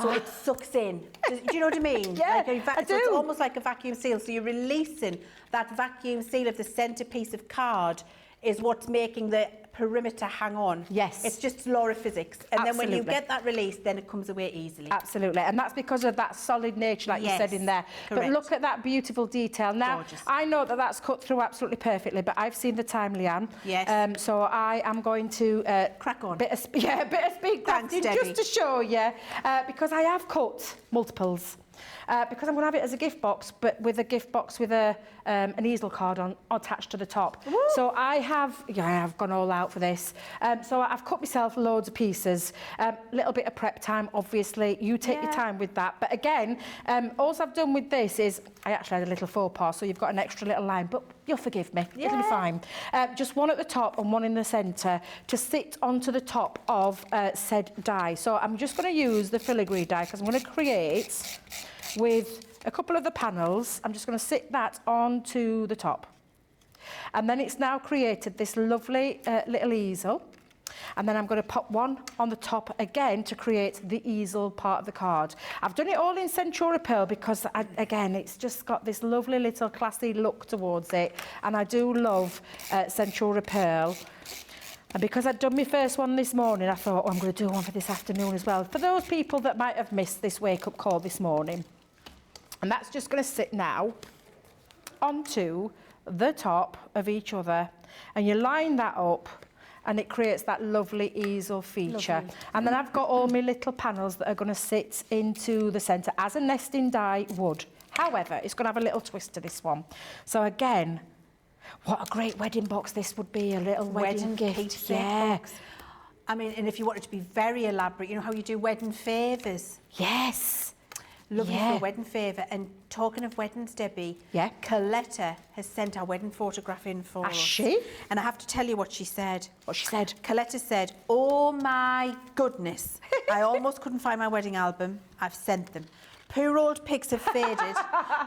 so it sucks in. Do you know what I mean? I do. So it's almost like a vacuum seal. So you're releasing that vacuum seal of the centrepiece of card is what's making the perimeter hang on. It's just law of physics. And then when you get that release, then it comes away easily. Absolutely. And that's because of that solid nature, like you said in there. Correct. But look at that beautiful detail. Now, I know that that's cut through absolutely perfectly, but I've seen the time, Leann. So I am going to crack on. A bit of speed crafting just to show you, because I have cut multiples. because I'm going to have it as a gift box, but with a gift box with an easel card on attached to the top. Woo. So I've gone all out for this. So I've cut myself loads of pieces. Little bit of prep time, obviously. You take your time with that. But again, all I've done with this is I actually had a little faux pas, so you've got an extra little line, but you'll forgive me. It'll be fine. Just one at the top and one in the centre to sit onto the top of said die. So I'm just going to use the filigree die because I'm going to create with a couple of the panels. I'm just going to sit that onto the top. And then it's now created this lovely little easel. And then I'm going to pop one on the top again to create the easel part of the card. I've done it all in Centura Pearl because, again, it's just got this lovely little classy look towards it. And I do love Centura Pearl. And because I'd done my first one this morning, I thought, oh, I'm going to do one for this afternoon as well. For those people that might have missed this wake-up call this morning. And that's just going to sit now onto the top of each other. And you line that up and it creates that lovely easel feature. Lovely. And then I've got all my little panels that are going to sit into the centre as a nesting die would. However, it's going to have a little twist to this one. So again, what a great wedding box this would be, a little wedding gift. Box. I mean, and if you want it to be very elaborate, you know how you do wedding favours? Yes. Lovely for a wedding favour. And talking of weddings, Debbie, Coletta has sent our wedding photograph in for us. Has she? And I have to tell you what she said. What she said? Coletta said, oh my goodness, I almost couldn't find my wedding album. I've sent them. Poor old pics have faded.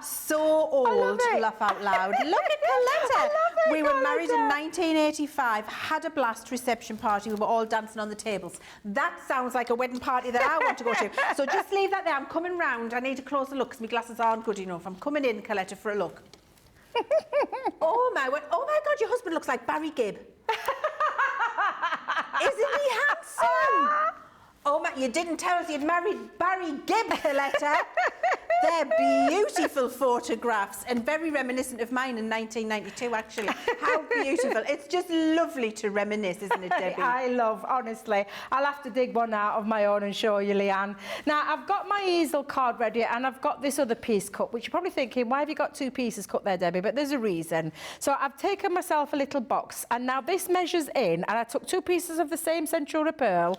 So old, laugh out loud. Look at Coletta. We were married in 1985, had a blast reception party. We were all dancing on the tables. That sounds like a wedding party that I want to go to. So just leave that there. I'm coming round. I need a closer look because my glasses aren't good enough. I'm coming in, Coletta, for a look. Oh my God, your husband looks like Barry Gibb. Isn't he handsome? Oh my, you didn't tell us you'd married Barry Gibb, Coletta. They're beautiful photographs and very reminiscent of mine in 1992, actually. How beautiful. It's just lovely to reminisce, isn't it, Debbie? I love, honestly. I'll have to dig one out of my own and show you, Leanne. Now, I've got my easel card ready and I've got this other piece cut, which you're probably thinking, why have you got two pieces cut there, Debbie? But there's a reason. So I've taken myself a little box and now this measures in, and I took two pieces of the same Centura Pearl.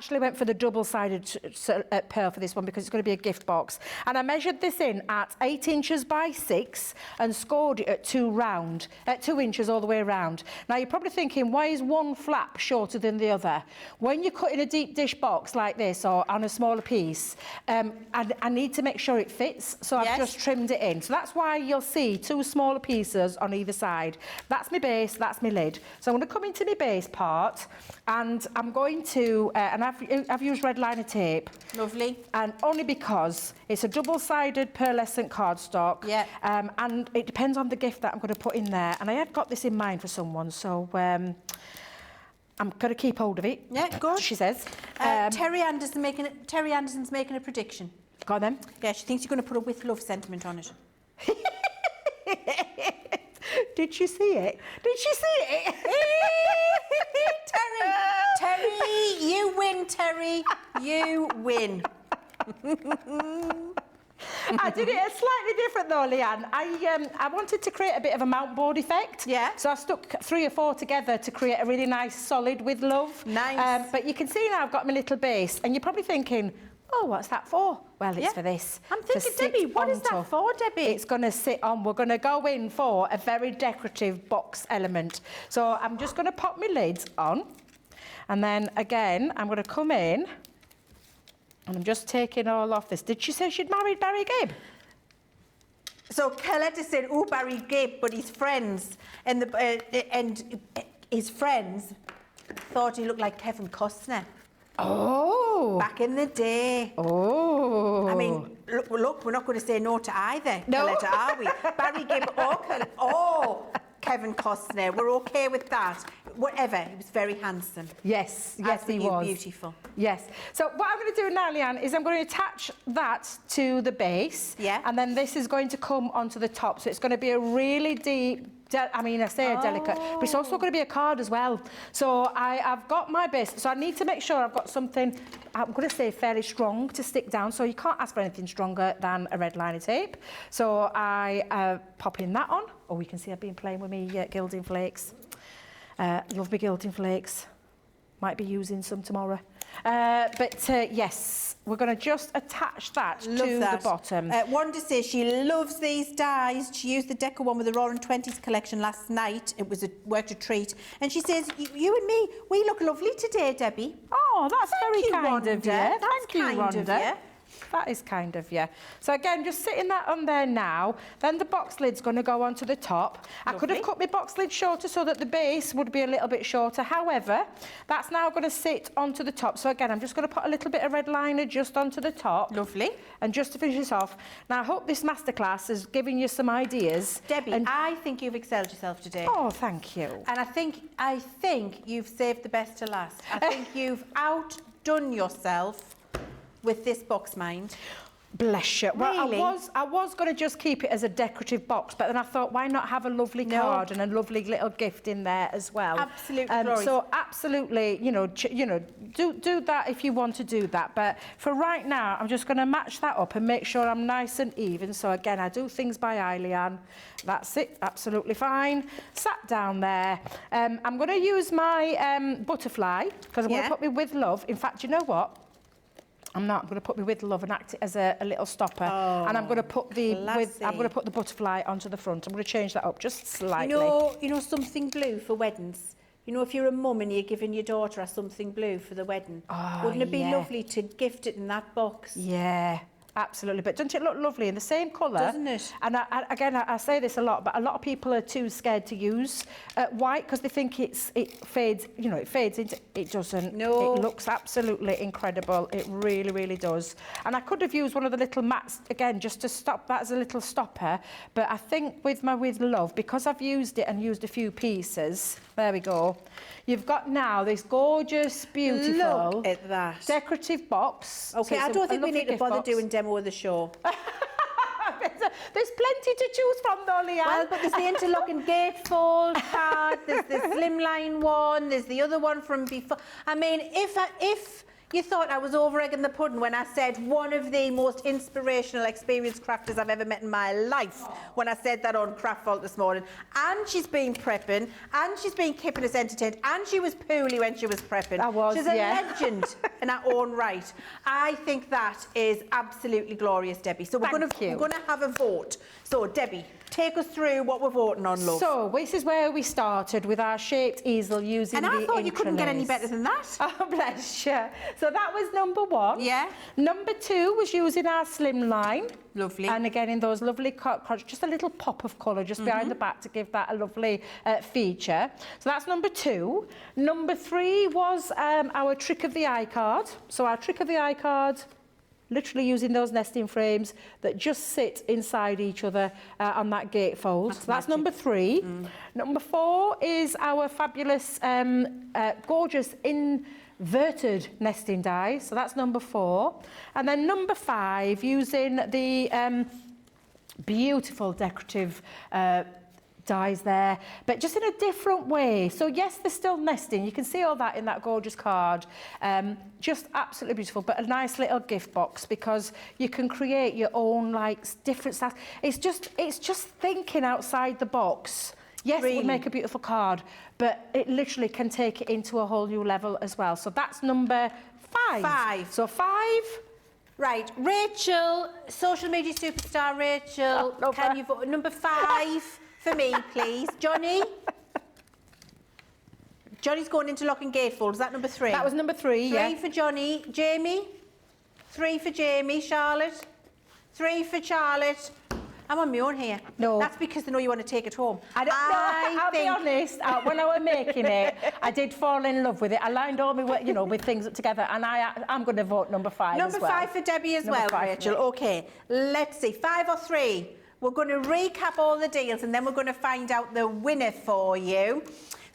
Actually went for the double-sided pearl for this one because it's going to be a gift box. And I measured this in at 8 inches by 6 and scored it at 2 inches all the way around. Now, you're probably thinking, why is one flap shorter than the other? When you cut in a deep dish box like this or on a smaller piece, I need to make sure it fits, so I've just trimmed it in. So that's why you'll see 2 smaller pieces on either side. That's my base, that's my lid. So I'm going to come into my base part and I'm going to, and I've used red liner tape. Lovely. And only because it's a double-sided pearlescent cardstock. Yeah. And it depends on the gift that I'm going to put in there. And I had got this in mind for someone, so I'm going to keep hold of it. Yeah, good. She says. Terry Anderson's making a prediction. Go on then. Yeah, she thinks you're going to put a with love sentiment on it. Did she see it? Did she see it? Terry, you win, Terry. You win. I did it slightly different though, Leanne. I wanted to create a bit of a mount board effect. Yeah. So I stuck 3 or 4 together to create a really nice solid with love. Nice. But you can see now I've got my little base and you're probably thinking, oh, what's that for? Well, it's for this. I'm thinking, Debbie, what is that for, Debbie? It's going to sit on. We're going to go in for a very decorative box element. So I'm just going to pop my lids on. And then, again, I'm going to come in and I'm just taking all off this. Did she say she'd married Barry Gibb? So Coletta said, oh, Barry Gibb, but his friends and his friends thought he looked like Kevin Costner. Oh. Back in the day. Oh. I mean, look, we're not going to say no to either, No. Coletta, are we? Barry Gibb or Kevin Costner, we're okay with that. whatever. He was very handsome. Yes, yes, he Absolutely was. beautiful. Yes. So what I'm going to do now, Leanne, is I'm going to attach that to the base. Yeah. And then this is going to come onto the top. So it's going to be a really deep, I say a delicate, but it's also going to be a card as well. So I've got my base. So I need to make sure I've got something, I'm going to say fairly strong to stick down. So you can't ask for anything stronger than a red liner tape. So I pop in that on. Oh, you can see I've been playing with me gilding flakes. Love my gilding flakes. Might be using some tomorrow. Yes, we're going to just attach that to the bottom. Wanda says she loves these dies. She used the Deco one with the Roaring 20s collection last night. It was worked a treat. And she says, you and me, we look lovely today, Debbie. Oh, that's very you, kind Wanda. of you. That's Thank you, kind of Wanda. you. That is kind of you. So again, just sitting that on there now. Then the box lid's going to go onto the top. I could have cut my box lid shorter so that the base would be a little bit shorter. However, that's now going to sit onto the top. So again, I'm just going to put a little bit of red liner just onto the top. Lovely. And just to finish this off. Now, I hope this masterclass is giving you some ideas. Debbie, I think you've excelled yourself today. Oh, thank you. And I think you've saved the best to last. I think you've outdone yourself with this box mind. Bless you. Well, Really? I was going to just keep it as a decorative box, but then I thought, why not have a lovely card and a lovely little gift in there as well? Absolutely. So absolutely, do that if you want to do that. But for right now, I'm just going to match that up and make sure I'm nice and even. So again, I do things by eye, Leanne. That's it. Absolutely fine. Sat down there. I'm going to use my butterfly because I'm going to put me with love. In fact, you know what? I'm not. I'm going to put me with love and act it as a little stopper. And I'm going to put the butterfly onto the front. I'm going to change that up just slightly. You know something blue for weddings? You know, if you're a mum and you're giving your daughter a something blue for the wedding, wouldn't it be lovely to gift it in that box? Yeah. Absolutely, but doesn't it look lovely in the same colour? Doesn't it? And I say this a lot, but a lot of people are too scared to use white because they think it fades. It fades into. It doesn't. No. It looks absolutely incredible. It really, really does. And I could have used one of the little mats again just to stop that as a little stopper. But I think with my With Love, because I've used it and used a few pieces. There we go. You've got now this gorgeous, beautiful, look at that decorative box. Okay, So I it's don't think we lovely need to gift bother box. doing demo of the show. There's plenty to choose from, though, Leanne. Well, but there's the interlocking gatefold card, there's the Slimline one, there's the other one from before. I mean, if you thought I was over-egging the pudding when I said one of the most inspirational, experienced crafters I've ever met in my life, when I said that on Craft Vault this morning, and she's been prepping, and she's been keeping us entertained, and she was poorly when she was prepping. I was, She's a legend in her own right. I think that is absolutely glorious, Debbie. So we're going to have a vote. So, Debbie, take us through what we're voting on, love. So, this is where we started with our shaped easel using the I thought you couldn't get any Intri'lace. better than that. Oh, bless you. So that was number one. Yeah. Number two was using our Slimline. Lovely. And again, in those lovely, just a little pop of colour just behind the back to give that a lovely feature. So that's number two. Number three was our Trick of the Eye card. So our Trick of the Eye card, literally using those nesting frames that just sit inside each other on that gatefold. So that's number three. Number four is our fabulous, gorgeous inverted nesting die. So that's number four. And then number five, using the beautiful decorative dies there, but just in a different way. So yes, they're still nesting. You can see all that in that gorgeous card. Just absolutely beautiful, but a nice little gift box because you can create your own different styles. It's just thinking outside the box. Yes, it would make a beautiful card, but it literally can take it into a whole new level as well. So that's number five. So five. Right, Rachel, social media superstar Rachel, can you vote number 5 for me, please? Johnny's going into lock and gatefold. Is that number 3? That was number 3, yeah. 3 for Johnny. Jamie? 3 for Jamie. Charlotte? 3 for Charlotte. I'm on my own here. No. That's because they know you want to take it home. I'll be honest, when I was making it, I did fall in love with it. I lined all my, with things together, and I'm going to vote number 5 Number as well. 5 for Debbie as well, Rachel. Okay, let's see. 5 or 3? We're going to recap all the deals, and then we're going to find out the winner for you.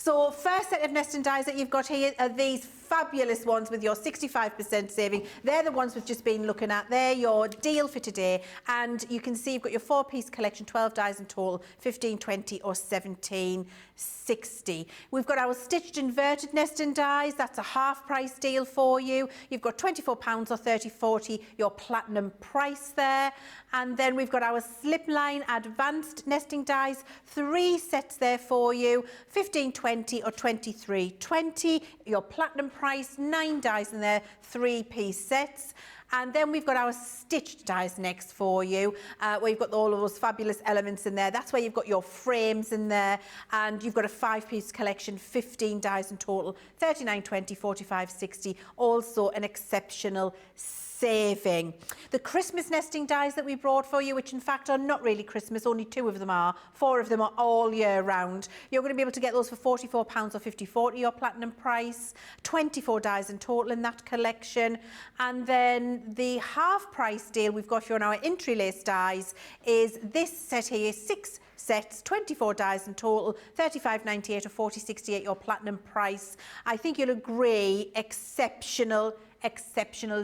So first set of nesting dies that you've got here are these fabulous ones with your 65% saving. They're the ones we've just been looking at. They're your deal for today. And you can see you've got your 4-piece collection, 12 dies in total, 15.20 or 17.60. We've got our stitched inverted nesting dies. That's a half price deal for you. You've got £24 or 30.40, your platinum price there. And then we've got our Slimline advanced nesting dies, 3 sets there for you, 15.20 or 23.20, your platinum price, 9 dies in there, 3-piece sets. And then we've got our stitched dies next for you, where you've got all of those fabulous elements in there. That's where you've got your frames in there, and you've got a 5-piece collection, 15 dies in total, 39.20, 45.60, also an exceptional saving. The Christmas nesting dies that we brought for you, which in fact are not really Christmas, only 2 of them are, 4 of them are all year round. You're going to be able to get those for £44 or 50.40, your platinum price, 24 dies in total in that collection. And then the half price deal we've got here on our Intri'lace dies is this set here, 6 sets, 24 dies in total, 35.98 or 40.68, your platinum price. I think you'll agree, exceptional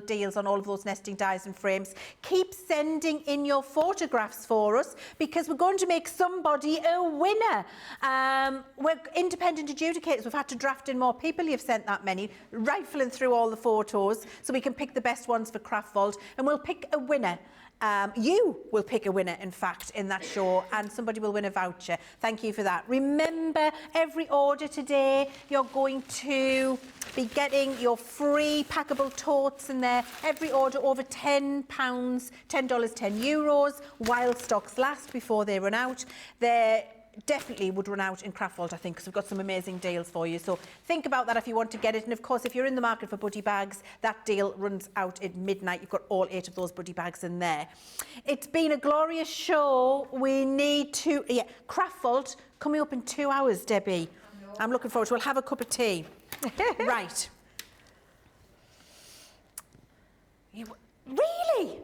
deals on all of those nesting dies and frames. Keep sending in your photographs for us, because we're going to make somebody a winner. We're independent adjudicators. We've had to draft in more people. You've sent that many, rifling through all the photos so we can pick the best ones for Craft Vault, and we'll pick a winner. You will pick a winner, in fact, in that show, and somebody will win a voucher. Thank you for that. Remember, every order today, you're going to be getting your free packable totes in there. Every order over £10, $10, €10, while stocks last, before they run out. They're definitely would run out in Craft Vault, I think, because we've got some amazing deals for you. So think about that if you want to get it. And of course, if you're in the market for buddy bags, that deal runs out at midnight. You've got all 8 of those buddy bags in there. It's been a glorious show. We need to, Craft Vault coming up in 2 hours, Debbie. I'm looking forward to it. We'll have a cup of tea. Right. Really?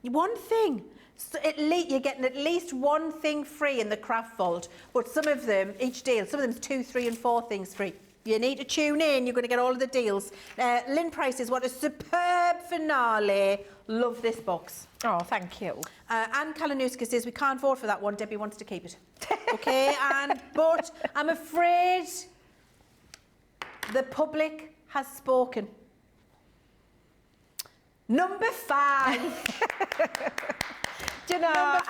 One thing. So you're getting at least one thing free in the Craft Vault, but some of them, each deal, some of them's 2, 3 and 4 things free. You need to tune in, you're going to get all of the deals. Lynn Price's, what a superb finale. Love this box. Oh, thank you. Anne Kalanuska says, we can't vote for that one, Debbie wants to keep it. Okay, Anne, but I'm afraid the public has spoken. Number 5. Do you know,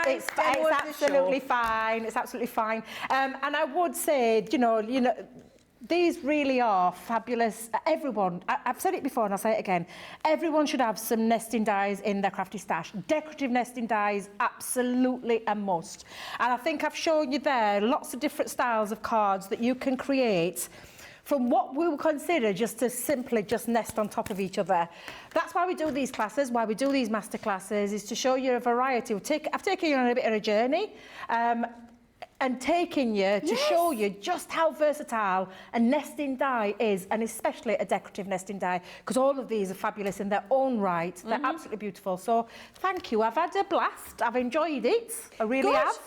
it's absolutely fine. It's absolutely fine. And I would say, you know, these really are fabulous. Everyone, I've said it before and I'll say it again, everyone should have some nesting dies in their crafty stash. Decorative nesting dies, absolutely a must. And I think I've shown you there lots of different styles of cards that you can create from what we would consider just to simply just nest on top of each other. That's why we do these classes, why we do these master classes, is to show you a variety. I've taken you on a bit of a journey, and taking you to show you just how versatile a nesting die is, and especially a decorative nesting die, because all of these are fabulous in their own right. They're absolutely beautiful. So thank you. I've had a blast. I've enjoyed it. I really have.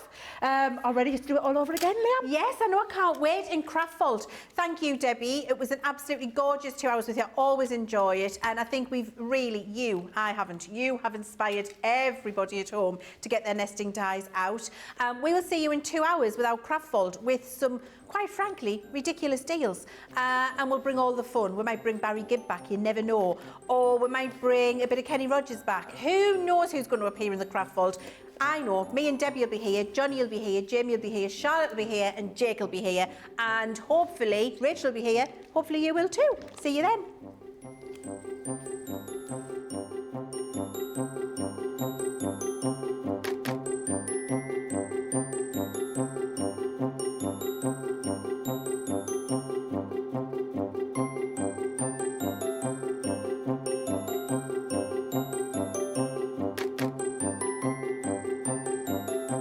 Are ready to do it all over again, Leann? Yes, I know, I can't wait in Craft Vault. Thank you, Debbie. It was an absolutely gorgeous 2 hours with you. I always enjoy it. And I think we've really, you have inspired everybody at home to get their nesting dies out. We will see you in 2 hours with our Craft Vault with some, quite frankly, ridiculous deals. And we'll bring all the fun. We might bring Barry Gibb back, you never know. Or we might bring a bit of Kenny Rogers back. Who knows who's going to appear in the Craft Vault? I know, me and Debbie will be here, Johnny will be here, Jamie will be here, Charlotte will be here, and Jake will be here. And hopefully, Rachel will be here. Hopefully you will too. See you then.